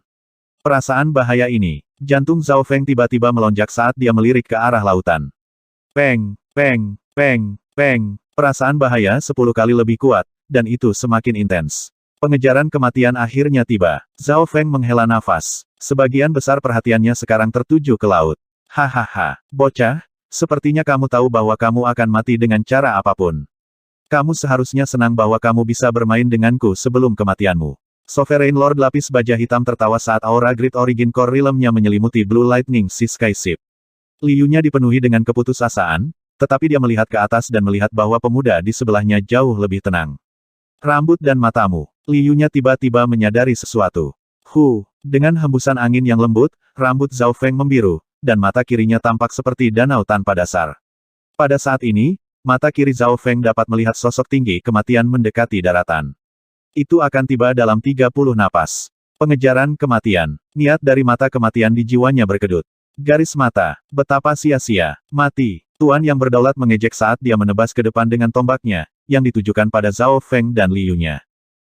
[SPEAKER 1] Perasaan bahaya ini, jantung Zhao Feng tiba-tiba melonjak saat dia melirik ke arah lautan. Peng, peng, peng, peng, Perasaan bahaya 10 kali lebih kuat, dan itu semakin intens. Pengejaran kematian akhirnya tiba. Zhao Feng menghela nafas. Sebagian besar perhatiannya sekarang tertuju ke laut. Hahaha, bocah, sepertinya kamu tahu bahwa kamu akan mati dengan cara apapun. Kamu seharusnya senang bahwa kamu bisa bermain denganku sebelum kematianmu. Sovereign Lord Lapis Baja Hitam tertawa saat aura Great Origin Core Realm-nya menyelimuti Blue Lightning Sea Sky Ship. Liu-nya dipenuhi dengan keputusasaan, tetapi dia melihat ke atas dan melihat bahwa pemuda di sebelahnya jauh lebih tenang. Rambut dan matamu. Liu-nya tiba-tiba menyadari sesuatu. Dengan hembusan angin yang lembut, rambut Zhao Feng membiru, dan mata kirinya tampak seperti danau tanpa dasar. Pada saat ini, mata kiri Zhao Feng dapat melihat sosok tinggi kematian mendekati daratan. Itu akan tiba dalam 30 napas. Pengejaran kematian. Niat dari mata kematian di jiwanya berkedut. Garis mata. Betapa sia-sia. Mati. Tuan yang berdaulat mengejek saat dia menebas ke depan dengan tombaknya, yang ditujukan pada Zhao Feng dan Liu-nya.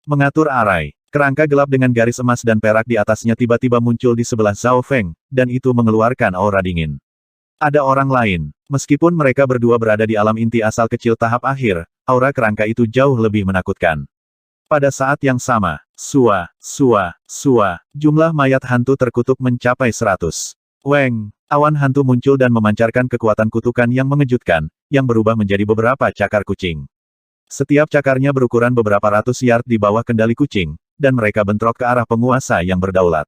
[SPEAKER 1] Mengatur arai. Kerangka gelap dengan garis emas dan perak di atasnya tiba-tiba muncul di sebelah Zhao Feng, dan itu mengeluarkan aura dingin. Ada orang lain. Meskipun mereka berdua berada di alam inti asal kecil tahap akhir, aura kerangka itu jauh lebih menakutkan. Pada saat yang sama, jumlah mayat hantu terkutuk mencapai 100. Weng, awan hantu muncul dan memancarkan kekuatan kutukan yang mengejutkan, yang berubah menjadi beberapa cakar kucing. Setiap cakarnya berukuran beberapa ratus yard di bawah kendali kucing, dan mereka bentrok ke arah penguasa yang berdaulat.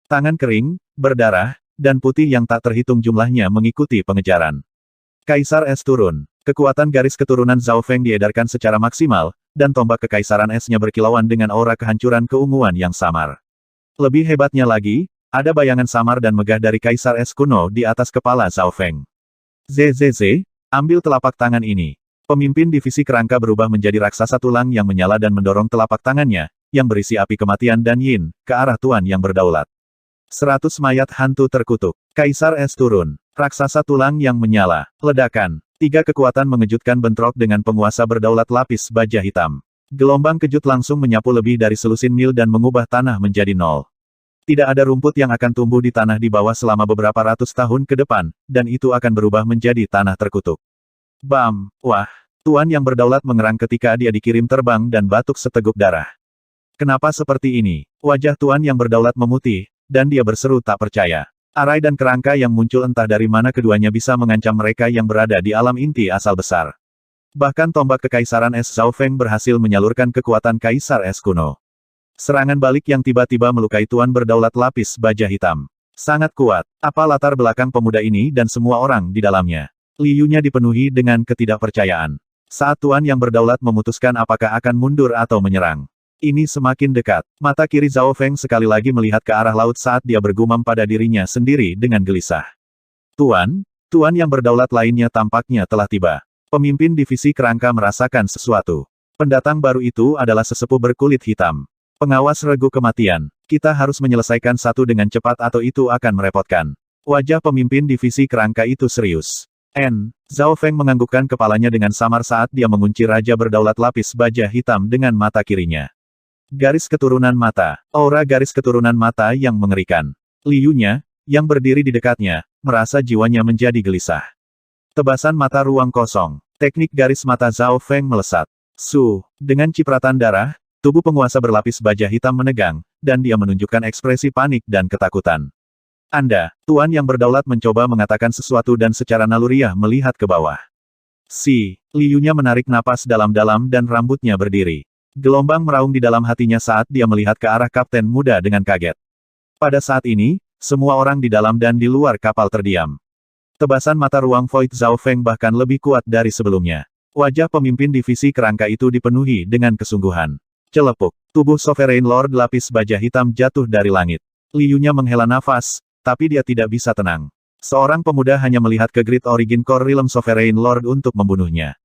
[SPEAKER 1] Tangan kering, berdarah, dan putih yang tak terhitung jumlahnya mengikuti pengejaran. Kaisar Es turun. Kekuatan garis keturunan Zhao Feng diedarkan secara maksimal, dan tombak kekaisaran esnya berkilauan dengan aura kehancuran keunguan yang samar. Lebih hebatnya lagi, ada bayangan samar dan megah dari Kaisar Es kuno di atas kepala Zhao Feng. ZZZ, ambil telapak tangan ini. Pemimpin divisi kerangka berubah menjadi raksasa tulang yang menyala dan mendorong telapak tangannya, yang berisi api kematian dan yin, ke arah tuan yang berdaulat. 100 mayat hantu terkutuk. Kaisar Es turun. Raksasa tulang yang menyala. Ledakan. 3 kekuatan mengejutkan bentrok dengan penguasa berdaulat lapis baja hitam. Gelombang kejut langsung menyapu lebih dari selusin mil dan mengubah tanah menjadi nol. Tidak ada rumput yang akan tumbuh di tanah di bawah selama beberapa ratus tahun ke depan, dan itu akan berubah menjadi tanah terkutuk. Bam! Wah! Tuan yang berdaulat mengerang ketika dia dikirim terbang dan batuk seteguk darah. Kenapa seperti ini? Wajah tuan yang berdaulat memutih, dan dia berseru tak percaya. Arai dan kerangka yang muncul entah dari mana keduanya bisa mengancam mereka yang berada di alam inti asal besar. Bahkan tombak kekaisaran es Zhao Feng berhasil menyalurkan kekuatan kaisar es kuno. Serangan balik yang tiba-tiba melukai tuan berdaulat lapis baja hitam. Sangat kuat. Apa latar belakang pemuda ini dan semua orang di dalamnya? Liu-nya dipenuhi dengan ketidakpercayaan. Saat tuan yang berdaulat memutuskan apakah akan mundur atau menyerang. Ini semakin dekat. Mata kiri Zhao Feng sekali lagi melihat ke arah laut saat dia bergumam pada dirinya sendiri dengan gelisah. Tuan yang berdaulat lainnya tampaknya telah tiba. Pemimpin divisi kerangka merasakan sesuatu. Pendatang baru itu adalah sesepuh berkulit hitam. Pengawas regu kematian. Kita harus menyelesaikan satu dengan cepat atau itu akan merepotkan. Wajah pemimpin divisi kerangka itu serius. Zhao Feng menganggukkan kepalanya dengan samar saat dia mengunci raja berdaulat lapis baja hitam dengan mata kirinya. Garis keturunan mata. Aura garis keturunan mata yang mengerikan. Liu-nya, yang berdiri di dekatnya, merasa jiwanya menjadi gelisah. Tebasan mata ruang kosong. Teknik garis mata Zhao Feng melesat. Dengan cipratan darah, tubuh penguasa berlapis baja hitam menegang, dan dia menunjukkan ekspresi panik dan ketakutan. Tuan yang berdaulat mencoba mengatakan sesuatu dan secara naluriah melihat ke bawah. Liu-nya menarik napas dalam-dalam dan rambutnya berdiri. Gelombang meraung di dalam hatinya saat dia melihat ke arah kapten muda dengan kaget. Pada saat ini, semua orang di dalam dan di luar kapal terdiam. Tebasan mata ruang Void Zhao Feng bahkan lebih kuat dari sebelumnya. Wajah pemimpin divisi kerangka itu dipenuhi dengan kesungguhan. Celepuk. Tubuh Sovereign Lord lapis baja hitam jatuh dari langit. Liu-nya menghela nafas, tapi dia tidak bisa tenang. Seorang pemuda hanya melihat ke Great Origin Core Realm Sovereign Lord untuk membunuhnya.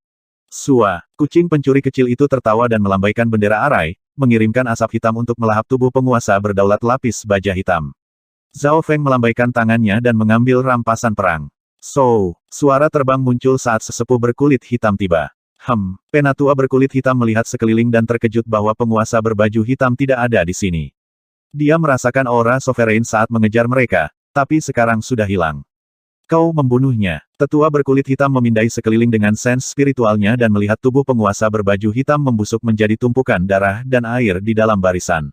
[SPEAKER 1] Kucing pencuri kecil itu tertawa dan melambaikan bendera arai, mengirimkan asap hitam untuk melahap tubuh penguasa berdaulat lapis baja hitam. Zhao Feng melambaikan tangannya dan mengambil rampasan perang. Suara terbang muncul saat sesepuh berkulit hitam tiba. Penatua berkulit hitam melihat sekeliling dan terkejut bahwa penguasa berbaju hitam tidak ada di sini. Dia merasakan aura sovereign saat mengejar mereka, tapi sekarang sudah hilang. Kau membunuhnya. Tetua berkulit hitam memindai sekeliling dengan sens spiritualnya dan melihat tubuh penguasa berbaju hitam membusuk menjadi tumpukan darah dan air di dalam barisan.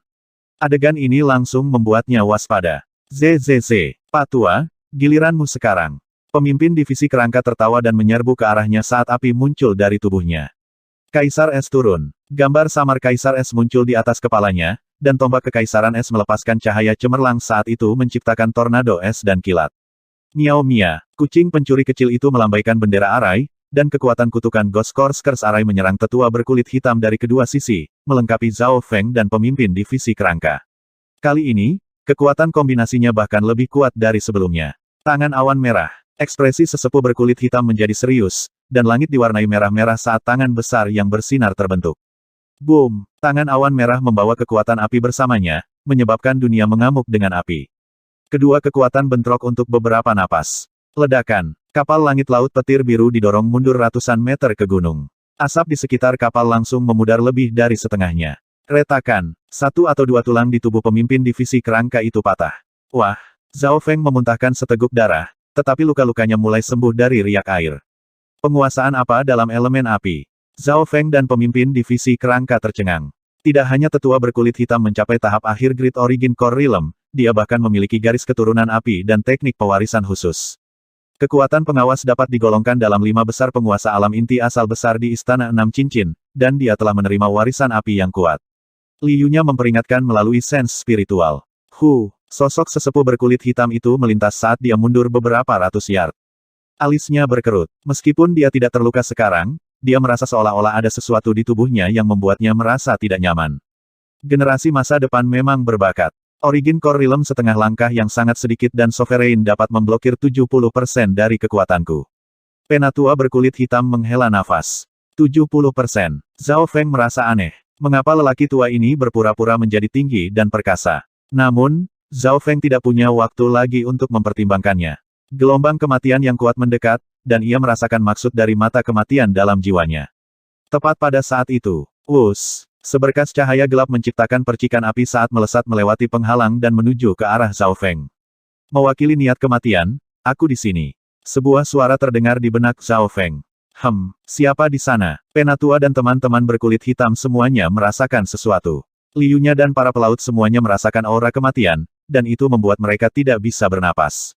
[SPEAKER 1] Adegan ini langsung membuatnya waspada. ZZZ. Pak Tua, giliranmu sekarang. Pemimpin divisi kerangka tertawa dan menyerbu ke arahnya saat api muncul dari tubuhnya. Kaisar Es turun. Gambar samar Kaisar Es muncul di atas kepalanya, dan tombak kekaisaran es melepaskan cahaya cemerlang saat itu menciptakan tornado es dan kilat. Miao Mia, kucing pencuri kecil itu melambaikan bendera Arai, dan kekuatan kutukan Ghost Corsairs Arai menyerang tetua berkulit hitam dari kedua sisi, melengkapi Zhao Feng dan pemimpin divisi kerangka. Kali ini, kekuatan kombinasinya bahkan lebih kuat dari sebelumnya. Tangan awan merah, ekspresi sesepuh berkulit hitam menjadi serius, dan langit diwarnai merah-merah saat tangan besar yang bersinar terbentuk. Boom! Tangan awan merah membawa kekuatan api bersamanya, menyebabkan dunia mengamuk dengan api. Kedua kekuatan bentrok untuk beberapa napas. Ledakan. Kapal langit laut petir biru didorong mundur ratusan meter ke gunung. Asap di sekitar kapal langsung memudar lebih dari setengahnya. Retakan. Satu atau dua tulang di tubuh pemimpin divisi kerangka itu patah. Wah! Zhao Feng memuntahkan seteguk darah, tetapi luka-lukanya mulai sembuh dari riak air. Penguasaan apa dalam elemen api? Zhao Feng dan pemimpin divisi kerangka tercengang. Tidak hanya tetua berkulit hitam mencapai tahap akhir Great Origin Core Realm, dia bahkan memiliki garis keturunan api dan teknik pewarisan khusus. Kekuatan pengawas dapat digolongkan dalam 5 besar penguasa alam inti asal besar di Istana Enam Cincin, dan dia telah menerima warisan api yang kuat. Liyunya memperingatkan melalui sens spiritual. Sosok sesepuh berkulit hitam itu melintas saat dia mundur beberapa ratus yard. Alisnya berkerut. Meskipun dia tidak terluka sekarang, dia merasa seolah-olah ada sesuatu di tubuhnya yang membuatnya merasa tidak nyaman. Generasi masa depan memang berbakat. Origin Core Realm setengah langkah yang sangat sedikit dan sovereign dapat memblokir 70% dari kekuatanku. Penatua berkulit hitam menghela nafas. 70%. Zhao Feng merasa aneh. Mengapa lelaki tua ini berpura-pura menjadi tinggi dan perkasa? Namun, Zhao Feng tidak punya waktu lagi untuk mempertimbangkannya. Gelombang kematian yang kuat mendekat, dan ia merasakan maksud dari mata kematian dalam jiwanya. Tepat pada saat itu, seberkas cahaya gelap menciptakan percikan api saat melesat melewati penghalang dan menuju ke arah Zhao Feng. Mewakili niat kematian, aku di sini. Sebuah suara terdengar di benak Zhao Feng. Siapa di sana? Penatua dan teman-teman berkulit hitam semuanya merasakan sesuatu. Liyunya dan para pelaut semuanya merasakan aura kematian, dan itu membuat mereka tidak bisa bernapas.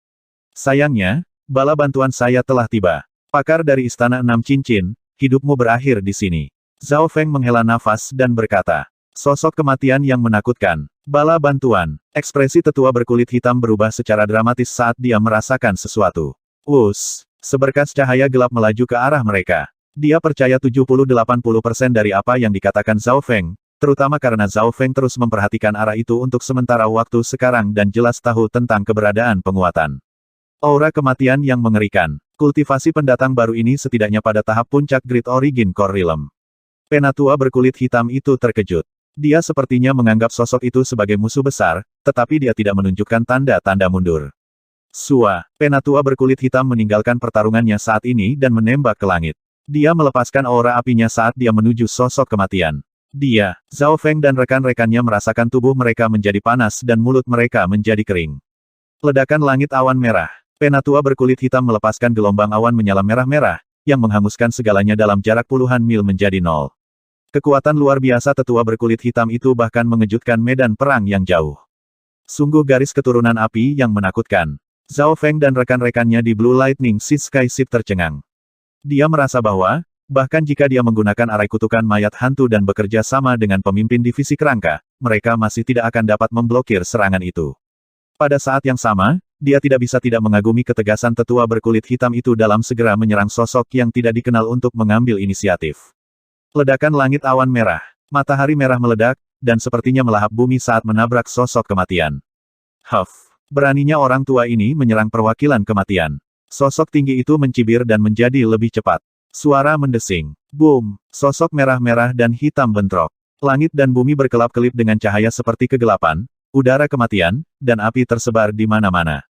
[SPEAKER 1] Sayangnya, bala bantuan saya telah tiba. Pakar dari Istana Enam Cincin, hidupmu berakhir di sini. Zhao Feng menghela nafas dan berkata, sosok kematian yang menakutkan. Bala bantuan. Ekspresi tetua berkulit hitam berubah secara dramatis saat dia merasakan sesuatu. Seberkas cahaya gelap melaju ke arah mereka. Dia percaya 70-80% dari apa yang dikatakan Zhao Feng, terutama karena Zhao Feng terus memperhatikan arah itu untuk sementara waktu sekarang dan jelas tahu tentang keberadaan penguatan. Aura kematian yang mengerikan. Kultivasi pendatang baru ini setidaknya pada tahap puncak Great Origin Core Realm. Penatua berkulit hitam itu terkejut. Dia sepertinya menganggap sosok itu sebagai musuh besar, tetapi dia tidak menunjukkan tanda-tanda mundur. Penatua berkulit hitam meninggalkan pertarungannya saat ini dan menembak ke langit. Dia melepaskan aura apinya saat dia menuju sosok kematian. Dia, Zhao Feng dan rekan-rekannya merasakan tubuh mereka menjadi panas dan mulut mereka menjadi kering. Ledakan langit awan merah. Penatua berkulit hitam melepaskan gelombang awan menyala merah-merah, yang menghanguskan segalanya dalam jarak puluhan mil menjadi nol. Kekuatan luar biasa tetua berkulit hitam itu bahkan mengejutkan medan perang yang jauh. Sungguh garis keturunan api yang menakutkan. Zhao Feng dan rekan-rekannya di Blue Lightning Sea Sky Ship tercengang. Dia merasa bahwa, bahkan jika dia menggunakan arai kutukan mayat hantu dan bekerja sama dengan pemimpin divisi kerangka, mereka masih tidak akan dapat memblokir serangan itu. Pada saat yang sama, dia tidak bisa tidak mengagumi ketegasan tetua berkulit hitam itu dalam segera menyerang sosok yang tidak dikenal untuk mengambil inisiatif. Ledakan langit awan merah. Matahari merah meledak, dan sepertinya melahap bumi saat menabrak sosok kematian. Beraninya orang tua ini menyerang perwakilan kematian. Sosok tinggi itu mencibir dan menjadi lebih cepat. Suara mendesing. Boom! Sosok merah-merah dan hitam bentrok. Langit dan bumi berkelap-kelip dengan cahaya seperti kegelapan, udara kematian, dan api tersebar di mana-mana.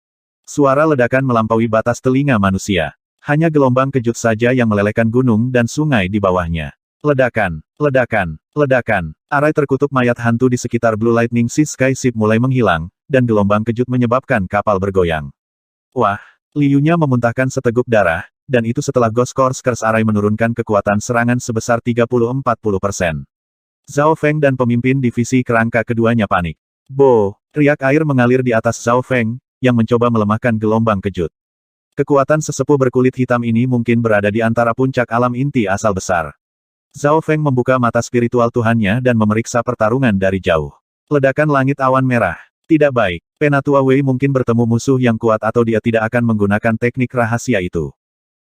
[SPEAKER 1] Suara ledakan melampaui batas telinga manusia. Hanya gelombang kejut saja yang melelehkan gunung dan sungai di bawahnya. Ledakan, ledakan, ledakan. Arai terkutuk mayat hantu di sekitar Blue Lightning Sea Sky Ship mulai menghilang, dan gelombang kejut menyebabkan kapal bergoyang. Wah, Liu-nya memuntahkan seteguk darah, dan itu setelah Ghost Course Curse Array menurunkan kekuatan serangan sebesar 30-40%. Zhao Feng dan pemimpin divisi kerangka keduanya panik. Bo! Riak air mengalir di atas Zhao Feng, yang mencoba melemahkan gelombang kejut. Kekuatan sesepuh berkulit hitam ini mungkin berada di antara puncak alam inti asal besar. Zhao Feng membuka mata spiritual Tuhannya dan memeriksa pertarungan dari jauh. Ledakan langit awan merah. Tidak baik. Penatua Wei mungkin bertemu musuh yang kuat atau dia tidak akan menggunakan teknik rahasia itu.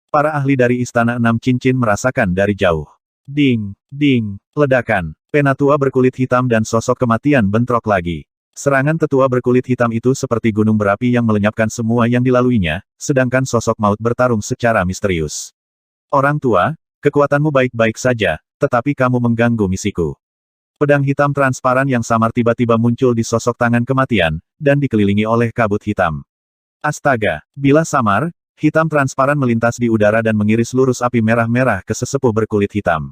[SPEAKER 1] Para ahli dari Istana Enam Cincin merasakan dari jauh. Ding! Ding! Ledakan. Penatua berkulit hitam dan sosok kematian bentrok lagi. Serangan tetua berkulit hitam itu seperti gunung berapi yang melenyapkan semua yang dilaluinya, sedangkan sosok maut bertarung secara misterius. Orang tua, kekuatanmu baik-baik saja, tetapi kamu mengganggu misiku. Pedang hitam transparan yang samar tiba-tiba muncul di sosok tangan kematian, dan dikelilingi oleh kabut hitam. Astaga, bila samar, hitam transparan melintas di udara dan mengiris lurus api merah-merah ke sesepuh berkulit hitam.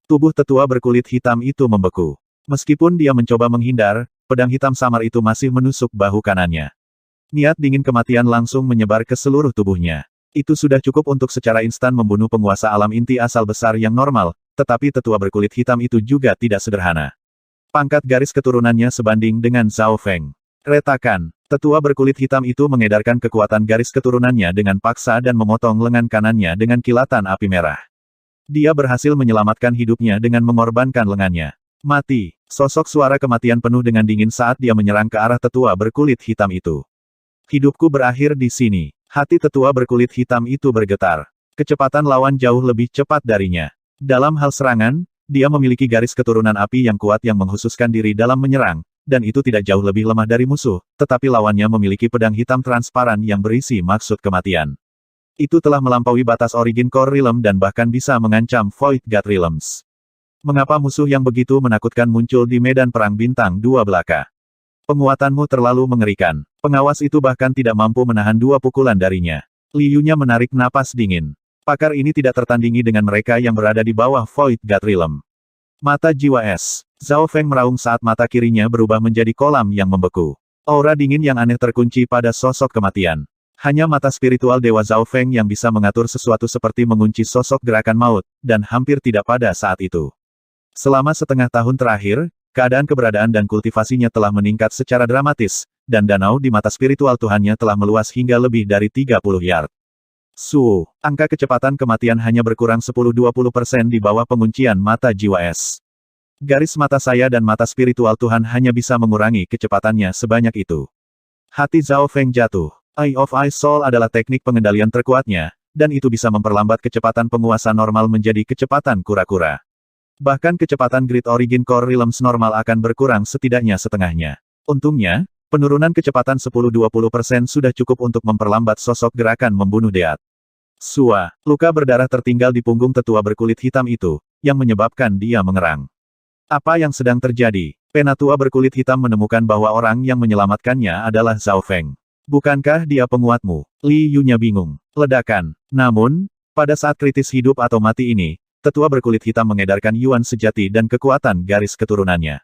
[SPEAKER 1] Tubuh tetua berkulit hitam itu membeku. Meskipun dia mencoba menghindar, pedang hitam samar itu masih menusuk bahu kanannya. Niat dingin kematian langsung menyebar ke seluruh tubuhnya. Itu sudah cukup untuk secara instan membunuh penguasa alam inti asal besar yang normal, tetapi tetua berkulit hitam itu juga tidak sederhana. Pangkat garis keturunannya sebanding dengan Zhao Feng. Retakan. Tetua berkulit hitam itu mengedarkan kekuatan garis keturunannya dengan paksa dan memotong lengan kanannya dengan kilatan api merah. Dia berhasil menyelamatkan hidupnya dengan mengorbankan lengannya. Mati. Sosok suara kematian penuh dengan dingin saat dia menyerang ke arah tetua berkulit hitam itu. Hidupku berakhir di sini. Hati tetua berkulit hitam itu bergetar. Kecepatan lawan jauh lebih cepat darinya. Dalam hal serangan, dia memiliki garis keturunan api yang kuat yang menghususkan diri dalam menyerang, dan itu tidak jauh lebih lemah dari musuh, tetapi lawannya memiliki pedang hitam transparan yang berisi maksud kematian. Itu telah melampaui batas Origin Core Realm dan bahkan bisa mengancam Void God Realms. Mengapa musuh yang begitu menakutkan muncul di medan perang bintang 2 belaka? Penguatanmu terlalu mengerikan. Pengawas itu bahkan tidak mampu menahan 2 pukulan darinya. Liu-nya menarik napas dingin. Pakar ini tidak tertandingi dengan mereka yang berada di bawah Void God Realm. Mata jiwa es. Zhao Feng meraung saat mata kirinya berubah menjadi kolam yang membeku. Aura dingin yang aneh terkunci pada sosok kematian. Hanya mata spiritual Dewa Zhao Feng yang bisa mengatur sesuatu seperti mengunci sosok gerakan maut, dan hampir tidak pada saat itu. Selama setengah tahun terakhir, keadaan keberadaan dan kultivasinya telah meningkat secara dramatis, dan danau di mata spiritual Tuhannya telah meluas hingga lebih dari 30 yard. Angka kecepatan kematian hanya berkurang 10-20% di bawah penguncian mata jiwa es. Garis mata saya dan mata spiritual Tuhan hanya bisa mengurangi kecepatannya sebanyak itu. Hati Zhao Feng jatuh. Eye of Ice Soul adalah teknik pengendalian terkuatnya, dan itu bisa memperlambat kecepatan penguasa normal menjadi kecepatan kura-kura. Bahkan kecepatan Grid Origin Core Realms normal akan berkurang setidaknya setengahnya. Untungnya, penurunan kecepatan 10-20% sudah cukup untuk memperlambat sosok gerakan membunuh Deat. Luka berdarah tertinggal di punggung tetua berkulit hitam itu, yang menyebabkan dia mengerang. Apa yang sedang terjadi? Penatua berkulit hitam menemukan bahwa orang yang menyelamatkannya adalah Zhao Feng. Bukankah dia penguatmu? Li Yu-nya bingung. Ledakan. Namun, pada saat kritis hidup atau mati ini, tetua berkulit hitam mengedarkan Yuan sejati dan kekuatan garis keturunannya.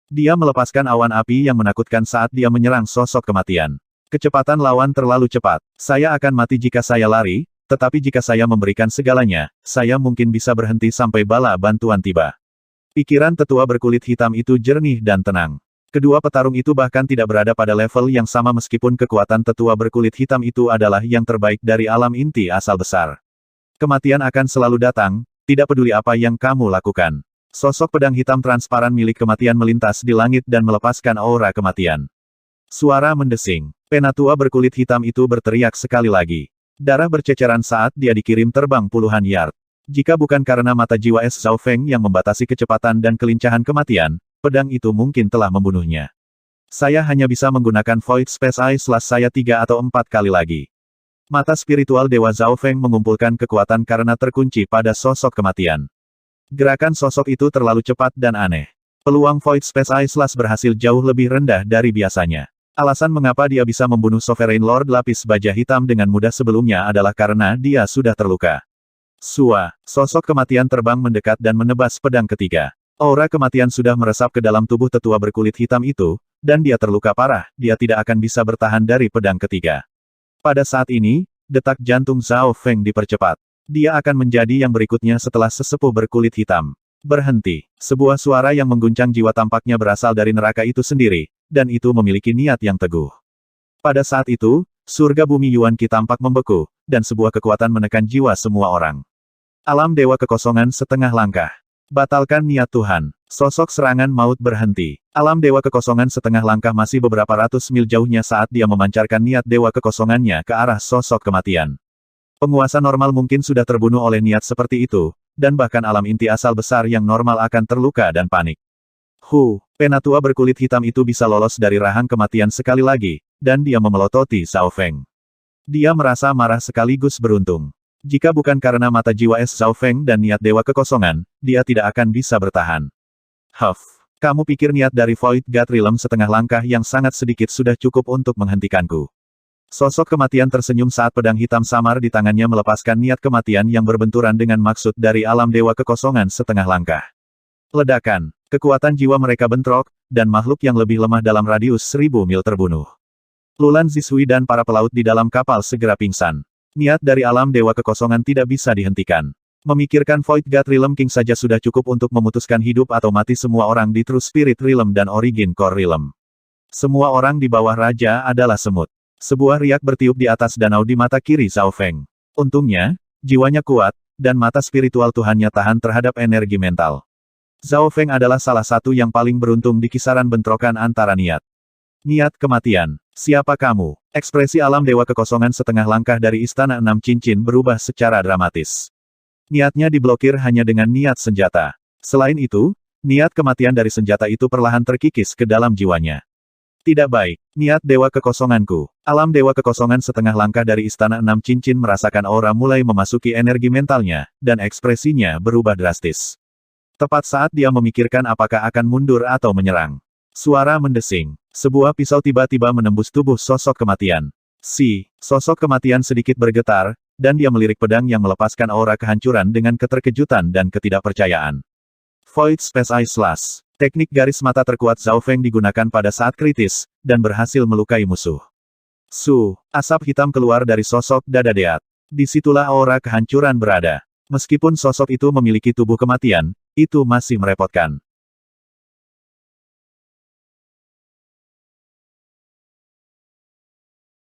[SPEAKER 1] Dia melepaskan awan api yang menakutkan saat dia menyerang sosok kematian. Kecepatan lawan terlalu cepat. Saya akan mati jika saya lari, tetapi jika saya memberikan segalanya, saya mungkin bisa berhenti sampai bala bantuan tiba. Pikiran tetua berkulit hitam itu jernih dan tenang. Kedua petarung itu bahkan tidak berada pada level yang sama meskipun kekuatan tetua berkulit hitam itu adalah yang terbaik dari alam inti asal besar. Kematian akan selalu datang, tidak peduli apa yang kamu lakukan. Sosok pedang hitam transparan milik kematian melintas di langit dan melepaskan aura kematian. Suara mendesing. Penatua berkulit hitam itu berteriak sekali lagi. Darah berceceran saat dia dikirim terbang puluhan yard. Jika bukan karena mata jiwa es Zhao Feng yang membatasi kecepatan dan kelincahan kematian, pedang itu mungkin telah membunuhnya. Saya hanya bisa menggunakan Void Space Eye slash saya 3 atau 4 kali lagi. Mata spiritual Dewa Zhao Feng mengumpulkan kekuatan karena terkunci pada sosok kematian. Gerakan sosok itu terlalu cepat dan aneh. Peluang Void Space Eye slash berhasil jauh lebih rendah dari biasanya. Alasan mengapa dia bisa membunuh Sovereign Lord Lapis Baja Hitam dengan mudah sebelumnya adalah karena dia sudah terluka. Sosok kematian terbang mendekat dan menebas pedang ketiga. Aura kematian sudah meresap ke dalam tubuh tetua berkulit hitam itu, dan dia terluka parah, dia tidak akan bisa bertahan dari pedang ketiga. Pada saat ini, detak jantung Zhao Feng dipercepat. Dia akan menjadi yang berikutnya setelah sesepuh berkulit hitam. Berhenti. Sebuah suara yang mengguncang jiwa tampaknya berasal dari neraka itu sendiri, dan itu memiliki niat yang teguh. Pada saat itu, surga bumi Yuan Qi tampak membeku, dan sebuah kekuatan menekan jiwa semua orang. Alam Dewa Kekosongan setengah langkah. Batalkan niat Tuhan. Sosok serangan maut berhenti. Alam Dewa Kekosongan setengah langkah masih beberapa ratus mil jauhnya saat dia memancarkan niat Dewa Kekosongannya ke arah sosok kematian. Penguasa normal mungkin sudah terbunuh oleh niat seperti itu, dan bahkan alam inti asal besar yang normal akan terluka dan panik. Penatua berkulit hitam itu bisa lolos dari rahang kematian sekali lagi, dan dia memelototi Zhao Feng. Dia merasa marah sekaligus beruntung. Jika bukan karena mata jiwa es Zhao Feng dan niat Dewa Kekosongan, dia tidak akan bisa bertahan. Kamu pikir niat dari Void God Realm setengah langkah yang sangat sedikit sudah cukup untuk menghentikanku. Sosok kematian tersenyum saat pedang hitam samar di tangannya melepaskan niat kematian yang berbenturan dengan maksud dari alam Dewa Kekosongan setengah langkah. Ledakan, kekuatan jiwa mereka bentrok, dan makhluk yang lebih lemah dalam radius 1000 mil terbunuh. Lulan Zisui dan para pelaut di dalam kapal segera pingsan. Niat dari alam Dewa Kekosongan tidak bisa dihentikan. Memikirkan Void God Realm King saja sudah cukup untuk memutuskan hidup atau mati semua orang di True Spirit Realm dan Origin Core Realm. Semua orang di bawah Raja adalah semut. Sebuah riak bertiup di atas danau di mata kiri Zhao Feng. Untungnya, jiwanya kuat, dan mata spiritual Tuhannya tahan terhadap energi mental. Zhao Feng adalah salah satu yang paling beruntung di kisaran bentrokan antara niat. Niat kematian. Siapa kamu? Ekspresi alam Dewa Kekosongan setengah langkah dari Istana Enam Cincin berubah secara dramatis. Niatnya diblokir hanya dengan niat senjata. Selain itu, niat kematian dari senjata itu perlahan terkikis ke dalam jiwanya. Tidak baik. Niat Dewa Kekosonganku. Alam Dewa Kekosongan setengah langkah dari Istana Enam Cincin merasakan aura mulai memasuki energi mentalnya, dan ekspresinya berubah drastis. Tepat saat dia memikirkan apakah akan mundur atau menyerang. Suara mendesing. Sebuah pisau tiba-tiba menembus tubuh sosok kematian. Sosok kematian sedikit bergetar, dan dia melirik pedang yang melepaskan aura kehancuran dengan keterkejutan dan ketidakpercayaan. Void Space Eye Slash. Teknik garis mata terkuat Zhao Feng digunakan pada saat kritis, dan berhasil melukai musuh. Asap hitam keluar dari sosok dada Deat. Disitulah aura kehancuran berada. Meskipun sosok itu memiliki tubuh kematian, itu masih merepotkan.